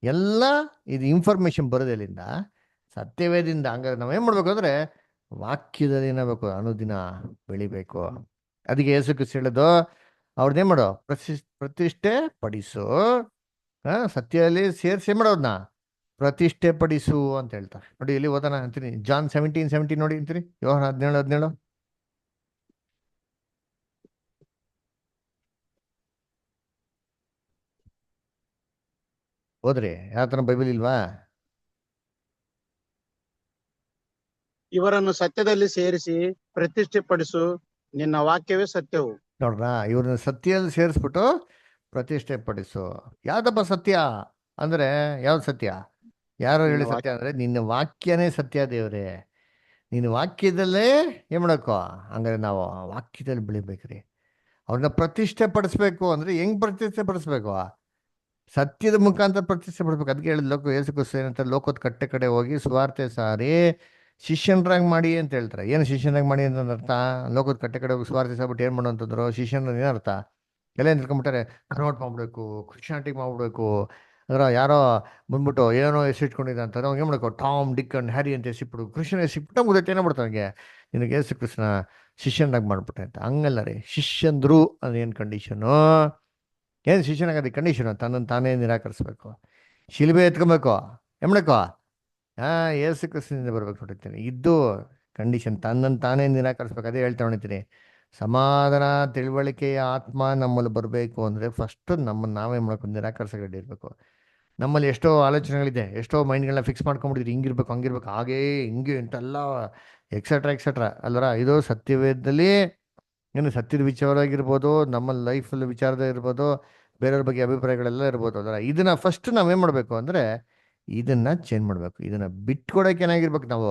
ಎಲ್ಲ ಇದು ಇನ್ಫಾರ್ಮೇಶನ್ ಬರೋದೆಲ್ಲಿಂದ ಸತ್ಯವೇದಿಂದ. ಹಂಗಾರೆ ನಾವೇನು ಮಾಡ್ಬೇಕು ಅಂದರೆ ವಾಕ್ಯದಲ್ಲಿ ಏನಾಗಬೇಕು ಅನುದಿನ ಬೆಳಿಬೇಕು. ಅದಕ್ಕೆ ಯೇಸು ಕ್ರಿಸ್ತ ಹೇಳೋದು ಅವ್ರನ್ನೇನು ಮಾಡೋ ಪ್ರತಿಷ್ಠೆ ಪಡಿಸು, ಸತ್ಯದಲ್ಲಿ ಸೇರಿಸಿ ಮಾಡೋದನ್ನ ಪ್ರತಿಷ್ಠೆ ಪಡಿಸು ಅಂತ ಹೇಳ್ತಾರೆ. ನೋಡಿ ಇಲ್ಲಿ ಓದೋಣ ಅಂತೀನಿ, ಜಾನ್ 17:17 ನೋಡಿ ಅಂತೀನಿ, ಯೋಹಾನ 17:17. ಹೋದ್ರಿ ಯಾವ ಥರ ಬೈಬಲ್ ಇಲ್ವಾ? ಇವರನ್ನು ಸತ್ಯದಲ್ಲಿ ಸೇರಿಸಿ ಪ್ರತಿಷ್ಠೆ ಪಡಿಸು, ನಿನ್ನ ವಾಕ್ಯವೇ ಸತ್ಯವು. ನೋಡ್ರಾ, ಇವ್ರನ್ನ ಸತ್ಯದಲ್ಲಿ ಸೇರಿಸ್ಬಿಟ್ಟು ಪ್ರತಿಷ್ಠೆ ಪಡಿಸು. ಯಾವ್ದಪ್ಪ ಸತ್ಯ ಅಂದ್ರೆ ಯಾವ್ದು ಸತ್ಯ? ಯಾರು ನಿನ್ನ ಹೇಳಿ ಸತ್ಯ ಅಂದ್ರೆ ನಿನ್ನ ವಾಕ್ಯನೇ ಸತ್ಯ ದೇವ್ರೆ. ನಿನ್ನ ವಾಕ್ಯದಲ್ಲೇ ಏನ್ ಮಾಡಬೇಕು? ಹಂಗಾರೆ ನಾವು ವಾಕ್ಯದಲ್ಲಿ ಬೆಳಿಬೇಕ್ರಿ. ಅವ್ರನ್ನ ಪ್ರತಿಷ್ಠೆ ಪಡಿಸ್ಬೇಕು ಅಂದ್ರೆ ಹೆಂಗ್ ಪ್ರತಿಷ್ಠೆ ಪಡಿಸ್ಬೇಕು? ಸತ್ಯದ ಮುಖಾಂತರ ಪ್ರತಿಷ್ಠೆ ಪಡಿಸ್ಬೇಕು. ಅದಕ್ಕೆ ಹೇಳಿದ ಯೇಸು ಕ್ರಿಸ್ತ ಏನಂತ, ಲೋಕದ ಕಟ್ಟೆ ಕಡೆ ಹೋಗಿ ಸುವಾರ್ತೆ ಸಾರಿ ಶಿಷ್ಯನರಾಗಿ ಮಾಡಿ ಅಂತ ಹೇಳ್ತಾರೆ. ಏನು ಶಿಷ್ಯನಾಗಿ ಮಾಡಿ ಅಂತ ಅರ್ಥ? ಲೋಕದ ಕಟ್ಟೆ ಕಡೆ ಹೋಗಿ ಸುವಾರ್ತೆ ಸಾಬಿಟ್ಟು ಏನು ಮಾಡೋ ಅಂತಂದ್ರು, ಶಿಷ್ಯನ ಏನರ್ಥ? ಎಲ್ಲ ಏನ್ ತಿಳ್ಕೊಂಬಿಟ್ಟಾರೆ, ಕನ್ವರ್ಟ್ ಮಾಡ್ಬೇಕು, ಕ್ರಿಶ್ಚಿಯಾನಿಟಿ ಮಾಡ್ಬೇಕು. ಅದರ ಯಾರೋ ಬಂದ್ಬಿಟ್ಟು ಏನೋ ಹೆಸರಿಟ್ಕೊಂಡಿದ್ದ ಅಂತ ಅವ್ನು ಏನು ಮಾಡ್ಕೋ, ಟಾಮ್ ಡಿಕ್ ಅಂಡ್ ಹ್ಯಾರಿ ಅಂತ ಹೆಸಿಬಿಟ್ಟು ಕ್ರಿಶ್ಚಿಯನ್ ಹೆಸಿಬಿಟ್ಟು ಮುಗಿದೈತೆ ಏನೋ ಬಿಡ್ತಾನೆ ನನಗೆ, ನಿನಗೆ ಯೇಸು ಕ್ರಿಸ್ತನ ಶಿಷ್ಯನಾಗಿ ಮಾಡ್ಬಿಟ್ಟೆ ಅಂತ. ಹಂಗಲ್ಲ ರೀ, ಶಿಷ್ಯಂದ್ರು ಅದು ಏನು ಕಂಡೀಷನು? ಏನು ಶಿಷ್ಯನಾಗದೆ ಕಂಡೀಷನು? ತನ್ನನ್ನು ತಾನೇ ನಿರಾಕರಿಸ್ಬೇಕು, ಶಿಲ್ಬೆ ಎತ್ಕೊಬೇಕು, ಏನು ಮಾಡಬೇಕು? ಯೇಸು ಕ್ರಿಸ್ತನಿಂದ ಬರ್ಬೇಕು ನೋಡಿರ್ತೀನಿ. ಇದ್ದು ಕಂಡೀಷನ್, ತನ್ನನ್ನು ತಾನೇ ನಿರಾಕರಿಸ್ಬೇಕು. ಅದೇ ಹೇಳ್ತಾ ಹೊಣಿತೀನಿ, ಸಮಾಧಾನ ತಿಳುವಳಿಕೆಯ ಆತ್ಮ ನಮ್ಮಲ್ಲಿ ಬರಬೇಕು ಅಂದರೆ ಫಸ್ಟ್ ನಮ್ಮನ್ನು ನಾವೇ ಮಾಡ್ಕೊಂಡು ನಿರಾಕರಿಸೋ ರೆಡಿ ಇರಬೇಕು. ನಮ್ಮಲ್ಲಿ ಎಷ್ಟೋ ಆಲೋಚನೆಗಳಿದೆ, ಎಷ್ಟೋ ಮೈಂಡ್ಗಳನ್ನ ಫಿಕ್ಸ್ ಮಾಡ್ಕೊಂಡ್ಬಿಟ್ಟಿದ್ರಿ, ಹಿಂಗಿರ್ಬೇಕು ಹಂಗಿರ್ಬೇಕು ಹಾಗೇ ಹಿಂಗೆ ಅಂತೆಲ್ಲ ಎಕ್ಸೆಟ್ರಾ ಅಲ್ಲರ. ಇದು ಸತ್ಯವೇದದಲ್ಲಿ ಏನು ಸತ್ಯದ ವಿಚಾರವಾಗಿರ್ಬೋದು, ನಮ್ಮ ಲೈಫಲ್ಲಿ ವಿಚಾರದ ಇರ್ಬೋದು, ಬೇರೆಯವ್ರ ಬಗ್ಗೆ ಅಭಿಪ್ರಾಯಗಳೆಲ್ಲ ಇರ್ಬೋದು. ಅದರ ಇದನ್ನ ಫಸ್ಟ್ ನಾವೇನು ಮಾಡಬೇಕು ಅಂದರೆ ಇದನ್ನ ಚೇಂಜ್ ಮಾಡಬೇಕು. ಇದನ್ನ ಬಿಟ್ಕೊಡೋಕೆ ಏನಾಗಿರ್ಬೇಕು, ನಾವು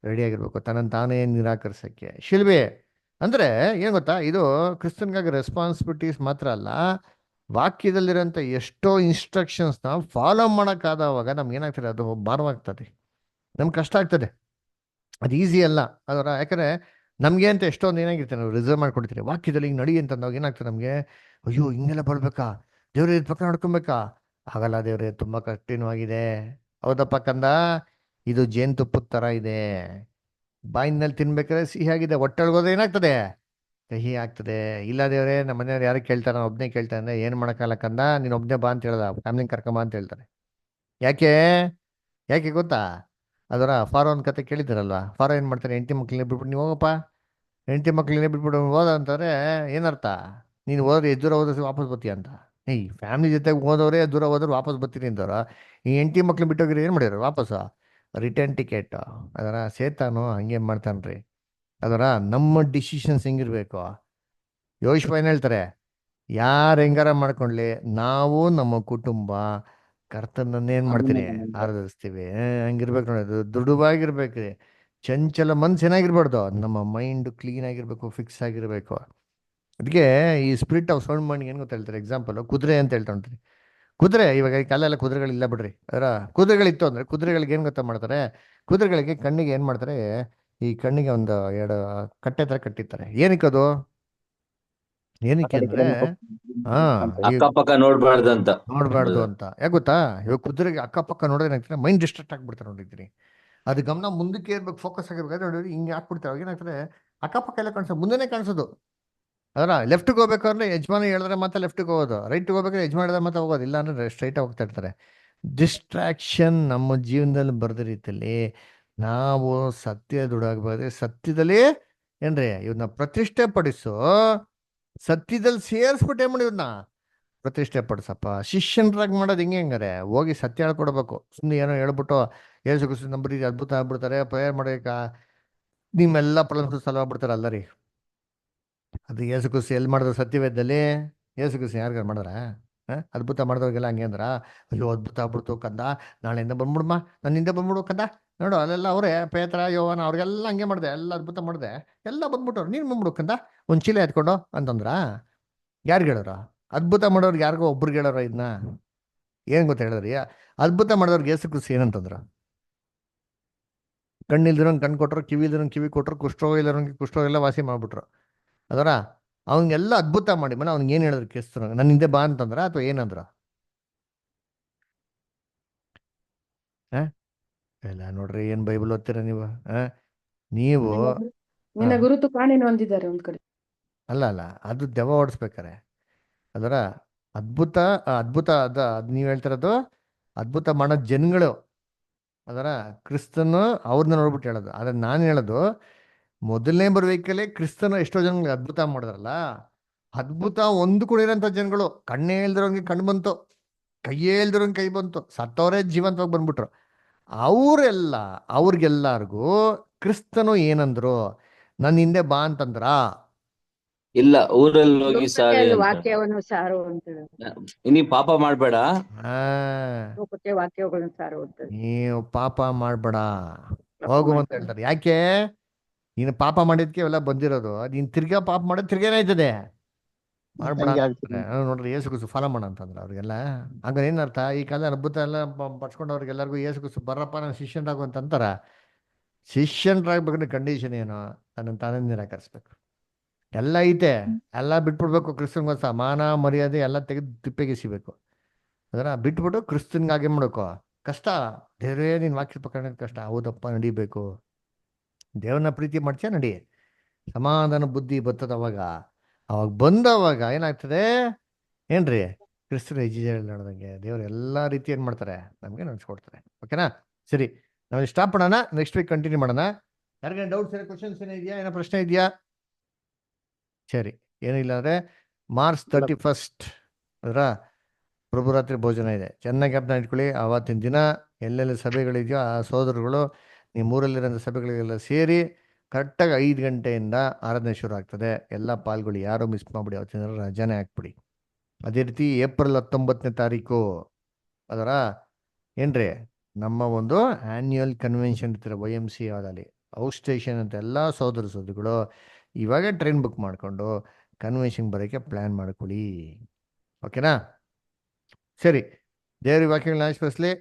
ರೆಡಿ ಆಗಿರ್ಬೇಕು, ತನ್ನನ್ನು ತಾನೇ ನಿರಾಕರಿಸೋಕ್ಕೆ. ಶಿಲ್ಬೆ ಅಂದರೆ ಏನು ಗೊತ್ತಾ, ಇದು ಕ್ರಿಸ್ತನ್ಗಾಗಿ ರೆಸ್ಪಾನ್ಸಿಬಿಲಿಟೀಸ್ ಮಾತ್ರ ಅಲ್ಲ, ವಾಕ್ಯದಲ್ಲಿರೋಂಥ ಎಷ್ಟೋ ಇನ್ಸ್ಟ್ರಕ್ಷನ್ಸ್ನ ಫಾಲೋ ಮಾಡೋಕ್ಕಾದವಾಗ ನಮ್ಗೆ ಏನಾಗ್ತದೆ, ಅದು ಭಾರವಾಗ್ತದೆ, ನಮ್ಗೆ ಕಷ್ಟ ಆಗ್ತದೆ, ಅದು ಈಸಿ ಅಲ್ಲ. ಅದರ ಯಾಕಂದರೆ ನಮಗೆ ಅಂತ ಎಷ್ಟೊಂದು ಏನಾಗಿರ್ತಾರೆ, ನಾವು ರಿಸರ್ವ್ ಮಾಡ್ಕೊಡ್ತೀರಿ. ವಾಕ್ಯದಲ್ಲಿ ಹಿಂಗೆ ನಡಿ ಅಂತಂದಾಗ ಏನಾಗ್ತದೆ ನಮಗೆ, ಅಯ್ಯೋ ಹಿಂಗೆಲ್ಲ ಬರ್ಬೇಕಾ ದೇವ್ರೇ, ಇದು ಪಕ್ಕ ನಡ್ಕೊಬೇಕಾ? ಹಾಗಲ್ಲ ದೇವ್ರೆ, ತುಂಬ ಕಠಿಣವಾಗಿದೆ. ಹೌದಪ್ಪ ಕಂದ, ಇದು ಜೇನುತುಪ್ಪದ ಥರ ಇದೆ, ಬಾಯಿನಲ್ಲಿ ತಿನ್ಬೇಕಾದ್ರೆ ಸಿಹಿಯಾಗಿದೆ, ಹೊಟ್ಟೆಳ್ಗೋದ್ರೆ ಏನಾಗ್ತದೆ, ಕಹಿ ಆಗ್ತದೆ. ಇಲ್ಲ ದೇವ್ರೆ, ನಮ್ಮ ಮನೆಯವ್ರು ಯಾರು ಕೇಳ್ತಾರೆ, ನಾನು ಒಬ್ಬನೇ ಕೇಳ್ತಾ ಅಂದರೆ ಏನು ಮಾಡೋಕ್ಕಲ್ಲ ಕಂದ, ನೀನು ಒಬ್ಬನೇ ಬಾ ಅಂತ ಹೇಳ್ದ, ಫ್ಯಾಮಿಲಿನ ಕರ್ಕೊಂಬ ಅಂತ ಹೇಳ್ತಾರೆ. ಯಾಕೆ ಯಾಕೆ ಗೊತ್ತಾ? ಅದರ ಫಾರೋನ್ ಕತೆ ಕೇಳಿದ್ದಾರಲ್ವಾ? ಫಾರೋ ಏನು ಮಾಡ್ತಾರೆ, ಹೆಂಡತಿ ಮಕ್ಳನ್ನ ಬಿಟ್ಬಿಟ್ಟು ನೀವು ಹೋಗಪ್ಪ, ಹೆಂಡತಿ ಮಕ್ಳನ್ನೇ ಬಿಟ್ಬಿಟ್ಟು ಹೋದ ಅಂತಾರೆ. ಏನರ್ಥ? ನೀನು ಹೋದ್ರೆ ದೂರ ಹೋದ್ರೆ ವಾಪಸ್ ಬರ್ತೀಯ ಅಂತ. ಫ್ಯಾಮಿಲಿ ಜೊತೆಗೆ ಹೋದವರೇ ದೂರ ಹೋದ್ರೆ ವಾಪಸ್ ಬರ್ತೀನಿ ಅಂತವ್ರ, ಈ ಹೆಂಡತಿ ಮಕ್ಳು ಬಿಟ್ಟೋಗಿರಿ ಏನು ಮಾಡ್ಯಾರ ವಾಪಸ್ಸು? Return ticket. ಅದರ ಸೇತಾನು ಹಂಗೆ ಮಾಡ್ತಾನ್ರಿ. ಅದರ ನಮ್ಮ ಡಿಸಿಷನ್ಸ್ ಹೆಂಗಿರ್ಬೇಕು? ಯೋಶುವ ಏನು ಹೇಳ್ತಾರೆ, ಯಾರು ಹೆಂಗಾರ ಮಾಡ್ಕೊಳ್ಳಿ, ನಾವು ನಮ್ಮ ಕುಟುಂಬ ಕರ್ತನನ್ನೇನು ಮಾಡ್ತೀನಿ, ಆರಾಧಿಸ್ತೀವಿ. ಹಂಗಿರ್ಬೇಕು ನೋಡಿ, ಅದು ದೃಢವಾಗಿರ್ಬೇಕ್ರಿ. ಚಂಚಲ ಮನ್ಸು ಏನಾಗಿರ್ಬಾರ್ದು, ನಮ್ಮ ಮೈಂಡ್ ಕ್ಲೀನ್ ಆಗಿರ್ಬೇಕು, ಫಿಕ್ಸ್ ಆಗಿರ್ಬೇಕು. ಅದಕ್ಕೆ ಈ ಸ್ಪಿರಿಟ್ ಆಫ್ ಸೌಂಡ್ ಮೈಂಡ್ ಏನು ಗೊತ್ತಾ ಹೇಳ್ತಾರೆ, ಎಕ್ಸಾಂಪಲ್ ಕುದುರೆ ಅಂತ ಹೇಳ್ತಾ ಉಂಟ್ರಿ. ಕುದುರೆ ಇವಾಗ ಈ ಕಾಲೆಲ್ಲ ಕುದುರೆಗಳಿಲ್ಲ ಬಿಡ್ರಿ. ಅದರ ಕುದುರೆಗಳಿತ್ತು ಅಂದರೆ ಕುದುರೆಗಳಿಗೆ ಏನು ಗೊತ್ತಾ ಮಾಡ್ತಾರೆ, ಕುದುರೆಗಳಿಗೆ ಕಣ್ಣಿಗೆ ಏನು ಮಾಡ್ತಾರೆ, ಈ ಕಣ್ಣಿಗೆ ಒಂದು 2 ಕಟ್ಟೆ ಥರ ಕಟ್ಟಿರ್ತಾರೆ. ಏನಕ್ಕದು? ಏನಕ್ಕೆ ಅಂದರೆ ಅಕ್ಕಪಕ್ಕ ನೋಡ್ಬಾರ್ದಂತ. ನೋಡ್ಬಾರ್ದು ಅಂತ. ಯಾಕೆ ಗೊತ್ತಾ? ಇವಾಗ ಕುದುರೆಗೆ ಅಕ್ಕಪಕ್ಕ ನೋಡೋದು ಏನಾಗ್ತದೆ, ಮೈಂಡ್ ಡಿಸ್ಟ್ರಾಕ್ಟ್ ಆಗ್ಬಿಡ್ತಾರೆ ನೋಡಿದ್ದೀನಿ. ಅದು ಗಮನ ಮುಂದಕ್ಕೆ ಇರ್ಬೇಕು, ಫೋಕಸ್ ಆಗಿರ್ಬೇಕಾದ್ರೆ ನೋಡಿ ಹಿಂಗೆ ಹಾಕ್ಬಿಡ್ತಾರೆ. ಅವಾಗ ಏನಾಗ್ತದೆ, ಅಕ್ಕಪಕ್ಕ ಎಲ್ಲ ಕಾಣಿಸೋದು, ಮುಂದೆನೇ ಕಾಣಿಸೋದು. ಅದರ ಲೆಫ್ಟಿಗೆ ಹೋಗ್ಬೇಕಾದ್ರೆ ಯಜಮಾನ ಹೇಳಿದ್ರೆ ಮತ್ತೆ ಲೆಫ್ಟಿಗೆ ಹೋಗೋದು, ರೈಟ್ಗೆ ಹೋಗ್ಬೇಕಾದ್ರೆ ಯಜಮಾನ ಹೇಳಿದ್ರೆ ಮತ್ತೆ ಹೋಗೋದು, ಇಲ್ಲ ಅಂದರೆ ಸ್ಟ್ರೈಟಾಗಿ ಹೋಗ್ತಾ ಇರ್ತಾರೆ. ಡಿಸ್ಟ್ರಾಕ್ಷನ್ ನಮ್ಮ ಜೀವನದಲ್ಲಿ ಬರದ ರೀತಿಯಲ್ಲಿ ನಾವು ಸತ್ಯ ದುಡಾಗಬಾರ್ದು. ಸತ್ಯದಲ್ಲಿ ಏನ್ರಿ ಇವನ್ನ ಪ್ರತಿಷ್ಠೆ ಪಡಿಸು, ಸತ್ಯದಲ್ಲಿ ಸೇರಿಸ್ಬಿಟ್ಟು ಏನು ಮಾಡಿ ಇವನ್ನ ಪ್ರತಿಷ್ಠೆ ಪಡಿಸಪ್ಪ. ಶಿಷ್ಯನರಾಗಿ ಮಾಡೋದು ಹೆಂಗಾರೆ, ಹೋಗಿ ಸತ್ಯ ಹೇಳ್ಕೊಡ್ಬೇಕು. ಸುಮ್ಮನೆ ಏನೋ ಹೇಳ್ಬಿಟ್ಟು ಯೇಸು ಕ್ರಿಸ್ತ ನಂಬರಿ ಅದ್ಭುತ ಆಗ್ಬಿಡ್ತಾರೆ, ಪ್ರೇಯರ್ ಮಾಡೋಕೆ ನಿಮ್ಮೆಲ್ಲ ಪ್ರಾಬ್ಲಮ್ಸ್ ಸಾಲ್ವ್ ಆಗ್ಬಿಡ್ತಾರೆ. ಅಲ್ಲ ರೀ, ಅದು ಯೇಸು ಕ್ರಿಸ್ತ ಎಲ್ಲಿ ಮಾಡಿದ್ರು ಸತ್ಯವೇದದಲ್ಲಿ? ಯೇಸು ಕ್ರಿಸ್ತ ಯಾರಿಗಾರು ಮಾಡಿದ್ರ? ಅದ್ಭುತ ಮಾಡಿದವ್ರಿಗೆಲ್ಲ ಹಂಗೆ ಅಂದ್ರ, ಅಯ್ಯೋ ಅದ್ಭುತ ಆಗ್ಬಿಡ್ತು ಕಂದ, ನಾಳೆಯಿಂದ ಬಂದ್ಬಿಡಮ್ಮ, ನನ್ನಿಂದ ಬಂದ್ಬಿಡು ಕಂದ, ನೋಡು ಅಲ್ಲೆಲ್ಲ ಅವರೇ ಪೇತ್ರ ಯೋವನ ಅವ್ರಿಗೆಲ್ಲ ಹಂಗೆ ಮಾಡಿದೆ, ಎಲ್ಲ ಅದ್ಭುತ ಮಾಡಿದೆ, ಎಲ್ಲ ಬಂದ್ಬಿಟ್ಟವ್ರು, ನೀನು ಬಂದ್ಬಿಡು ಕಂದ ಒಂದು ಚೀಲ ಎತ್ಕೊಂಡು ಅಂತಂದ್ರ ಯಾರಿಗೆ ಹೇಳೋರು? ಅದ್ಭುತ ಮಾಡೋರ್ಗೆ ಯಾರಿಗೋ ಒಬ್ರಿಗೆ ಹೇಳೋರ ಇದನ್ನ? ಏನು ಗೊತ್ತ ಹೇಳಿದ್ರಿ, ಅದ್ಭುತ ಮಾಡಿದವ್ರಿಗೆ ಯೇಸು ಕ್ರಿಸ್ತ ಏನಂತಂದ್ರು? ಕಣ್ಣಿಲ್ದಿರೋಂಗೆ ಕಣ್ಣು ಕೊಟ್ಟರು, ಕಿವಿ ಇಲ್ದಿರೋಂಗೆ ಕಿವಿ ಕೊಟ್ಟರು, ಕುಷ್ಠರೋಗ ಇಲ್ದಿರೋಂಗೆ ಕುಷ್ಠರೋಗ ಎಲ್ಲ ವಾಸಿ ಮಾಡಿಬಿಟ್ರು. ಅದರ ಅವ್ನಿಗೆಲ್ಲ ಅದ್ಭುತ ಮಾಡಿ ಮನೆ ಅವ್ನಿಗೆ ಏನು ಹೇಳಿದ್ರು ಕ್ರಿಸ್ತರು? ನನ್ನ ಹಿಂದೆ ಬಾ ಅಂತಂದ್ರ ಅಥವಾ ಏನಂದ್ರ? ಇಲ್ಲ ನೋಡ್ರಿ, ಏನು ಬೈಬಲ್ ಓದ್ತೀರ ನೀವು? ನೀವು ನಿನ್ನ ಗುರುತು ಕಾಣೆನು ಅಂದಿದ್ದಾರೆ ಒಂದ್ ಕಡೆ. ಅಲ್ಲ ಅದು ದೆವ್ವ ಓಡಿಸ್ಬೇಕಾರೆ. ಅದರ ಅದ್ಭುತ ಅದ್ಭುತ ಅದು ನೀವು ಹೇಳ್ತಿರೋದು ಅದ್ಭುತ ಮಾಡೋ ಜನಗಳು. ಅದರ ಕ್ರಿಸ್ತನು ಅವ್ರನ್ನ ನೋಡ್ಬಿಟ್ಟು ಹೇಳೋದು. ಆದ್ರೆ ನಾನು ಹೇಳೋದು ಮೊದಲನೇ ಬರುವಿಕೆಲೆ ಕ್ರಿಸ್ತನು ಎಷ್ಟೋ ಜನಗಳಿಗೆ ಅದ್ಭುತ ಮಾಡಿದ್ರಲ್ಲ, ಅದ್ಭುತ ಒಂದು ಕೂಡ ಇರೋಂಥ ಜನಗಳು. ಕಣ್ಣೇ ಇಲ್ದಿರೋಂಗೆ ಕಣ್ಣು ಬಂತು, ಕೈಯೇ ಇಲ್ದಿರೋಂಗೆ ಕೈ ಬಂತು, ಸತ್ತವರೇ ಜೀವಂತವಾಗಿ ಬಂದ್ಬಿಟ್ರು. ಅವ್ರಿಗೆಲ್ಲರಿಗೂ ಕ್ರಿಸ್ತನು ಏನಂದ್ರು? ನನ್ನ ಹಿಂದೆ ಬಾ ಅಂತಂದ್ರ? ಇಲ್ಲ, ಊರಲ್ಲಿ ಹೋಗಿ ಲೋಕಕ್ಕೆ ಸಾರಿ ಅಲ್ಲಿ ಅಂತ. ವಾಕ್ಯವನ್ನು ಸಾರುವಂತದ್ದು. ನೀ ಪಾಪ ಮಾಡ್ಬೇಡ. ಲೋಕಕ್ಕೆ ವಾಕ್ಯಗಳನ್ನು ಸಾರುವಂತದ್ದು. ನೀವು ಪಾಪ ಮಾಡ್ಬೇಡ ಹೋಗು ಅಂತ ಹೇಳ್ತಾರೆ. ಯಾಕೆ? ನೀನು ಪಾಪ ಮಾಡಿದ್ಕೆ ಅವೆಲ್ಲ ಬಂದಿರೋದು. ನೀನ್ ತಿರ್ಗಾ ಪಾಪ ಮಾಡೋದು ತಿರ್ಗಾ ಏನಾಯ್ತದೆ? ಮಾಡ್ಬೇಡ ಹಂಗೆ ಅಂತಾರೆ. ಆಗ್ತದೆ. ನೋಡ್ರಿ, ಏಸು ಕುಸು ಫಾಲೋ ಮಾಡ ಅಂತಂದ್ರೆ ಅವ್ರಿಗೆಲ್ಲ ಹಂಗ ಏನರ್ಥ? ಈ ಕಾಲ ಅದ್ಭುತ ಎಲ್ಲ ಪಡ್ಸ್ಕೊಂಡವ್ರಿಗೆಲ್ಲರಿಗೂ ಏಸು ಕುಸು ಬರಪ್ಪ ನಾನು ಶಿಷ್ಯನ್ರಾಗು ಅಂತ ಅಂತಾರ. ಶಿಷ್ಯನ್ರಾಗ್ಬೇಕಂದ್ರೆ ಕಂಡೀಷನ್ ಏನು? ತನ್ನ ತಾನೇ ನಿರಾಕರಿಸ್ಬೇಕು. ಎಲ್ಲ ಐತೆ, ಎಲ್ಲ ಬಿಟ್ಬಿಡ್ಬೇಕು. ಕ್ರಿಸ್ತನ್ಗೋಸ್ಕರ ಮಾನ ಮರ್ಯಾದೆ ಎಲ್ಲ ತೆಗೆದು ತಿಪ್ಪೆಗೆಸಿಬೇಕು. ಅದರ ಬಿಟ್ಬಿಟ್ಟು ಕ್ರಿಸ್ತನ್ಗಾಗೆ ಮಾಡ್ಬೇಕು. ಕಷ್ಟ. ದೇವರೇ ನೀನ್ ವಾಕ್ಯ ಪ್ರಕರಣ ಕಷ್ಟ. ಹೌದಪ್ಪ, ನಡಿಬೇಕು. ದೇವ್ರನ್ನ ಪ್ರೀತಿ ಮಾಡ್ತೀಯ, ನಡಿ. ಸಮಾಧಾನ ಬುದ್ಧಿ ಬರ್ತದ ಅವಾಗ ಬಂದವಾಗ ಏನಾಗ್ತದೆ ಏನ್ರಿ? ಕ್ರಿಸ್ತನ ಹೆಜ್ಜೆಯಲ್ಲಿ ನಡೆದಂಗೆ ದೇವ್ರು ಎಲ್ಲಾ ರೀತಿ ಏನ್ ಮಾಡ್ತಾರೆ? ನಮ್ಗೆ ನಡೆಸ್ಕೊಡ್ತಾರೆ. ಓಕೆನಾ? ಸರಿ, ನಾವು ಸ್ಟಾಪ್ ಮಾಡೋಣ. ನೆಕ್ಸ್ಟ್ ವೀಕ್ ಕಂಟಿನ್ಯೂ ಮಾಡೋಣ. ಯಾರಿಗೇನು ಡೌಟ್ಸ್, ಕ್ವಶನ್ಸ್ ಏನೋ ಇದೆಯಾ? ಏನೋ ಪ್ರಶ್ನೆ ಇದೆಯಾ? ಸರಿ, ಏನಿಲ್ಲ ಅಂದ್ರೆ ಮಾರ್ಚ್ 31 ಅದರ ಪ್ರಭುರಾತ್ರಿ ಭೋಜನ ಇದೆ. ಚೆನ್ನಾಗಿ ಜ್ಞಾಪನ ಇಟ್ಕೊಳ್ಳಿ. ಆವತ್ತಿನ ದಿನ ಎಲ್ಲೆಲ್ಲಿ ಸಭೆಗಳಿದೆಯೋ ಆ ಸೋದರಗಳು ನಿಮ್ಮೂರಲ್ಲಿರೋ ಸಭೆಗಳಿಗೆಲ್ಲ ಸೇರಿ ಕರೆಕ್ಟಾಗಿ 5 ಗಂಟೆಯಿಂದ ಆರಾಧನೆ ಶುರು ಆಗ್ತದೆ. ಎಲ್ಲ ಪಾಲ್ಗೊಳ್ಳಿ, ಯಾರು ಮಿಸ್ ಮಾಡ್ಬಿಡಿ. ಅವತ್ತಿನ ದಿನ ರಜಾನೆ ಹಾಕ್ಬಿಡಿ. ಅದೇ ರೀತಿ ಏಪ್ರಿಲ್ 19ನೇ ತಾರೀಕು ಅದರ ಏನ್ರಿ ನಮ್ಮ ಒಂದು ಆನ್ಯುವಲ್ ಕನ್ವೆನ್ಷನ್ ಇರ್ತಾರೆ YMC ಅಲ್ಲಿ ಔಟ್ ಸ್ಟೇಷನ್ ಅಂತ. ಎಲ್ಲ ಸೋದರಗಳು ಇವಾಗ ಟ್ರೈನ್ ಬುಕ್ ಮಾಡಿಕೊಂಡು ಕನ್ವೆನ್ಷನ್ ಬರೋಕ್ಕೆ ಪ್ಲ್ಯಾನ್ ಮಾಡ್ಕೊಳ್ಳಿ. ಓಕೆನಾ? ಸರಿ, ದೇವ್ರ ವಾಕ್ಯಗಳನ್ನ ಆಶೀರ್ವದಿಸಲಿ.